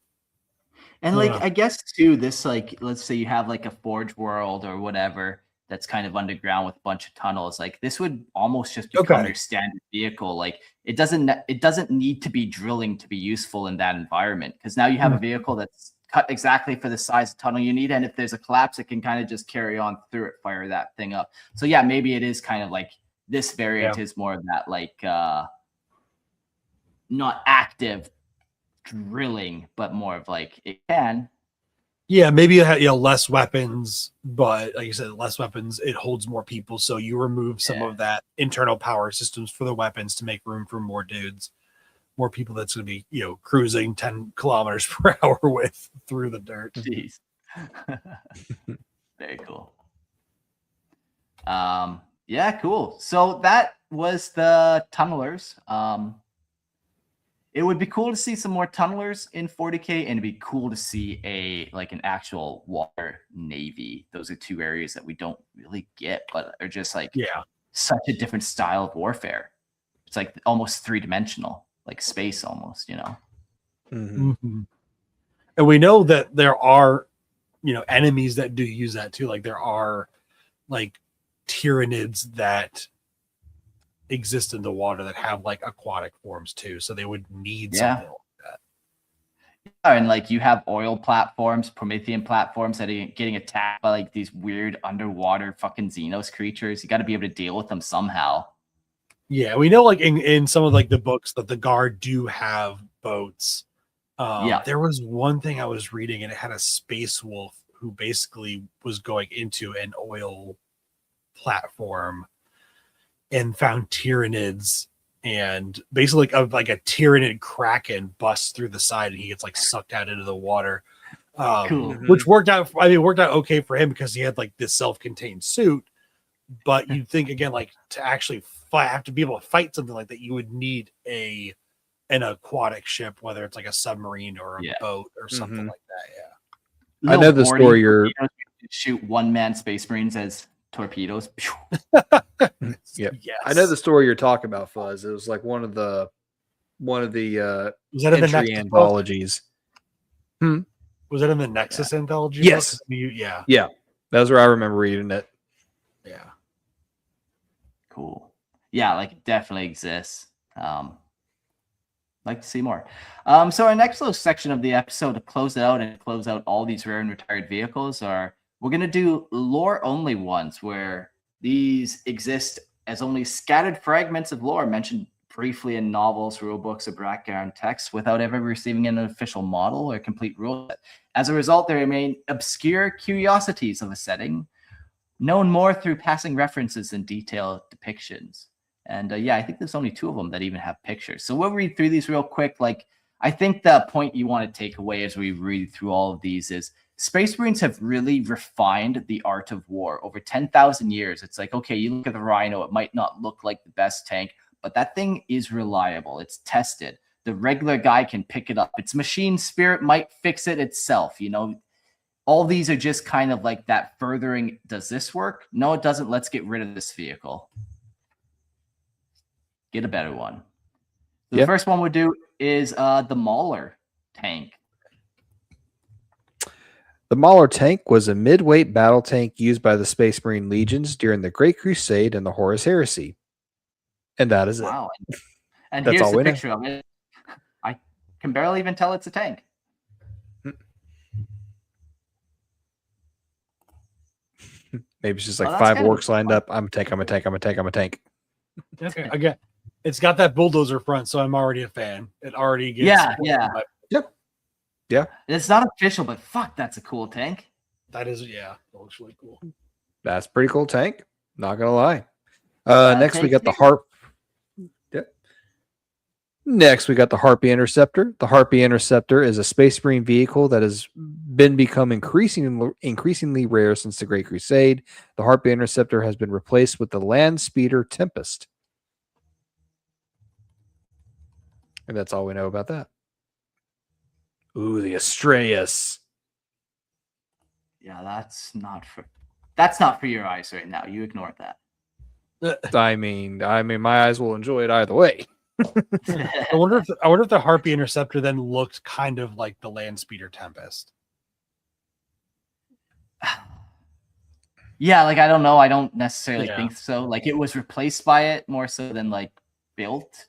Speaker 1: And like,
Speaker 2: Yeah.
Speaker 1: I guess too, this like, let's say you have like a forge world or whatever that's kind of underground with a bunch of tunnels. Like this would almost just become
Speaker 2: Okay.
Speaker 1: your standard vehicle. Like it doesn't need to be drilling to be useful in that environment because now you have a vehicle that's cut exactly for the size of tunnel you need. And if there's a collapse, it can kind of just carry on through it, fire that thing up. So yeah, maybe it is kind of like this variant is more of that like not active drilling, but more of like it can.
Speaker 2: Yeah, maybe it had, less weapons, but like you said, less weapons, it holds more people. So you remove some of that internal power systems for the weapons to make room for more dudes, more people that's going to be, cruising 10 kilometers per hour with through the dirt.
Speaker 1: Jeez. Very cool. Yeah, cool. So that was the tunnelers. It would be cool to see some more tunnelers in 40K, and it'd be cool to see an actual water navy. Those are two areas that we don't really get, but are just like such a different style of warfare. It's like almost 3-dimensional, like space almost,
Speaker 2: And we know that there are, enemies that do use that too. Like there are like tyrannids that exist in the water that have like aquatic forms too, so they would need something like that.
Speaker 1: And like you have oil platforms, Promethean platforms that are getting attacked by like these weird underwater fucking Xenos creatures. You got to be able to deal with them somehow.
Speaker 2: Yeah, we know like in some of like the books that the guard do have boats. There was one thing I was reading and it had a space wolf who basically was going into an oil platform and found tyrannids, and basically like a tyrannid kraken busts through the side and he gets like sucked out into the water.
Speaker 1: Cool.
Speaker 2: Which worked out. I mean, it worked out okay for him because he had like this self-contained suit. But you'd think again, like to actually have to be able to fight something like that, you would need an aquatic ship, whether it's like a submarine or a boat or something like that. Yeah.
Speaker 3: I know the story. You're
Speaker 1: shoot one-man space marines as torpedoes.
Speaker 3: Yeah, yes. I know the story you're talking about, Fuzz. It was like one of the
Speaker 2: was that in the Nexus
Speaker 3: anthologies.
Speaker 2: Was that in the Nexus anthology?
Speaker 3: Yes.
Speaker 2: Yeah.
Speaker 3: That was where I remember reading it.
Speaker 2: Yeah.
Speaker 1: Cool. Yeah, like it definitely exists. Like to see more. So our next little section of the episode to close it out and close out all these rare and retired vehicles we're going to do lore only ones where these exist as only scattered fragments of lore mentioned briefly in novels, rule books, or background texts without ever receiving an official model or complete rule set. As a result, they remain obscure curiosities of a setting, known more through passing references and detailed depictions. And I think there's only 2 of them that even have pictures. So we'll read through these real quick. Like, I think the point you want to take away as we read through all of these is Space Marines have really refined the art of war over 10,000 years. It's like, okay, you look at the Rhino, it might not look like the best tank, but that thing is reliable. It's tested. The regular guy can pick it up. Its machine spirit might fix it itself. All these are just kind of like that furthering. Does this work? No, it doesn't. Let's get rid of this vehicle. Get a better one. The first one we'll do is the Mauler tank.
Speaker 3: The Mauler tank was a mid-weight battle tank used by the Space Marine Legions during the Great Crusade and the Horus Heresy. And that is it.
Speaker 1: Wow. And
Speaker 3: That's
Speaker 1: here's
Speaker 3: all
Speaker 1: the
Speaker 3: we
Speaker 1: picture of it. I can barely even tell it's a tank.
Speaker 3: Maybe it's just like 5 orcs lined up. I'm a tank, I'm a tank, I'm a tank, I'm a tank.
Speaker 2: Okay, again, it's got that bulldozer front, so I'm already a fan. It already gets
Speaker 3: Yeah.
Speaker 1: It's not official, but fuck, that's a cool tank.
Speaker 2: That is, that looks really cool.
Speaker 3: That's a pretty cool tank. Not gonna lie. Next we got the Harp. Yep. Next we got the Harpy Interceptor. The Harpy Interceptor is a Space Marine vehicle that has become increasingly rare since the Great Crusade. The Harpy Interceptor has been replaced with the Land Speeder Tempest. And that's all we know about that. Ooh, the Astartes.
Speaker 1: Yeah, that's not for your eyes right now. You ignore that.
Speaker 3: I mean, my eyes will enjoy it either way.
Speaker 2: I wonder if the Harpy Interceptor then looked kind of like the Land Speeder Tempest.
Speaker 1: Yeah, like I don't know. I don't necessarily
Speaker 2: Yeah.
Speaker 1: think so. Like it was replaced by it more so than like built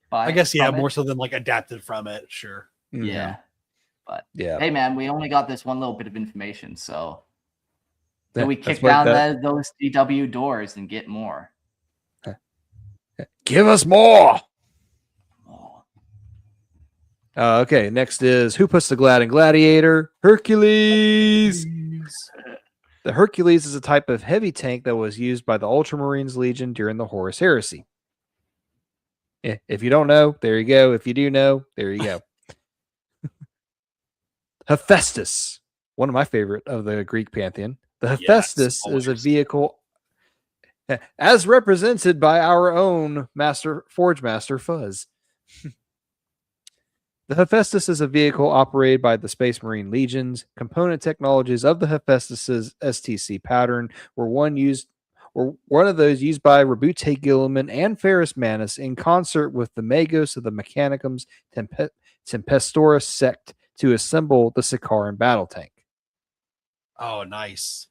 Speaker 1: by
Speaker 2: I guess
Speaker 1: from
Speaker 2: more
Speaker 1: it.
Speaker 2: so than like adapted from it. Sure.
Speaker 1: Yeah. But
Speaker 3: Yeah.
Speaker 1: hey man, we only got this one little bit of information, so
Speaker 3: Yeah,
Speaker 1: we
Speaker 3: that's
Speaker 1: kick
Speaker 3: what
Speaker 1: down those DW doors and get more.
Speaker 3: Give us more.
Speaker 1: Oh.
Speaker 3: Okay, next is who puts the glad in Gladiator? Hercules. The Hercules is a type of heavy tank that was used by the Ultramarines Legion during the Horus Heresy. If you don't know, there you go. If you do know, there you go. Hephaestus, one of my favorite of the Greek pantheon. The Hephaestus is a vehicle as represented by our own Forge Master Fuzz. The Hephaestus is a vehicle operated by the Space Marine Legions. Component technologies of the Hephaestus's STC pattern were one of those used by Rabute Gilliman and Ferrus Manus in concert with the Magos of the Mechanicum's Tempestoris sect to assemble the Sikaran battle tank.
Speaker 2: Oh, nice.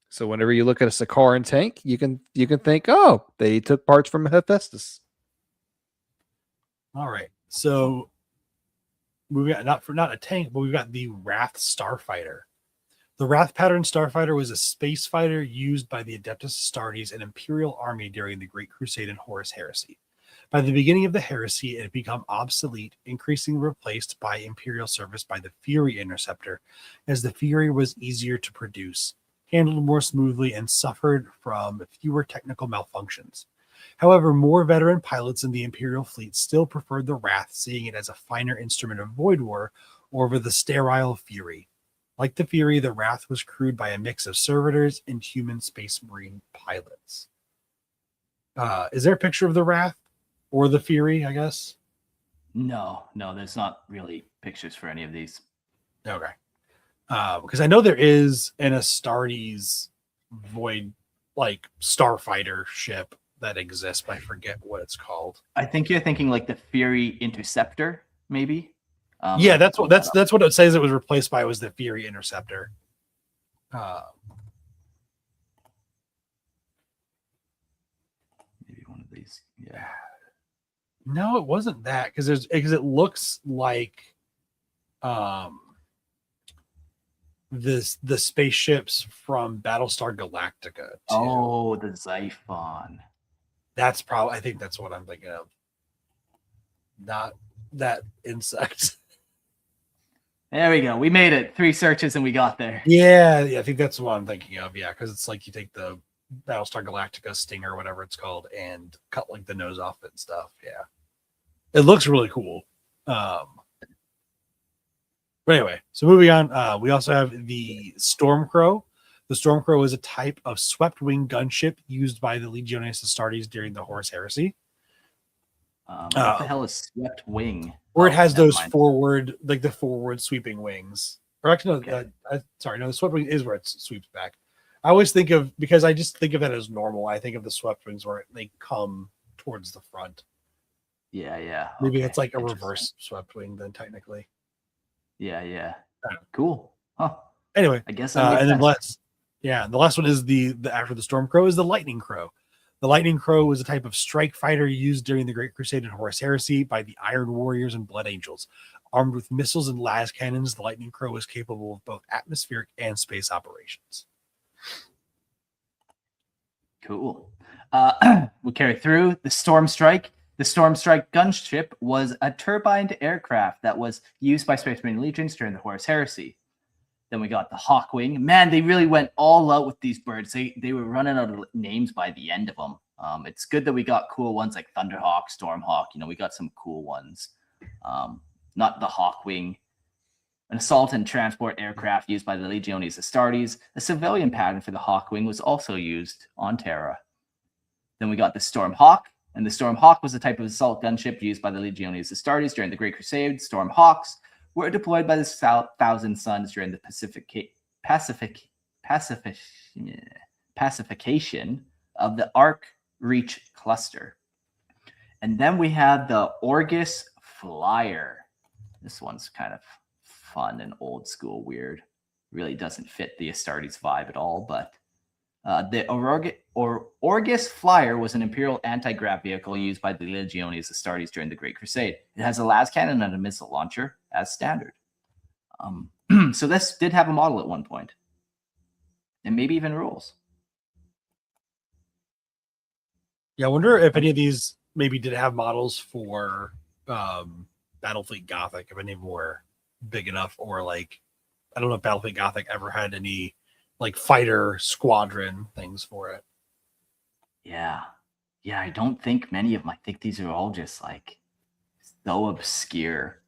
Speaker 3: So whenever you look at a Sikaran tank, you can think, oh, they took parts from Hephaestus.
Speaker 2: All right. So we've got not a tank, but we've got the Wrath Starfighter. The Wrath pattern Starfighter was a space fighter used by the Adeptus Astartes and Imperial army during the Great Crusade and Horus Heresy. By the beginning of the heresy, it had become obsolete, increasingly replaced by Imperial service by the Fury Interceptor, as the Fury was easier to produce, handled more smoothly, and suffered from fewer technical malfunctions. However, more veteran pilots in the Imperial fleet still preferred the Wrath, seeing it as a finer instrument of void war over the sterile Fury. Like the Fury, the Wrath was crewed by a mix of servitors and human space marine pilots. Is there a picture of the Wrath or the Fury, I guess?
Speaker 1: No, there's not really pictures for any of these.
Speaker 2: Okay. Because I know there is an Astartes void, like Starfighter ship that exists, but I forget what it's called.
Speaker 1: I think you're thinking like the Fury Interceptor, maybe.
Speaker 2: Yeah, that's what it says. It was replaced by was the Fury Interceptor.
Speaker 1: Maybe one of these. Yeah.
Speaker 2: No, it wasn't that because it looks like the spaceships from Battlestar Galactica. Too.
Speaker 1: Oh, the Xiphon.
Speaker 2: That's probably. I think that's what I'm thinking of. Not that insect.
Speaker 1: There we go. We made it. 3 searches and we got there.
Speaker 2: Yeah, I think that's what I'm thinking of. Yeah, because it's like you take the Battlestar Galactica Stinger, or whatever it's called, and cut like the nose off it and stuff. Yeah, it looks really cool. But anyway, so moving on, we also have the Stormcrow. The Stormcrow is a type of swept-wing gunship used by the Legiones Astartes during the Horus Heresy.
Speaker 1: What the hell is swept wing?
Speaker 2: Where it has those
Speaker 1: mind.
Speaker 2: forward sweeping wings. Or actually, no,
Speaker 1: Okay.
Speaker 2: no, the swept wing is where it sweeps back. I always think of, because I just think of that as normal. I think of the swept wings where they come towards the front.
Speaker 1: Yeah.
Speaker 2: Maybe it's like a reverse swept wing then technically.
Speaker 1: Yeah. Cool. Huh.
Speaker 2: Anyway,
Speaker 1: I guess
Speaker 2: and then the last one is the after the Stormcrow is the Lightning Crow. The Lightning Crow was a type of strike fighter used during the Great Crusade and Horus Heresy by the Iron Warriors and Blood Angels. Armed with missiles and las cannons, the Lightning Crow was capable of both atmospheric and space operations.
Speaker 1: Cool. We'll carry through the Storm Strike. The Storm Strike gunship was a turbined aircraft that was used by Space Marine Legions during the Horus Heresy. Then we got the Hawkwing. Man, they really went all out with these birds. They were running out of names by the end of them. It's good that we got cool ones like Thunderhawk, Stormhawk. We got some cool ones. Not the Hawkwing. An assault and transport aircraft used by the Legiones Astartes. A civilian pattern for the Hawkwing was also used on Terra. Then we got the Stormhawk. And the Stormhawk was a type of assault gunship used by the Legiones Astartes during the Great Crusade. Stormhawks were deployed by the Thousand Suns during the pacification of the Arc Reach cluster. And then we have the Orgus Flyer. This one's kind of fun and old school weird. Really doesn't fit the Astartes vibe at all, but the Orgus Flyer was an Imperial anti-grav vehicle used by the Legiones Astartes during the Great Crusade. It has a las cannon and a missile launcher as standard. So this did have a model at one point. And maybe even rules.
Speaker 2: Yeah, I wonder if any of these maybe did have models for Battlefleet Gothic, if any of them were big enough, or like, I don't know if Battlefleet Gothic ever had any like fighter squadron things for it.
Speaker 1: Yeah. Yeah, I don't think many of them. I think these are all just like so obscure.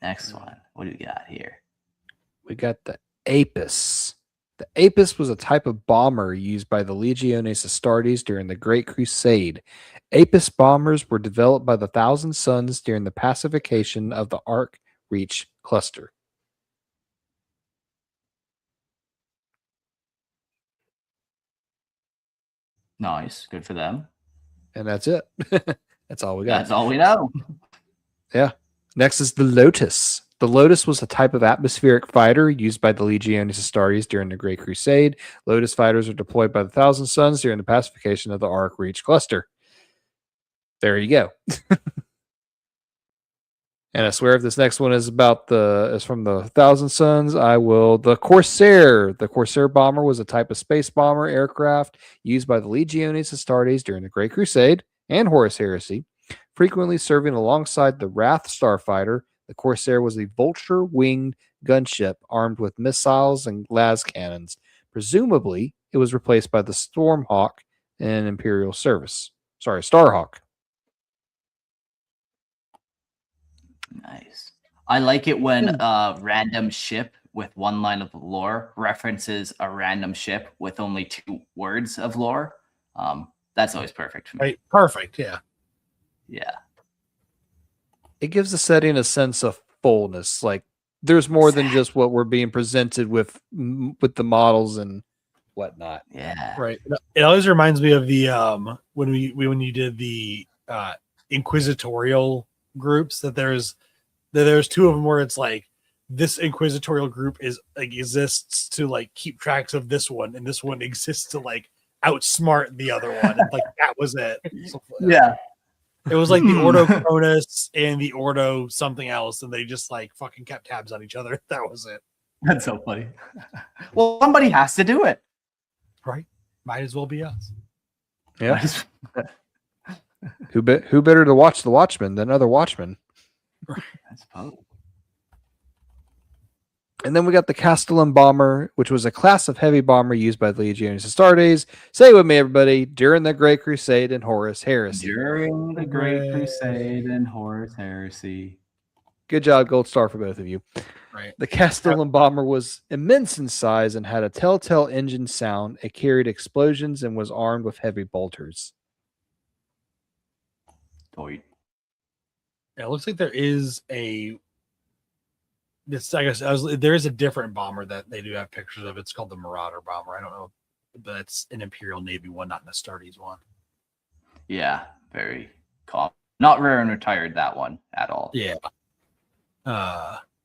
Speaker 1: Next one. What do we got here?
Speaker 3: We got the Apis. The Apis was a type of bomber used by the Legiones Astartes during the Great Crusade. Apis bombers were developed by the Thousand Sons during the pacification of the Arc Reach cluster.
Speaker 1: Nice. Good for them.
Speaker 3: And that's it. That's all we got.
Speaker 1: That's all we know.
Speaker 3: Yeah. Next is the Lotus. The Lotus was a type of atmospheric fighter used by the Legiones Astartes during the Great Crusade. Lotus fighters are deployed by the Thousand Sons during the pacification of the Arc Reach cluster. There you go. And I swear if this next one is from the Thousand Sons, I will. The Corsair. The Corsair bomber was a type of space bomber aircraft used by the Legiones Astartes during the Great Crusade and Horus Heresy, frequently serving alongside the Wrath starfighter. The Corsair was a vulture-winged gunship armed with missiles and las cannons. Presumably, it was replaced by the Stormhawk in Imperial service. Sorry, Starhawk.
Speaker 1: Nice. I like it when a random ship with one line of lore references a random ship with only 2 words of lore. That's always perfect for me.
Speaker 2: Right. Perfect. Yeah.
Speaker 1: Yeah.
Speaker 3: It gives the setting a sense of fullness. Like there's more than just what we're being presented with the models and whatnot.
Speaker 1: Yeah.
Speaker 2: Right. It always reminds me of the when you did the inquisitorial groups, that there's 2 of them where it's like this inquisitorial group is like exists to like keep tracks of this one, and this one exists to like outsmart the other one. And like that was it. So,
Speaker 1: Yeah.
Speaker 2: it was like the Ordo Cronus and the Ordo something else, and they just like fucking kept tabs on each other. That was it.
Speaker 1: That's so funny. Well, somebody has to do it.
Speaker 2: Right? Might as well be us.
Speaker 3: Yeah. Who better to watch the Watchmen than other Watchmen?
Speaker 1: I suppose.
Speaker 3: And then we got the Castellan bomber, which was a class of heavy bomber used by the Legiones Astartes. Say it with me, everybody. During the Great Crusade and Horus Heresy.
Speaker 1: During the Great Crusade and Horus Heresy.
Speaker 3: Good job, gold star for both of you.
Speaker 2: Right.
Speaker 3: The Castellan bomber was immense in size and had a telltale engine sound. It carried explosions and was armed with heavy bolters.
Speaker 1: Toy.
Speaker 2: Yeah, it looks like there is a. This, I guess, there is a different bomber that they do have pictures of. It's called the Marauder bomber. I don't know, but it's an Imperial Navy one, not an Astartes one.
Speaker 1: Yeah, very calm. Not rare and retired, that one at all.
Speaker 2: Yeah.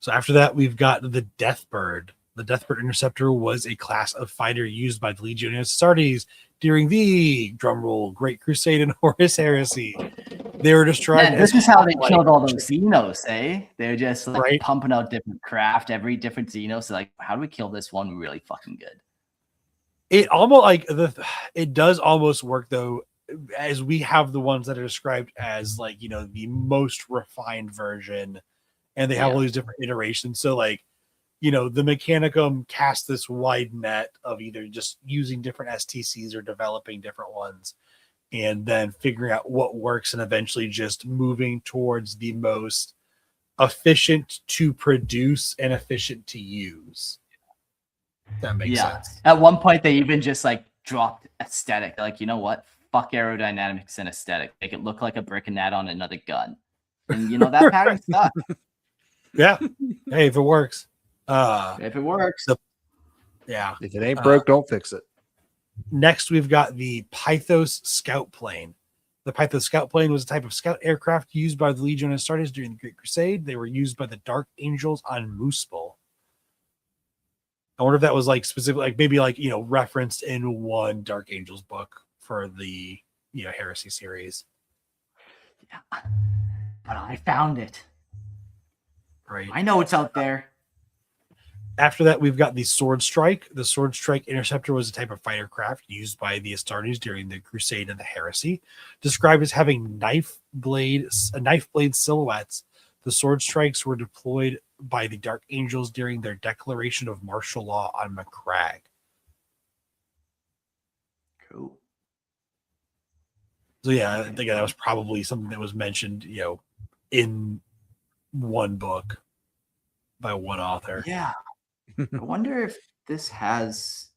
Speaker 2: So after that, we've got the Deathbird. The Deathbird Interceptor was a class of fighter used by the Legiones Astartes during the drumroll Great Crusade and Horus Heresy. They were destroyed.
Speaker 1: Man, this is how they killed all those Xenos, eh? They're just like
Speaker 2: Right.
Speaker 1: pumping out different craft, every different Xenos. So like, how do we kill this one really fucking good?
Speaker 2: It almost like it does almost work though, as we have the ones that are described as like, you know, the most refined version, and they have all these different iterations. So like, you know, the Mechanicum cast this wide net of either just using different STCs or developing different ones, and then figuring out what works and eventually just moving towards the most efficient to produce and efficient to use. That makes sense.
Speaker 1: At one point, they even just like dropped aesthetic. Like, you know what? Fuck aerodynamics and aesthetic. Make it look like a brick and that on another gun. And you know, that pattern stuck.
Speaker 2: Yeah. Hey, if it works.
Speaker 1: If it works.
Speaker 2: Yeah.
Speaker 3: If it ain't broke, don't fix it.
Speaker 2: Next, we've got the Pythos scout plane. The Pythos scout plane was a type of scout aircraft used by the Legion of Astartes during the Great Crusade. They were used by the Dark Angels on Moosepal. I wonder if that was like specific, like maybe like, referenced in one Dark Angels book for the, Heresy series.
Speaker 1: Yeah. But I found it.
Speaker 2: Right.
Speaker 1: I know it's out there.
Speaker 2: After that, we've got the Sword Strike. The Sword Strike Interceptor was a type of fighter craft used by the Astartes during the Crusade and the Heresy. Described as having knife blade silhouettes, the Sword Strikes were deployed by the Dark Angels during their declaration of martial law on Macragge.
Speaker 1: Cool.
Speaker 2: So yeah, I think that was probably something that was mentioned, in one book by one author.
Speaker 1: Yeah. I wonder if this has.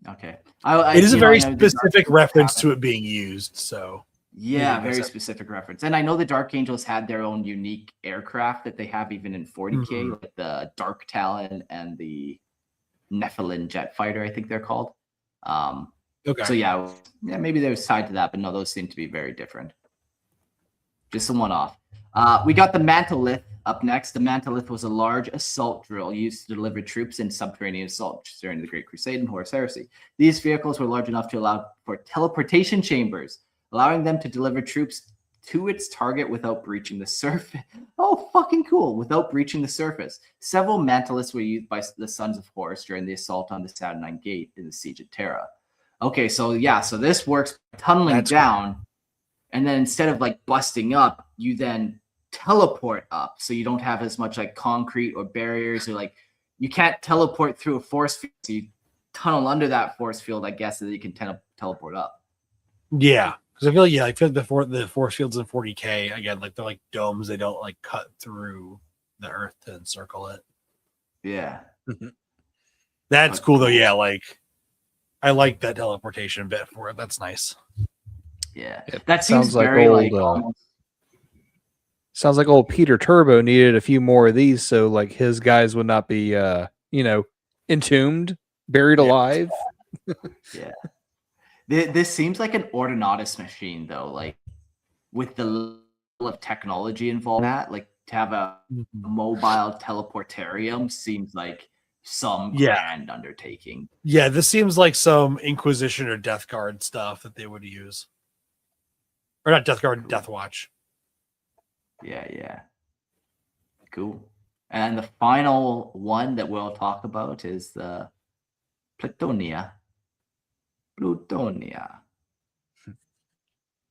Speaker 1: Okay.
Speaker 2: It is a very specific reference to it being used. So
Speaker 1: yeah, very specific reference. And I know the Dark Angels had their own unique aircraft that they have even in 40K, like the Dark Talon and the Nephilim jet fighter, I think they're called.
Speaker 2: Okay.
Speaker 1: So yeah, maybe they was tied to that, but no, those seem to be very different. Just a one-off. We got the Mantolith up next. The Mantolith was a large assault drill used to deliver troops in subterranean assaults during the Great Crusade and Horus Heresy. These vehicles were large enough to allow for teleportation chambers, allowing them to deliver troops to its target without breaching the surface. Oh, fucking cool. Without breaching the surface. Several Mantoliths were used by the Sons of Horus during the assault on the Saturnine Gate in the Siege of Terra. Okay, so yeah, so this works tunneling down. Cool. And then instead of like busting up, you then teleport up. So you don't have as much like concrete or barriers, or like you can't teleport through a force field. So you tunnel under that force field, I guess, so that you can teleport up.
Speaker 2: Yeah. Because I feel like, the force fields in 40K, again, like they're like domes. They don't like cut through the earth to encircle it.
Speaker 1: Yeah.
Speaker 2: That's cool though. Yeah. Like I like that teleportation bit for it. That's nice.
Speaker 1: Yeah, that seems very
Speaker 3: sounds like old Peter Turbo needed a few more of these, so like his guys would not be, entombed, buried alive.
Speaker 1: Yeah, this seems like an Ordinatus machine, though. Like with the level of technology involved in that, like to have a mobile teleportarium seems like some grand undertaking.
Speaker 2: Yeah, this seems like some Inquisition or Death Guard stuff that they would use. Or not Death Guard, Death Watch.
Speaker 1: Yeah. Cool. And the final one that we'll talk about is the Plutonia.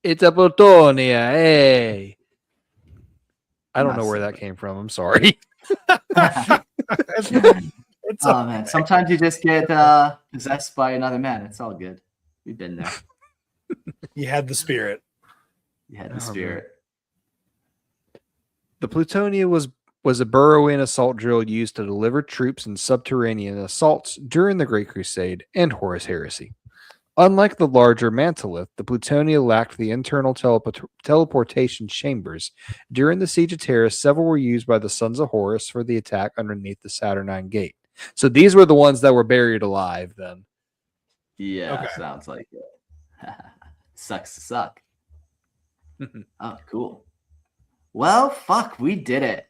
Speaker 3: It's a Plutonia, hey. I don't know where that came from. I'm sorry.
Speaker 1: Man. Sometimes you just get possessed by another man. It's all good. We've been there.
Speaker 2: You had the spirit.
Speaker 1: Spirit.
Speaker 3: The Plutonia was a burrowing assault drill used to deliver troops in subterranean assaults during the Great Crusade and Horus Heresy. Unlike the larger Mantolith, the Plutonia lacked the internal teleportation chambers. During the Siege of Terra, several were used by the Sons of Horus for the attack underneath the Saturnine Gate. So these were the ones that were buried alive then.
Speaker 1: Yeah, sounds like it. Sucks to suck. Oh, cool. Well, fuck, we did it.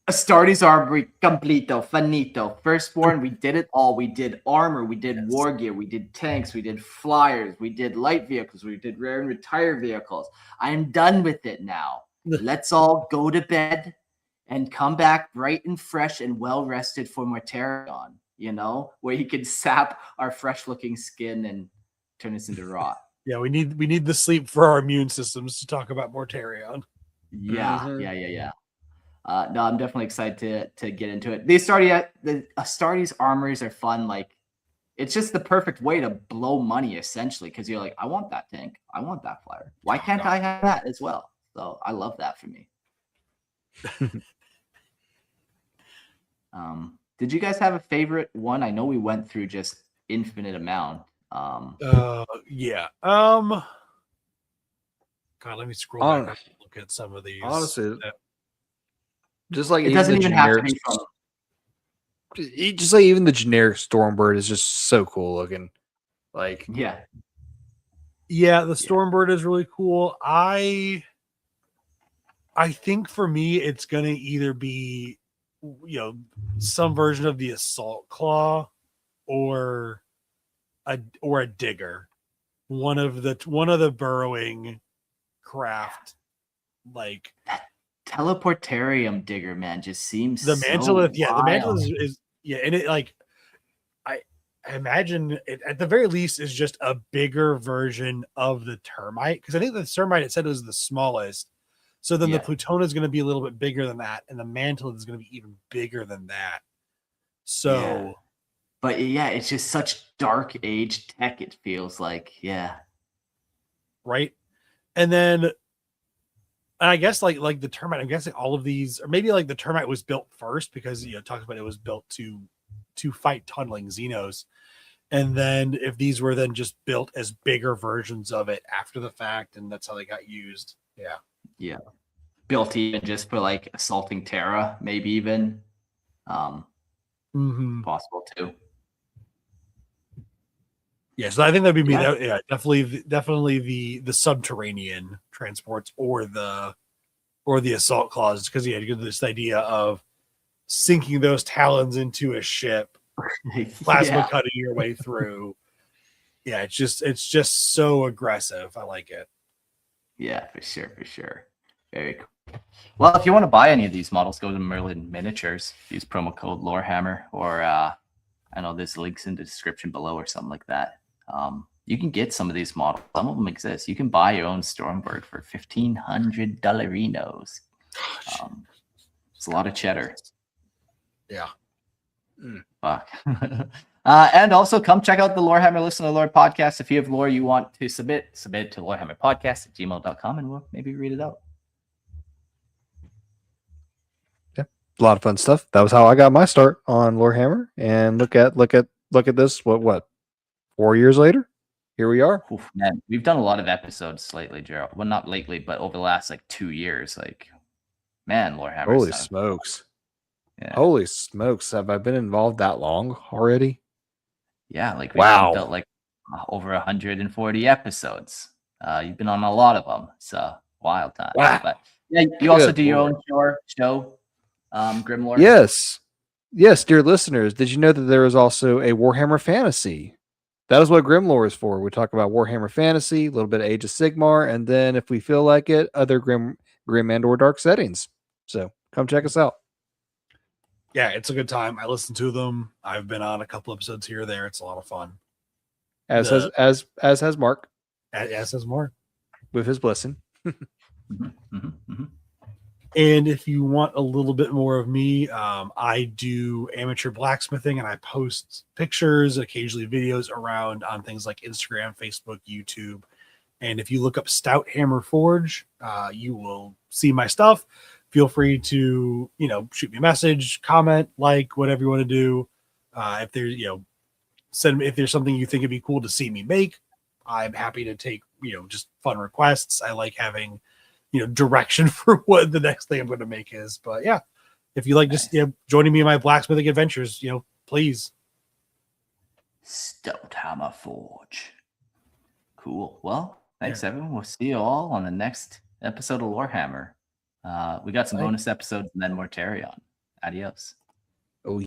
Speaker 1: Astartes Armoury, completo, finito. Firstborn, we did it all. We did armor, we did war gear, we did tanks, we did flyers, we did light vehicles, we did rare and retired vehicles. I am done with it now. Let's all go to bed and come back bright and fresh and well rested for Mortarion, where he can sap our fresh looking skin and turn us into rot.
Speaker 2: Yeah, we need the sleep for our immune systems to talk about Mortarion.
Speaker 1: Yeah. No, I'm definitely excited to get into it. The Astartes armories are fun. Like, it's just the perfect way to blow money, essentially, because you're like, I want that tank, I want that flyer. Why can't I have that as well? So I love that for me. Did you guys have a favorite one? I know we went through just infinite amount.
Speaker 2: Yeah. God, let me scroll back and look at some of these.
Speaker 3: Honestly, just like
Speaker 1: it doesn't even have to be from.
Speaker 3: just like even the generic Stormbird is just so cool looking. Like,
Speaker 1: Yeah.
Speaker 2: Yeah, the Stormbird is really cool. I think for me, it's gonna either be, some version of the assault claw, or a digger, one of the burrowing craft, like
Speaker 1: Teleportarium digger, man, just seems
Speaker 2: the
Speaker 1: so
Speaker 2: mantle. Yeah, the mantle
Speaker 1: wild.
Speaker 2: is yeah, and it like I imagine it at the very least is just a bigger version of the termite, because I think the termite, it said, was the smallest. So then the
Speaker 1: Yeah.
Speaker 2: Plutona is going to be a little bit bigger than that, and the mantle is going to be even bigger than that. So,
Speaker 1: Yeah. But yeah, it's just such dark age tech, it feels like. Yeah.
Speaker 2: right. And then I guess like the termite, I'm guessing all of these, or maybe like the termite was built first because it talks about it was built to fight tunneling Xenos. And then if these were then just built as bigger versions of it after the fact, and that's how they got used. Yeah.
Speaker 1: Yeah. Built even just for like assaulting Terra, maybe even. Possible too.
Speaker 2: Yeah, so I think that'd be me.
Speaker 1: Yeah.
Speaker 2: Definitely the subterranean transports, or the assault claws, because you get this idea of sinking those talons into a ship, plasma
Speaker 1: Yeah.
Speaker 2: cutting your way through. Yeah, it's just so aggressive. I like it.
Speaker 1: Yeah, for sure. Very cool. Well, if you want to buy any of these models, go to Merlin Miniatures. Use promo code Lorehammer, or I know there's links in the description below or something like that. You can get some of these models. Some of them exist. You can buy your own Stormbird for $1,500 dollarinos. It's a lot of cheddar.
Speaker 2: Yeah.
Speaker 1: Fuck. And also come check out the Lorehammer Listen to Lore podcast. If you have lore you want to submit to lorehammerpodcast@gmail.com, and we'll maybe read it out.
Speaker 3: yeah, a lot of fun stuff. That was how I got my start on Lorehammer. And look at this. What 4 years later? Here we are.
Speaker 1: Oof, man, we've done a lot of episodes lately, Gerald. Well, not lately, but over the last like 2 years. Like, man, Lorehammer.
Speaker 3: Holy smokes.
Speaker 1: Yeah.
Speaker 3: Holy smokes. Have I been involved that long already?
Speaker 1: Yeah, like
Speaker 3: Wow.
Speaker 1: we've built like over 140 episodes. You've been on a lot of them. So wild time.
Speaker 3: Wow.
Speaker 1: But yeah, you also
Speaker 3: Good
Speaker 1: do your
Speaker 3: Lord.
Speaker 1: own show, Grimlore.
Speaker 3: Yes, dear listeners. Did you know that there is also a Warhammer Fantasy? That is what Grimlore is for. We talk about Warhammer Fantasy, a little bit of Age of Sigmar, and then if we feel like it, other grim and or dark settings. So come check us out.
Speaker 2: Yeah, it's a good time. I listen to them. I've been on a couple episodes here or there. It's a lot of fun.
Speaker 3: As has Mark,
Speaker 2: As says more.
Speaker 3: with his blessing.
Speaker 2: And if you want a little bit more of me, I do amateur blacksmithing, and I post pictures, occasionally videos around on things like Instagram, Facebook, YouTube. And if you look up Stout Hammer Forge, you will see my stuff. Feel free to, shoot me a message, comment, like, whatever you want to do. If there's, if there's something you think would be cool to see me make, I'm happy to take, just fun requests. I like having, direction for what the next thing I'm going to make is. But yeah, if you like just joining me in my blacksmithing adventures, please.
Speaker 1: Stout Hammer Forge. Cool. Well, thanks everyone. We'll see you all on the next episode of Lorehammer. We got some bonus episodes and then more Terrion. Adios.
Speaker 3: Oh,